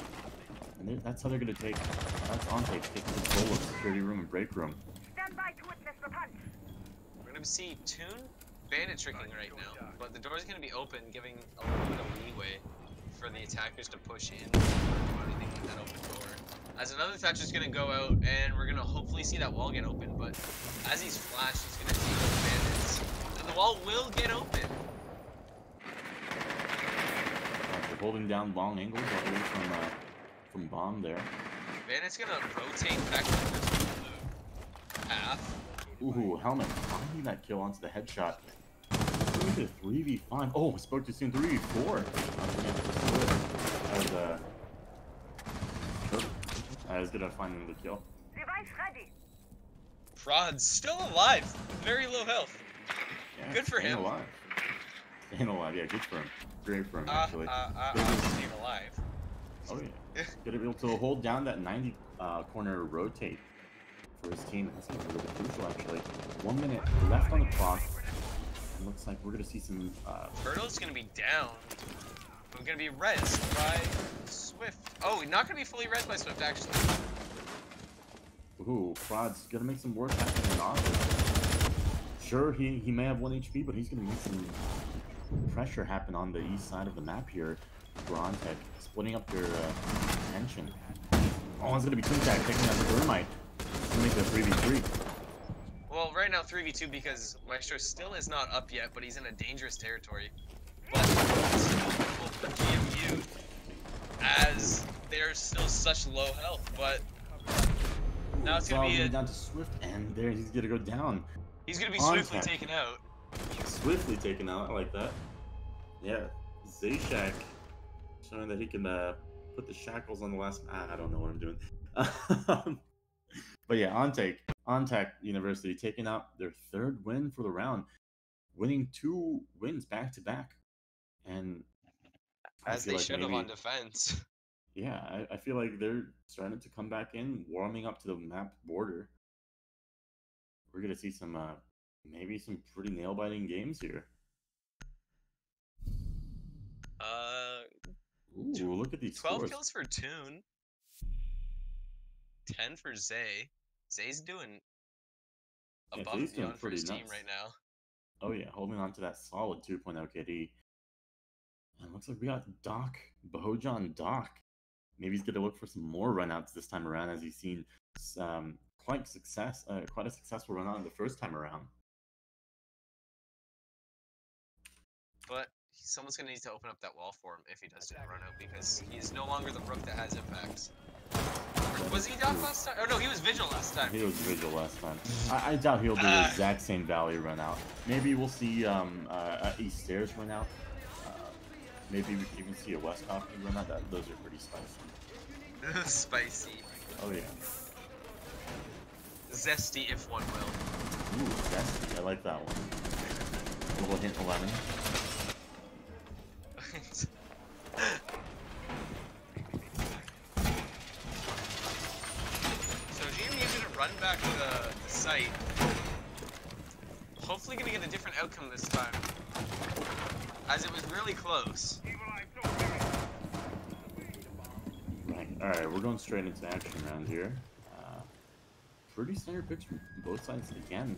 Speaker 3: And that's how they're gonna take. That's Ontech taking control of security room and break room.
Speaker 4: Stand by to witness the punch.
Speaker 2: We're gonna see Tune bandit tricking right now, but the door's gonna be open, giving a little bit of leeway for the attackers to push in or do anything with that open door. As another Thatcher's gonna go out, and we're gonna hopefully see that wall get open, but as he's flashed, he's gonna take those bandits. And the wall will get open.
Speaker 3: They're holding down long angles all the way from bomb there.
Speaker 2: Bandit's gonna rotate back to this blue path.
Speaker 3: Ooh, Helmet finding that kill onto the headshot. Look at 3v5. Oh, spoke too soon. 3v4. I was gonna find him the kill.
Speaker 4: Device ready.
Speaker 2: Fraud's still alive, very low health.
Speaker 3: Yeah,
Speaker 2: Good for
Speaker 3: staying
Speaker 2: him.
Speaker 3: alive. Staying alive, yeah, good for him. Great for him,
Speaker 2: I'm
Speaker 3: actually.
Speaker 2: staying alive.
Speaker 3: Oh yeah. Gonna be able to hold down that 90 corner rotate for his team. That's gonna be really crucial, actually. 1 minute left on the clock. And looks like we're gonna see some.
Speaker 2: Turtle's gonna be down. We're gonna be rezzed by Swift. Oh, not gonna be fully rezzed by Swift, actually.
Speaker 3: Ooh, Fraud's gonna make some work happen in offense. Sure, he may have 1 HP, but he's gonna make some pressure happen on the east side of the map here for Ontech, splitting up their tension. Oh, it's gonna be Toon Tag taking out the Thermite to make it a 3v3.
Speaker 2: Well, right now 3v2 because Maestro still is not up yet, but he's in a dangerous territory. But it's difficult for GMU as they're still such low health, but now it's gonna be
Speaker 3: down to Swift, and there he's gonna go down.
Speaker 2: He's gonna be
Speaker 3: On
Speaker 2: swiftly
Speaker 3: tech.
Speaker 2: taken out.
Speaker 3: Swiftly taken out, I like that. Yeah, Zayshack showing that he can put the shackles on the last. I don't know what I'm doing. But yeah, Ontech University taking out their 3rd win for the round, winning 2 wins back to back, and
Speaker 2: As they should have on defense.
Speaker 3: Yeah, I feel like they're starting to come back in, warming up to the map border. We're gonna see some maybe some pretty nail-biting games here. Ooh, look at these
Speaker 2: 12
Speaker 3: scores.
Speaker 2: kills for Tune. 10 for Zay. Zay's doing above
Speaker 3: Zay's
Speaker 2: and
Speaker 3: doing
Speaker 2: beyond for his
Speaker 3: pretty
Speaker 2: team
Speaker 3: nuts.
Speaker 2: right now.
Speaker 3: Oh yeah, holding on to that solid 2.0 KD. And it looks like we got Doc, Bahojan Doc. Maybe he's gonna look for some more runouts this time around, as he's seen quite a successful run out the first time around.
Speaker 2: But someone's gonna need to open up that wall for him if he does do the run out, because he's no longer the Rook that has impacts. Was he down last time? Oh no, he was Vigil last time.
Speaker 3: He was Vigil last time. I doubt he'll do the exact same Valley run out. Maybe we'll see East Stairs run out. Maybe we can even see a West Coffee run out. Those are pretty spicy.
Speaker 2: Spicy.
Speaker 3: Oh yeah.
Speaker 2: Zesty, if one will.
Speaker 3: Ooh, zesty. I like that one. A little hint of lemon.
Speaker 2: So GMU's gonna run back to the site. Hopefully gonna get a different outcome this time, as it was really close.
Speaker 3: Right. Alright, we're going straight into action around here. Pretty standard picks from both sides again.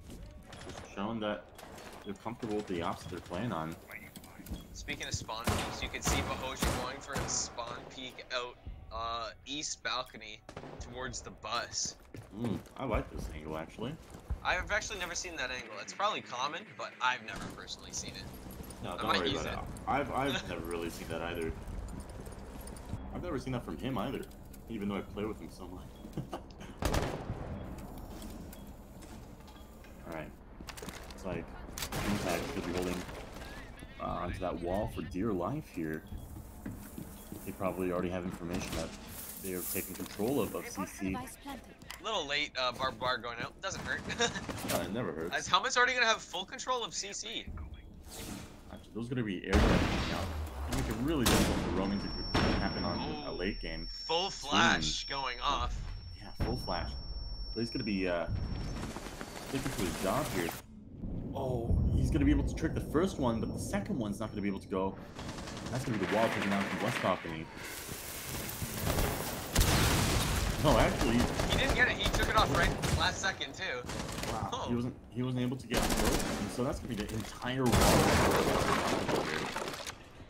Speaker 3: Just showing that they're comfortable with the ops they're playing on.
Speaker 2: Speaking of spawn peaks, you can see Bahoja going for his spawn peek out east balcony towards the bus.
Speaker 3: I like this angle actually.
Speaker 2: I've actually never seen that angle. It's probably common, but I've never personally seen it.
Speaker 3: No,
Speaker 2: I
Speaker 3: don't
Speaker 2: might
Speaker 3: worry
Speaker 2: use
Speaker 3: about it. I've never really seen that either. I've never seen that from him either, even though I play with him so much. Alright. Looks like Impact could be holding onto that wall for dear life here. They probably already have information that they are taking control of CC.
Speaker 2: A little late, barbed wire going out. Doesn't hurt.
Speaker 3: It never hurts.
Speaker 2: As Helmet's already gonna have full control of CC.
Speaker 3: Actually, those are going to be air coming out. I think it really difficult for roaming to happen on a late game.
Speaker 2: Full flash going off.
Speaker 3: Yeah, full flash. But he's going to be sticking to his job here. Oh, he's going to be able to trick the first one, but the second one's not going to be able to go. That's going to be the wall taken out from West Balcony. No, actually,
Speaker 2: He didn't get it. He took it off right last second too.
Speaker 3: wow,
Speaker 2: Oh.
Speaker 3: he wasn't able to get close, and so that's going to be the entire wall.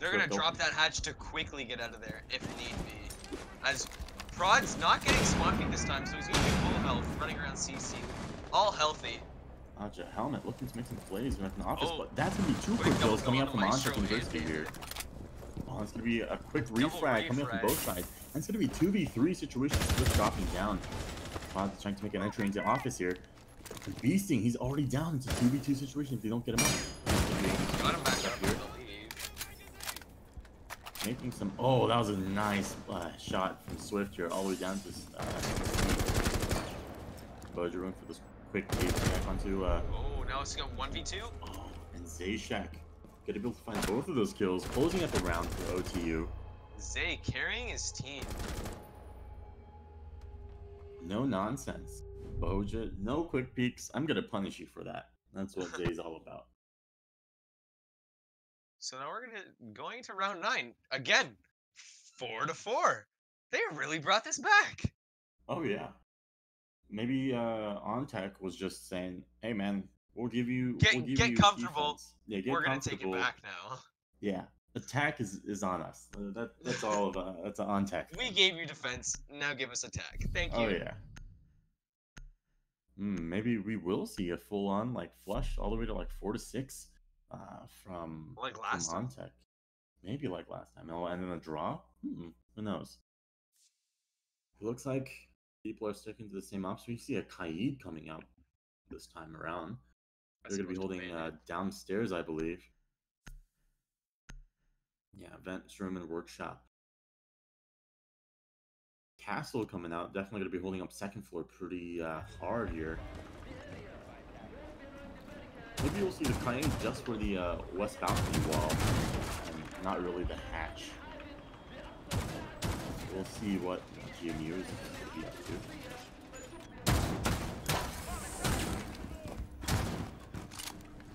Speaker 2: They're gonna drop that hatch to quickly get out of there if need be. As Prod's not getting spawn peek this time, so he's gonna be full health, running around CC. All healthy.
Speaker 3: Aja Helmet looking to make some plays with an office,
Speaker 2: Oh.
Speaker 3: but that's going to be two
Speaker 2: Quick
Speaker 3: quick kills
Speaker 2: double
Speaker 3: coming
Speaker 2: kill
Speaker 3: out
Speaker 2: on
Speaker 3: from
Speaker 2: the
Speaker 3: Monster
Speaker 2: Maestro
Speaker 3: University
Speaker 2: and
Speaker 3: here. Oh, it's going to be a quick
Speaker 2: Double
Speaker 3: refrag coming up from
Speaker 2: refrag.
Speaker 3: both sides. And it's going to be 2v3 situations just dropping down. Prod's trying to make an entry into office here. And Beasting, he's already down into 2v2 situation if they don't get him out.
Speaker 2: Got him back up for the lead.
Speaker 3: Making some... Oh, that was a nice shot from Swift here, all the way down to... Boja room for this quick lead back onto...
Speaker 2: Oh, now it's got 1v2.
Speaker 3: Oh, and Zayshack gonna be able to find both of those kills, closing at the round for OTU.
Speaker 2: Zay carrying his team.
Speaker 3: No nonsense. Boja, no quick peeks. I'm gonna punish you for that. That's what Zay's all about.
Speaker 2: So now we're going to round 9 again. 4-4. They really brought this back.
Speaker 3: Oh yeah. Maybe OnTech was just saying, "Hey man, we'll give you
Speaker 2: Get comfortable.
Speaker 3: defense. Yeah, get
Speaker 2: We're gonna take it
Speaker 3: comfortable.
Speaker 2: back now.
Speaker 3: Yeah, attack is on us. That's all of that's an OnTech.
Speaker 2: We gave you defense. Now give us attack. Thank you.
Speaker 3: Oh yeah. Maybe we will see a full-on like flush all the way to like 4-6 from
Speaker 2: Like last time.
Speaker 3: OnTech. Maybe like last time. And then a draw? Who knows? It looks like people are sticking to the same ops. We see a Kaid coming out this time around. They're going to be holding downstairs, I believe. Yeah, events room and workshop. Castle coming out, definitely going to be holding up second floor pretty hard here. Maybe you'll see the Kaid just for the west balcony wall, and not really the hatch. We'll see what GMU is going to be up to.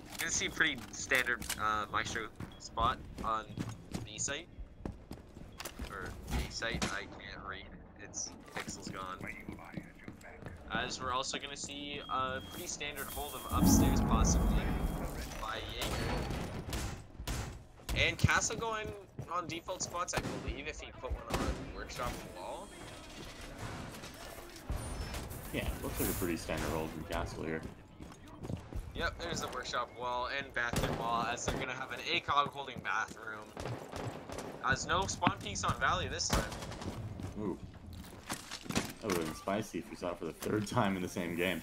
Speaker 2: You're gonna see a pretty standard Maestro spot on B site. Or A site, I can't read. Its pixels gone. As we're also gonna see a pretty standard hold of upstairs possibly by Jaeger. And Castle going on default spots, I believe, if he put one on workshop wall.
Speaker 3: Yeah, looks like a pretty standard hold from Castle here.
Speaker 2: Yep, there's the workshop wall and bathroom wall, as they're gonna have an ACOG holding bathroom. Has no spawn piece on Valley this time.
Speaker 3: Ooh. That would have been spicy if we saw it for the third time in the same game.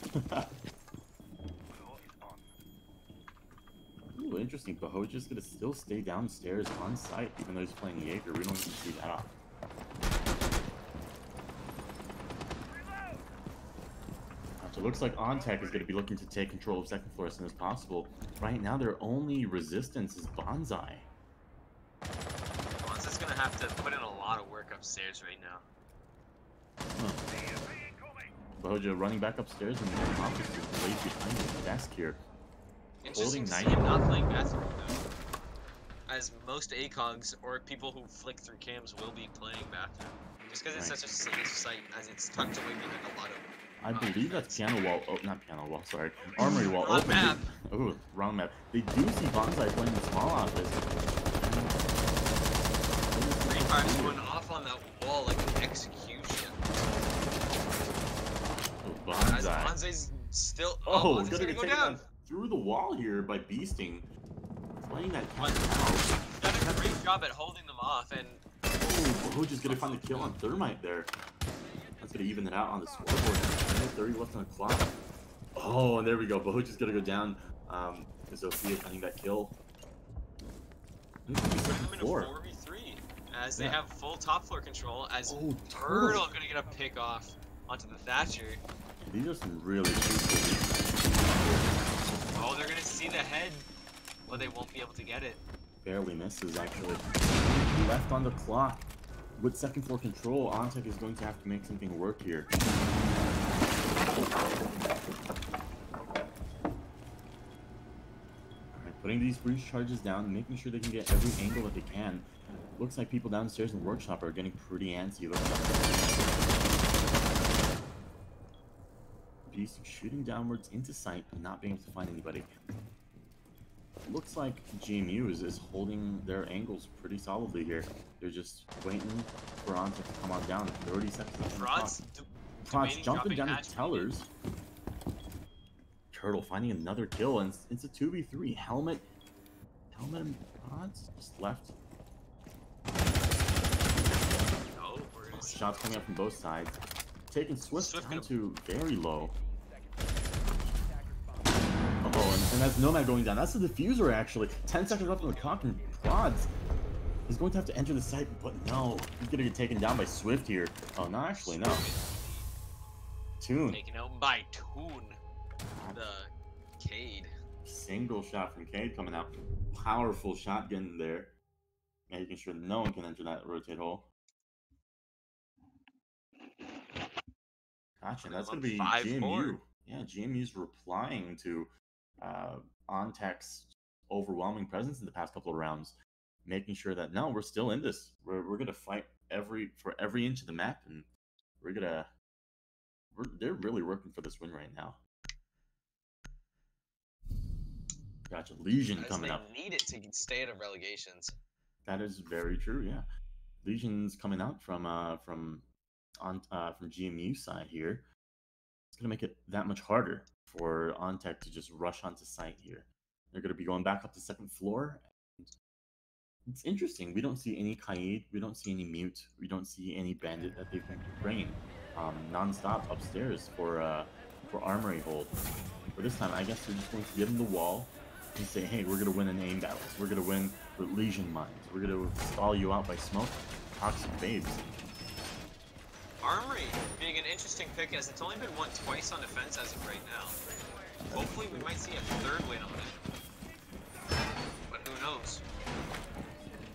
Speaker 3: Ooh, interesting. Bahoja's gonna still stay downstairs on site, even though he's playing Jaeger. We don't even see that off. So it looks like OnTech is going to be looking to take control of second floor as soon as possible. Right now, their only resistance is Bonsai.
Speaker 2: Bonsai's gonna have to put in a lot of work upstairs right now.
Speaker 3: Huh. Bahoja running back upstairs and the office is laid behind his desk here.
Speaker 2: Interesting to see
Speaker 3: 90.
Speaker 2: him not playing bathroom though. As most ACOGs or people who flick through cams will be playing bathroom. Just because it's such a safe site, as it's tucked away behind a lot of.
Speaker 3: I believe that's piano wall. Oh, not piano wall. Sorry, armory wall.
Speaker 2: Wrong
Speaker 3: open.
Speaker 2: map.
Speaker 3: Oh, wrong map. They do see Bonsai playing the small office.
Speaker 2: Rainfire's going off on that wall like an execution.
Speaker 3: Oh,
Speaker 2: As
Speaker 3: Bonsai.
Speaker 2: Bonsai's still.
Speaker 3: Oh,
Speaker 2: Bonsai's
Speaker 3: gonna
Speaker 2: gonna go
Speaker 3: get taken
Speaker 2: down.
Speaker 3: down through the wall here by Beasting. Playing that cat
Speaker 2: But-
Speaker 3: and mouse.
Speaker 2: Done a great job at holding them off, and
Speaker 3: Oh, Bahoja's gonna find the kill on Thermite there. That's gonna even it out on the scoreboard. 30 left on the clock. Oh, and there we go. Bahoja's gonna go down. Zofia finding that kill.
Speaker 2: put them in a
Speaker 3: Four.
Speaker 2: 4v3 as they
Speaker 3: Yeah.
Speaker 2: have full top floor control. As
Speaker 3: Oh,
Speaker 2: Turtle gonna get a pick off onto the Thatcher.
Speaker 3: These are some really cute.
Speaker 2: Oh, they're gonna see the head, but they won't be able to get it.
Speaker 3: Barely misses, actually. Left on the clock. With second floor control, OnTech is going to have to make something work here. Alright, putting these breach charges down, making sure they can get every angle that they can. Looks like people downstairs in the workshop are getting pretty antsy. Beast shooting downwards into sight and not being able to find anybody. Looks like GMU is holding their angles pretty solidly here. They're just waiting for OnTech to come on down. 30 seconds on the clock. Prods jumping down to Tellers. Turtle finding another kill, and it's a 2v3. Helmet and Prods just left.
Speaker 2: Oh, we're gonna see.
Speaker 3: Shots coming up from both sides. Taking Swift down
Speaker 2: gonna-
Speaker 3: to very low. Oh, and that's Nomad going down. That's the diffuser, actually. 10 seconds left on the clock, and Prods is going to have to enter the site, but no. He's going to get taken down by Swift here. Oh, no, actually, no. Toon.
Speaker 2: Taken out by Toon, the Cade.
Speaker 3: Single shot from Cade coming out. Powerful shot getting there. Making sure no one can enter that rotate hole. Gotcha, that's going to be
Speaker 2: 5-4.
Speaker 3: GMU. Yeah, GMU's replying to OnTech's overwhelming presence in the past couple of rounds, making sure that no, we're still in this. We're gonna fight for every inch of the map, and they're really working for this win right now. Gotcha, Legion
Speaker 2: As
Speaker 3: coming
Speaker 2: they
Speaker 3: up.
Speaker 2: need it to stay out of relegations.
Speaker 3: That is very true. Yeah, Legion's coming out from GMU side here. It's gonna make it that much harder for OnTech to just rush onto site here. They're gonna be going back up to second floor. It's interesting. We don't see any Kaid. We don't see any Mute. We don't see any Bandit that they've been bringing non-stop upstairs for Armory hold. But this time, I guess they're just going to give them the wall and say, hey, we're gonna win in aim battles. We're gonna win with Legion mines. We're gonna stall you out by smoke, toxic babes.
Speaker 2: Armory being an interesting pick, as it's only been won twice on defense as of right now. Hopefully we might see a third win on it. But who knows?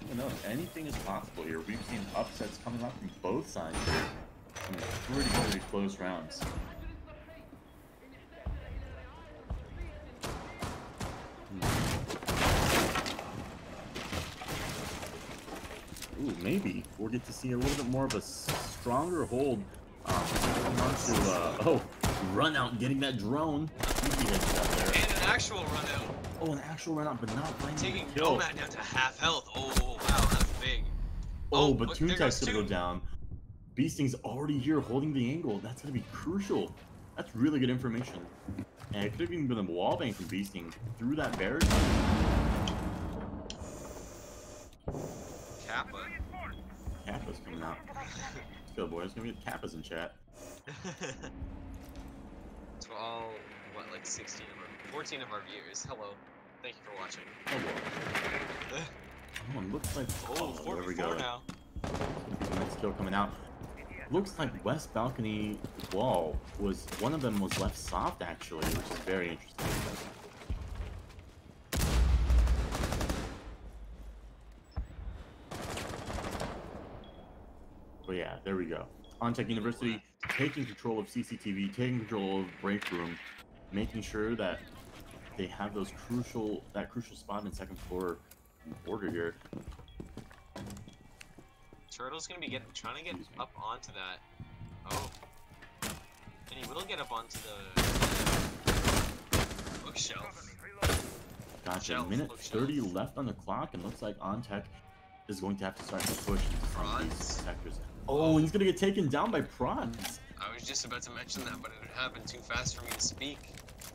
Speaker 3: You know, anything is possible here. We've seen upsets coming up from both sides here. Some pretty close rounds. Ooh, maybe we'll get to see a little bit more of a stronger hold. Oh, run out, getting that drone. Easy hits out there.
Speaker 2: And an actual run out.
Speaker 3: Oh, an actual run out, but not finding
Speaker 2: Taking
Speaker 3: the kill.
Speaker 2: Nomad down to half health. Oh, wow, that's big.
Speaker 3: Oh, but
Speaker 2: there
Speaker 3: Toontek's
Speaker 2: goes
Speaker 3: gonna go
Speaker 2: Toon.
Speaker 3: down. Beasting's already here holding the angle. That's gonna be crucial. That's really good information. And it could have even been a wallbang from Beasting through that barrier.
Speaker 2: Kappa.
Speaker 3: Kappa's coming out. Let's go, boys. Gonna get Kappas in chat.
Speaker 2: To all, what, like 16 of our, 14 of our viewers. Hello. Thank you for watching.
Speaker 3: Oh, well. Oh, it looks like.
Speaker 2: Oh,
Speaker 3: there we
Speaker 2: 44
Speaker 3: go.
Speaker 2: now.
Speaker 3: The next kill coming out. Looks like west balcony wall was one of them was left soft actually, which is very interesting. But yeah, there we go. OnTech University taking control of CCTV, taking control of break room, making sure that they have those crucial spot in second floor border here.
Speaker 2: Turtle's gonna be trying to get up onto that. Oh. And he will get up onto the bookshelf.
Speaker 3: Gotcha.
Speaker 2: Shelf,
Speaker 3: Minute
Speaker 2: bookshelf.
Speaker 3: 30 left on the clock, and looks like OnTech is going to have to start to push into some of these
Speaker 2: Prods?
Speaker 3: sectors. Oh, he's gonna get taken down by Prods.
Speaker 2: I was just about to mention that, but it happened too fast for me to speak.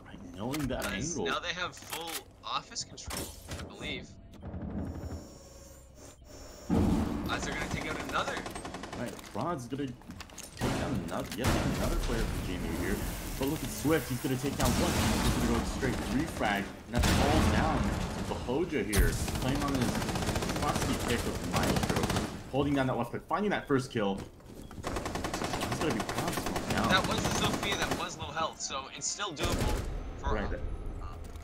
Speaker 3: Right, knowing that
Speaker 2: Nice.
Speaker 3: angle.
Speaker 2: Now they have full office control, I believe. As they're gonna take out another.
Speaker 3: Right, Prods gonna take down another player from GMU here. But look at Swift, he's gonna take down one. He's gonna go straight refrag, and that falls down to Bahoja here, playing on his frosty pick with Maestro, holding down that left click, finding that first kill. He's gonna be Prods now.
Speaker 2: That was the Sophia that was low health, so it's still doable for
Speaker 3: Right.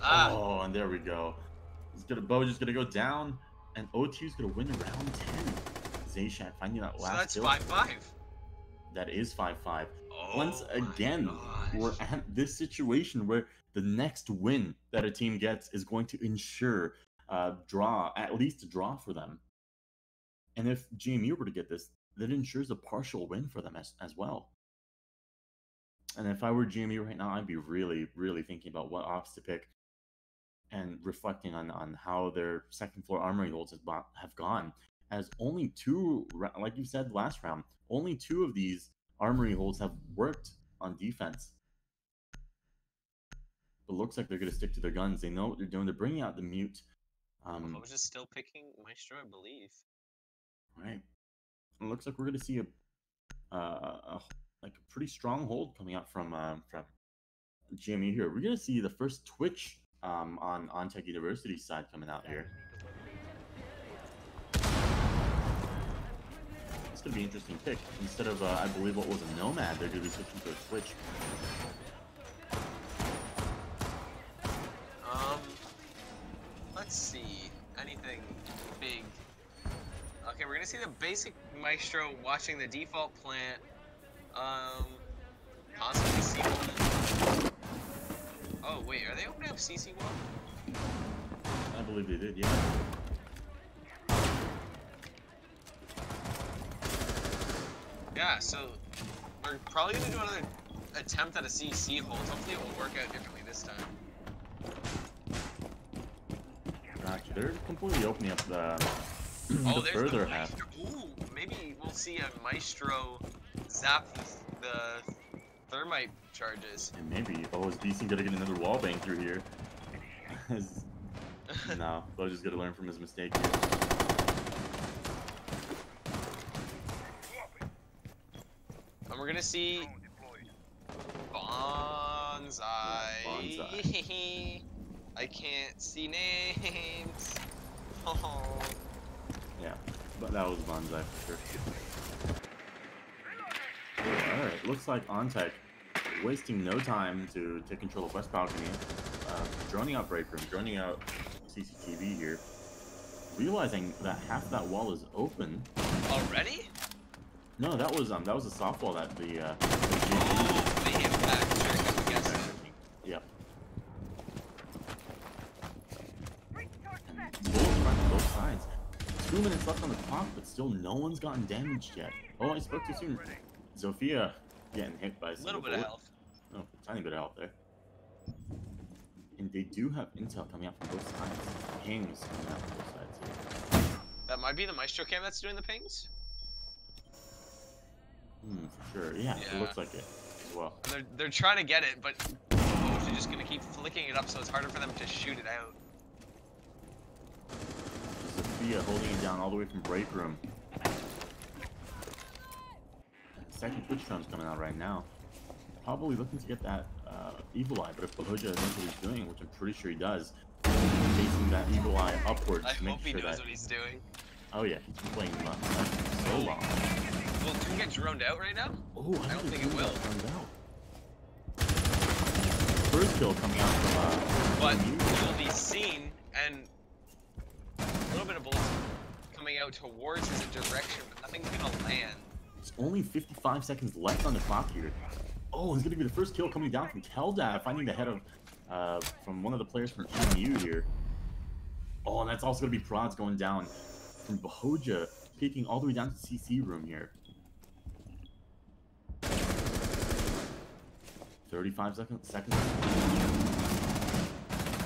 Speaker 3: Oh, and there we go. Boja's gonna go down, and OTU's gonna win round 10. Zayshat finding that
Speaker 2: So
Speaker 3: last
Speaker 2: that's
Speaker 3: kill.
Speaker 2: 5-5.
Speaker 3: That is 5-5.
Speaker 2: Oh
Speaker 3: Once
Speaker 2: my
Speaker 3: again,
Speaker 2: gosh.
Speaker 3: we're at this situation where the next win that a team gets is going to ensure at least a draw for them. And if GMU were to get this, that ensures a partial win for them as well. And if I were GMU right now, I'd be really, really thinking about what ops to pick and reflecting on how their second floor armory holds have gone. As only two, like you said last round, only two of these armory holds have worked on defense. But looks like they're going to stick to their guns. They know what they're doing. They're bringing out the mute.
Speaker 2: I was just still picking Maestro, I believe.
Speaker 3: Right. It looks like we're going to see a pretty strong hold coming out from GMU here. We're going to see the first Twitch on OnTech University's side coming out here. It's going to be an interesting pick. Instead of, I believe, what was a Nomad, they're going to be switching to a Twitch.
Speaker 2: Let's see. Anything big? Okay, we're gonna see the basic Maestro watching the default plant. Possibly C1. Oh wait, are they opening up CC1?
Speaker 3: I believe they did, yeah.
Speaker 2: Yeah, so we're probably gonna do another attempt at a CC hold. Hopefully it will work out differently this time.
Speaker 3: Actually, they're completely opening up the
Speaker 2: Oh,
Speaker 3: the
Speaker 2: there's
Speaker 3: further
Speaker 2: the
Speaker 3: half.
Speaker 2: Maestro. Ooh, maybe we'll see a Maestro zap the thermite charges.
Speaker 3: And maybe, is Beasting gonna get another wall bang through here? No, Bo's just gonna learn from his mistake here.
Speaker 2: And we're gonna see Bonsai.
Speaker 3: Bonsai.
Speaker 2: I can't see names. Oh.
Speaker 3: Yeah, but that was Bonsai for sure. Alright, looks like OnTech wasting no time to take control of West Balcony. Droning out break room, droning out CCTV here. Realizing that half of that wall is open.
Speaker 2: Already?
Speaker 3: No, that was a soft wall that the
Speaker 2: Oh, they hit back. Sure, I'm guessing.
Speaker 3: Yep. And bullets from both sides. 2 minutes left on the clock, but still no one's gotten damaged yet. Oh, I spoke too soon. Zofia getting hit by a
Speaker 2: A little
Speaker 3: single
Speaker 2: bit of
Speaker 3: bullet.
Speaker 2: health.
Speaker 3: Oh, tiny bit of health there. And they do have intel coming out from both sides. Pings coming out from both sides here.
Speaker 2: That might be the Maestro cam that's doing the pings.
Speaker 3: For sure. Yeah, it
Speaker 2: Yeah.
Speaker 3: looks like it. as well.
Speaker 2: They're trying to get it, but they're just gonna keep flicking it up, so it's harder for them to shoot it out.
Speaker 3: Sophia holding it down all the way from break room. Second Twitch drum's coming out right now. Probably looking to get that Evil Eye, but if Bahoja knows what he's doing, which I'm pretty sure he does, facing that Evil Eye upwards
Speaker 2: I
Speaker 3: to make
Speaker 2: hope he
Speaker 3: sure
Speaker 2: knows
Speaker 3: that...
Speaker 2: what he's doing.
Speaker 3: Oh yeah, he's been playing for so long.
Speaker 2: Will 2 get droned out right now?
Speaker 3: Oh,
Speaker 2: I don't think it will.
Speaker 3: First kill coming out from
Speaker 2: But it will be seen, and a little bit of bullets coming out towards his direction, but nothing's gonna land.
Speaker 3: It's only 55 seconds left on the clock here. Oh, it's gonna be the first kill coming down from Keldav, finding the head of from one of the players from GMU here. Oh, and that's also gonna be prods going down from Bahoja, peeking all the way down to CC room here. 35 seconds.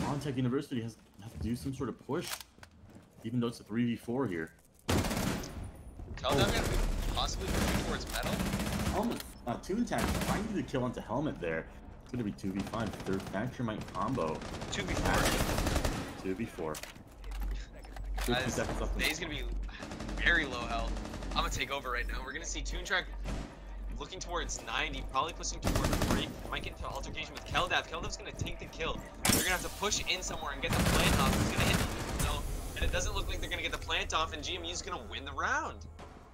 Speaker 3: Ontech University has to do some sort of push, even though it's a 3v4 here.
Speaker 2: Keldav gonna be possibly moving towards metal.
Speaker 3: Helmet, Toontack finding the kill onto Helmet there. It's gonna be 2v5. Third Factormite combo.
Speaker 2: 2v4.
Speaker 3: 2v4. 50 seconds left.
Speaker 2: He's gonna be very low health. I'm gonna take over right now. We're gonna see Toontrack looking towards 90, probably pushing towards the break. Might get into altercation with Keldav. Keldav's gonna take the kill. They're gonna have to push in somewhere and get the plant off. He's gonna hit the no, and it doesn't look like they're gonna get the plant off, and GMU's gonna win the round.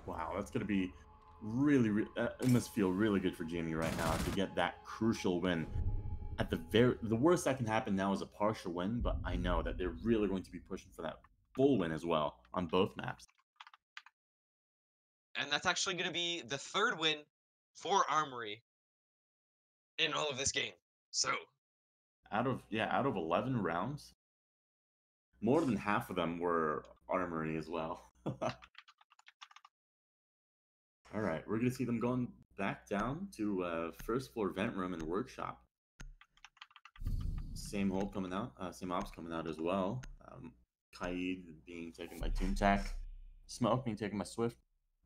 Speaker 3: Wow, that's gonna be really it must feel really good for GMU right now to get that crucial win. At the worst that can happen now is a partial win, but I know that they're really going to be pushing for that full win as well on both maps.
Speaker 2: And that's actually gonna be the 3rd win for Armory in all of this game. So
Speaker 3: out of 11 rounds, more than half of them were Armory as well. All right, we're gonna see them going back down to first floor vent room and workshop. Same hold coming out, same ops coming out as well. Kaid being taken by Toontack, Smoke being taken by Swift.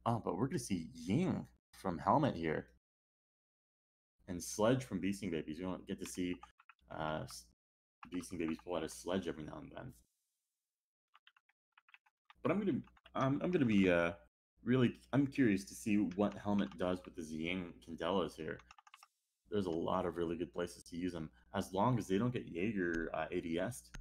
Speaker 3: Oh, but we're gonna see Ying from Helmet here, and Sledge from Beasting Babies. We don't get to see Beasting Babies pull out a Sledge every now and then. But I'm gonna be I'm curious to see what Helmet does with the Ying Candelas here. There's a lot of really good places to use them, as long as they don't get Jaeger ADS'd.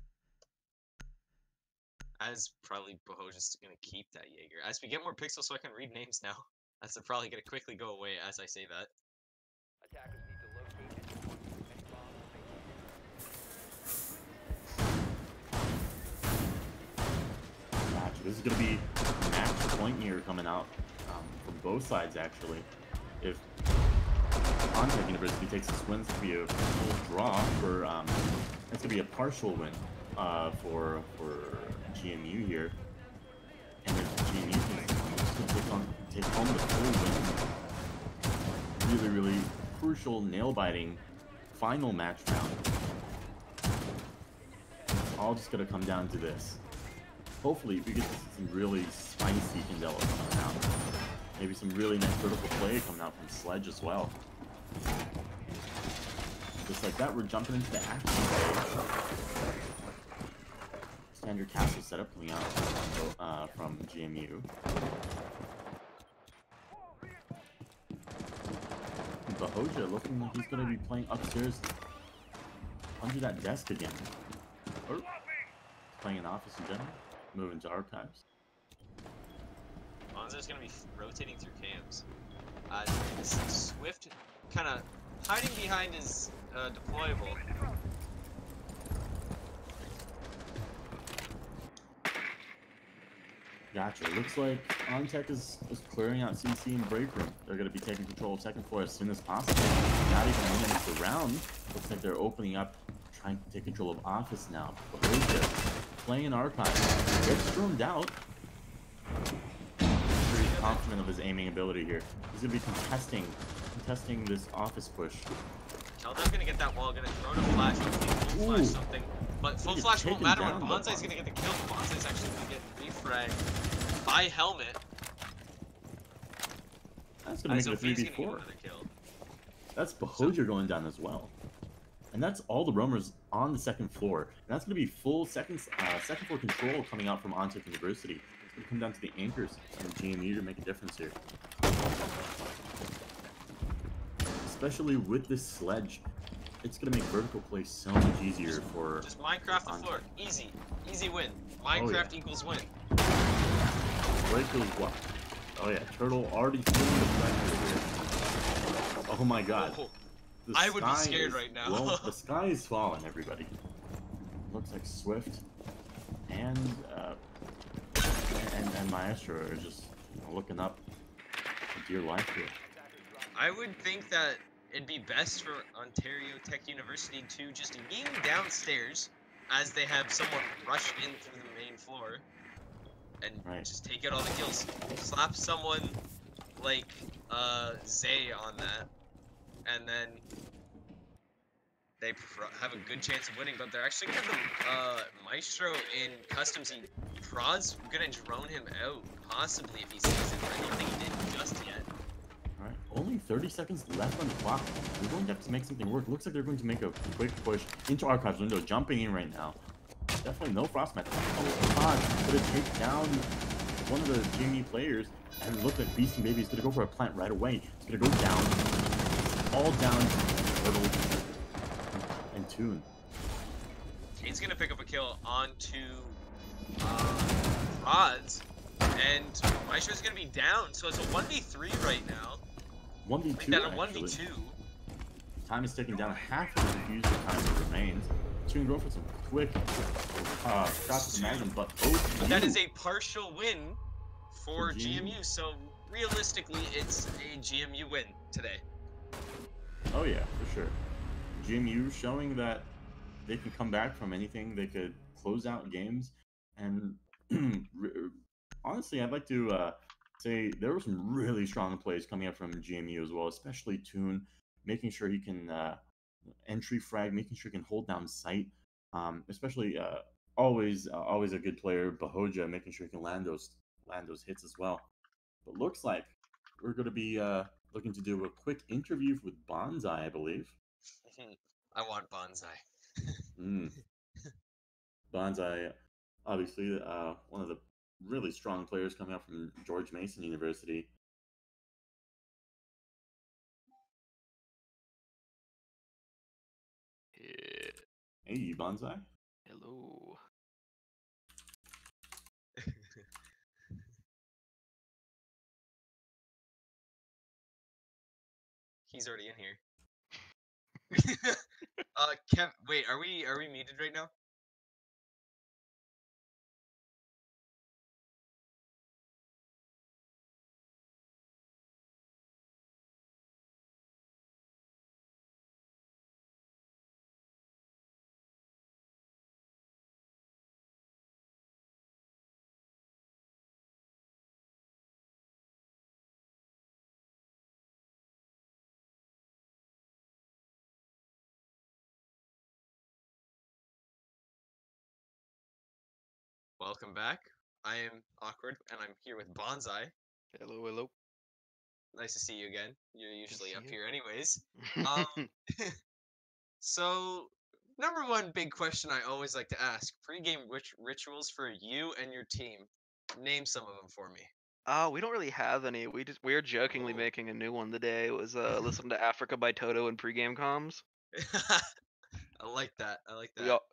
Speaker 2: as probably Bahoja's gonna keep that Jaeger. As we get more pixels, so I can read names now. As they're probably gonna quickly go away as I say that.
Speaker 5: Attackers need to locate and destroy any bombs they
Speaker 3: Match. This is gonna be a match point here coming out from both sides actually. If Ontech University takes this win, it's gonna be a full draw for it's gonna be a partial win for GMU here. And if GMU can take home the full win, really crucial nail-biting final match round. It's all just gonna come down to this. Hopefully we get to see some really spicy Candela coming out. Maybe some really nice vertical play coming out from Sledge as well. Just like that, we're jumping into the action phase. Standard castle setup coming out from GMU. Bahoja looking like he's going to be playing upstairs under that desk again. Or playing in office in general. Moving to archives.
Speaker 2: Monzo's gonna be rotating through cams. Swift kind of hiding behind his deployable.
Speaker 3: Gotcha. Looks like Ontech is clearing out CC and break room. They're going to be taking control of second floor as soon as possible. Not even a minute around. Looks like they're opening up, trying to take control of office now. Bahoja playing in archive. Gets thrown out. Pretty confident of his aiming ability here. He's going to be contesting this office push.
Speaker 2: Kelda's gonna get that wall, gonna throw a flash, full flash something. But full flash won't matter when Bonsai's gonna get the kill. Bonsai's actually gonna get refragged by Helmet.
Speaker 3: That's gonna make it a 3v4. That's Bahoja going down as well. And that's all the roamers on the second floor. And that's going to be full second floor control coming out from Ontech University. It's going to come down to the anchors and GMU to make a difference here. Especially with this sledge, it's going to make vertical play so much easier for
Speaker 2: Just Minecraft the floor.
Speaker 3: Ontech.
Speaker 2: Easy win. Minecraft
Speaker 3: yeah.
Speaker 2: equals win.
Speaker 3: Right goes what? Oh yeah, Turtle already feeling the pressure here. Oh my god.
Speaker 2: Oh,
Speaker 3: The
Speaker 2: I would be
Speaker 3: sky
Speaker 2: scared
Speaker 3: is
Speaker 2: right now.
Speaker 3: the sky is falling, everybody. Looks like Swift and Maestro are just looking up for dear life here.
Speaker 2: I would think that it'd be best for Ontario Tech University to just being downstairs as they have someone rush in through the main floor and
Speaker 3: Right.
Speaker 2: just take out all the kills. Slap someone like Zay on that, and then they have a good chance of winning. But they're actually gonna have the Maestro in customs. Prod's gonna drone him out, possibly if he sees it. I don't think he did just yet.
Speaker 3: Alright, only 30 seconds left on the clock. We're going to have to make something work. Looks like they're going to make a quick push into Archives window, jumping in right now. Definitely no Frostmatch. Oh god, gonna take down one of the GME players, and it looks like Beastie Baby is gonna go for a plant right away. It's gonna go down. All down to Turtle and Toon.
Speaker 2: He's gonna pick up a kill onto Rods, and Maestro's gonna be down, so it's a 1v3 right now.
Speaker 3: 1v2
Speaker 2: Down a
Speaker 3: actually.
Speaker 2: 1v2.
Speaker 3: Time is ticking down. Half of the defuse time that remains. Toon go for some quick shots to Magnum, but both
Speaker 2: That is a partial win for
Speaker 3: For GMU.
Speaker 2: GMU, so realistically, it's a GMU win today.
Speaker 3: Oh yeah, for sure. GMU showing that they can come back from anything. They could close out games, and honestly, I'd like to say there were some really strong plays coming up from GMU as well, especially Toon, making sure he can entry frag, making sure he can hold down sight. Especially always a good player, Bahoja, making sure he can land those hits as well. But looks like we're going to be looking to do a quick interview with Bonsai, I believe.
Speaker 2: I want Bonsai.
Speaker 3: Mm. Bonsai, obviously, one of the really strong players coming out from George Mason University.
Speaker 6: Yeah.
Speaker 3: Hey, Bonsai.
Speaker 6: Hello.
Speaker 2: He's already in here. Kev, wait, are we muted right now? Welcome back. I am Awkward, and I'm here with Bonsai.
Speaker 6: Hello, hello.
Speaker 2: Nice to see you again. You're usually
Speaker 6: see
Speaker 2: up
Speaker 6: you.
Speaker 2: here anyways. So, number one big question I always like to ask: pre-game rituals for you and your team. Name some of them for me.
Speaker 6: We don't really have any. We are jokingly
Speaker 2: Oh.
Speaker 6: making a new one today. It was listen to Africa by Toto and pregame comms.
Speaker 2: I like that. I like
Speaker 6: We
Speaker 2: that.
Speaker 6: all,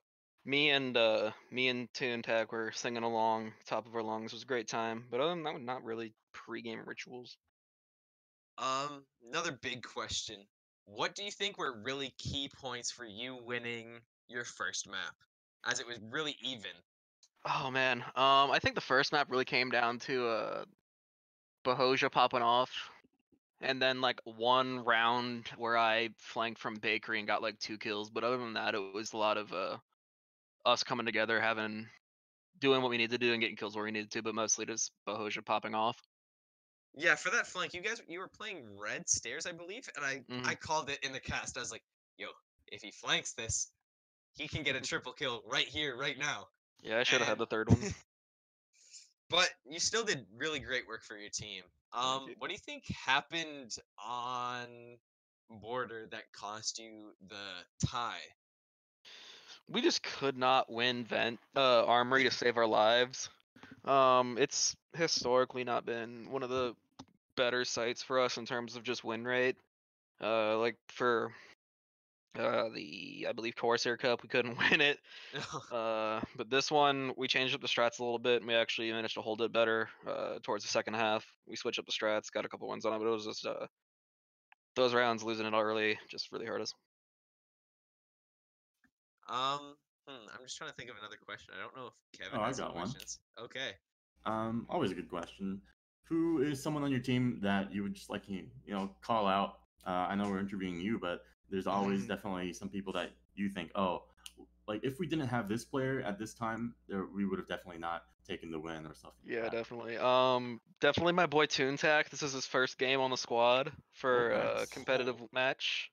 Speaker 6: me and Toon Tech were singing along, top of our lungs. It was a great time. But other than that, not really pregame rituals.
Speaker 2: Another big question. What do you think were really key points for you winning your first map? As it was really even.
Speaker 6: Oh man, I think the first map really came down to Bahoja popping off, and then like one round where I flanked from Bakery and got like 2 kills. But other than that, it was a lot of us coming together, doing what we needed to do and getting kills where we needed to, but mostly just Bahoja popping off.
Speaker 2: Yeah, for that flank, you were playing red stairs, I believe, and I called it in the cast. I was like, yo, if he flanks this, he can get a triple kill right here, right now.
Speaker 6: Yeah, I should have had
Speaker 2: And-
Speaker 6: the third one.
Speaker 2: But you still did really great work for your team.
Speaker 6: Thank you.
Speaker 2: What do you think happened on border that cost you the tie?
Speaker 6: We just could not win Armory to save our lives. It's historically not been one of the better sites for us in terms of just win rate. Like for I believe Corsair Cup, we couldn't win it. But this one, we changed up the strats a little bit, and we actually managed to hold it better towards the second half. We switched up the strats, got a couple wins on it, but it was just those rounds losing it early just really hurt us.
Speaker 2: I'm just trying to think of another question. I don't know if Kevin
Speaker 3: Oh, I
Speaker 2: has some
Speaker 3: got one.
Speaker 2: questions. Okay.
Speaker 3: Always a good question. Who is someone on your team that you would just like call out? I know we're interviewing you, but there's always definitely some people that you think, oh, like if we didn't have this player at this time, we would have definitely not taken the win or something.
Speaker 6: Yeah,
Speaker 3: like that.
Speaker 6: definitely. Definitely my boy Toontac. This is his first game on the squad for a
Speaker 3: nice.
Speaker 6: competitive match.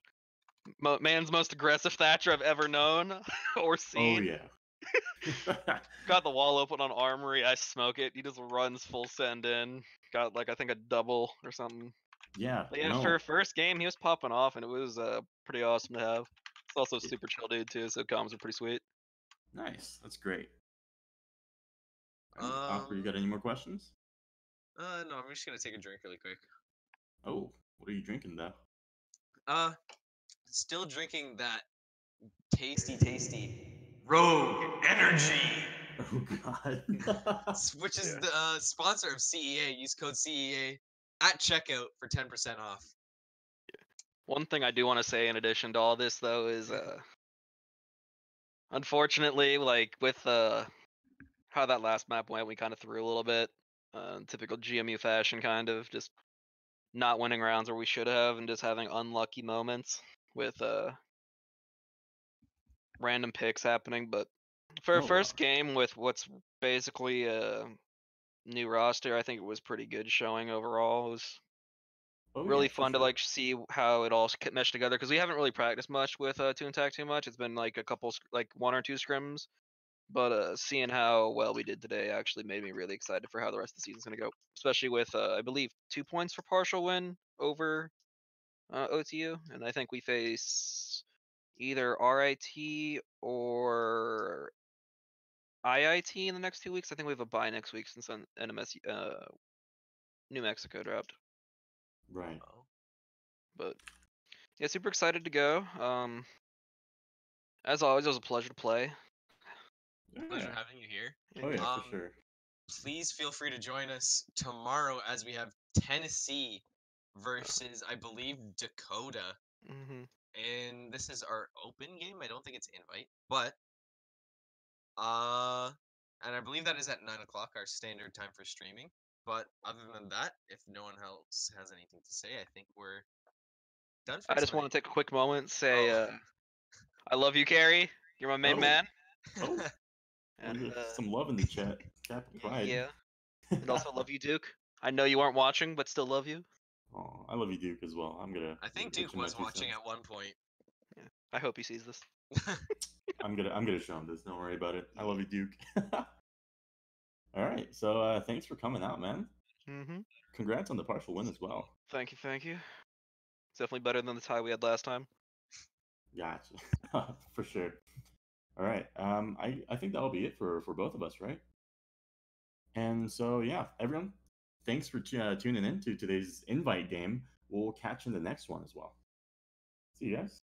Speaker 6: Man's most aggressive Thatcher I've ever known or
Speaker 3: Oh
Speaker 6: seen.
Speaker 3: yeah.
Speaker 6: Got the wall open on Armory. I smoke it. He just runs full send in. Got like I think a double or something.
Speaker 3: Yeah.
Speaker 6: But yeah,
Speaker 3: no.
Speaker 6: for a first game, he was popping off, and it was pretty awesome to have. It's also a super chill dude too, so comms are pretty sweet.
Speaker 3: Nice. That's great.
Speaker 2: Um,
Speaker 3: Oscar, you got any more questions?
Speaker 2: No, I'm just gonna take a drink really quick.
Speaker 3: Oh, what are you drinking though?
Speaker 2: Still drinking that tasty Rogue Energy,
Speaker 3: Oh god.
Speaker 2: which is
Speaker 6: Yeah.
Speaker 2: the sponsor of CEA. Use code CEA at checkout for 10% off.
Speaker 6: One thing I do want to say in addition to all this though is unfortunately, like with how that last map went, we kind of threw a little bit. Typical GMU fashion, kind of just not winning rounds where we should have, and just having unlucky moments with random picks happening. But for a
Speaker 3: Oh,
Speaker 6: first game with what's basically a new roster, I think it was pretty good showing overall. It was
Speaker 3: Oh,
Speaker 6: really
Speaker 3: yeah, for
Speaker 6: fun to
Speaker 3: sure.
Speaker 6: like see how it all meshed together because we haven't really practiced much with Toontac too much. It's been like a couple, like 1 or 2 scrims. But seeing how well we did today actually made me really excited for how the rest of the season's gonna go. Especially with I believe 2 points for partial win over OTU, and I think we face either RIT or IIT in the next 2 weeks. I think we have a bye next week since NMS New Mexico dropped.
Speaker 3: Right.
Speaker 6: But yeah, super excited to go. As always, it was a pleasure to play.
Speaker 2: Pleasure
Speaker 3: Yeah.
Speaker 2: having you here.
Speaker 3: Oh yeah,
Speaker 2: Um,
Speaker 3: for sure.
Speaker 2: Please feel free to join us tomorrow as we have Tennessee versus, I believe, Dakota.
Speaker 6: Hmm
Speaker 2: And this is our open game. I don't think it's invite, but and I believe that is at 9 o'clock, our standard time for streaming. But other than that, if no one else has anything to say, I think we're done for
Speaker 6: I just
Speaker 2: tonight.
Speaker 6: want to take a quick moment, say
Speaker 2: Oh.
Speaker 6: I love you, Carrie. You're my main
Speaker 3: Oh.
Speaker 6: man.
Speaker 3: Oh,
Speaker 6: And
Speaker 3: we got some love in the chat. Capital Pride.
Speaker 6: yeah, and also love you, Duke. I know you aren't watching, but still love you.
Speaker 3: Oh, I love you, Duke, as well.
Speaker 2: I think
Speaker 3: pitch
Speaker 2: Duke
Speaker 3: in my
Speaker 2: was
Speaker 3: 2
Speaker 2: watching
Speaker 3: cents.
Speaker 2: at one point.
Speaker 6: Yeah, I hope he sees this.
Speaker 3: I'm gonna show him this. Don't worry about it. I love you, Duke. All right. So thanks for coming out, man.
Speaker 6: Mm-hmm.
Speaker 3: Congrats on the partial win as well.
Speaker 6: Thank you, thank you. It's definitely better than the tie we had last time.
Speaker 3: Gotcha. For sure. All right. I think that'll be it for both of us, right? And so yeah, everyone, thanks for tuning in to today's invite game. We'll catch you in the next one as well. See you guys.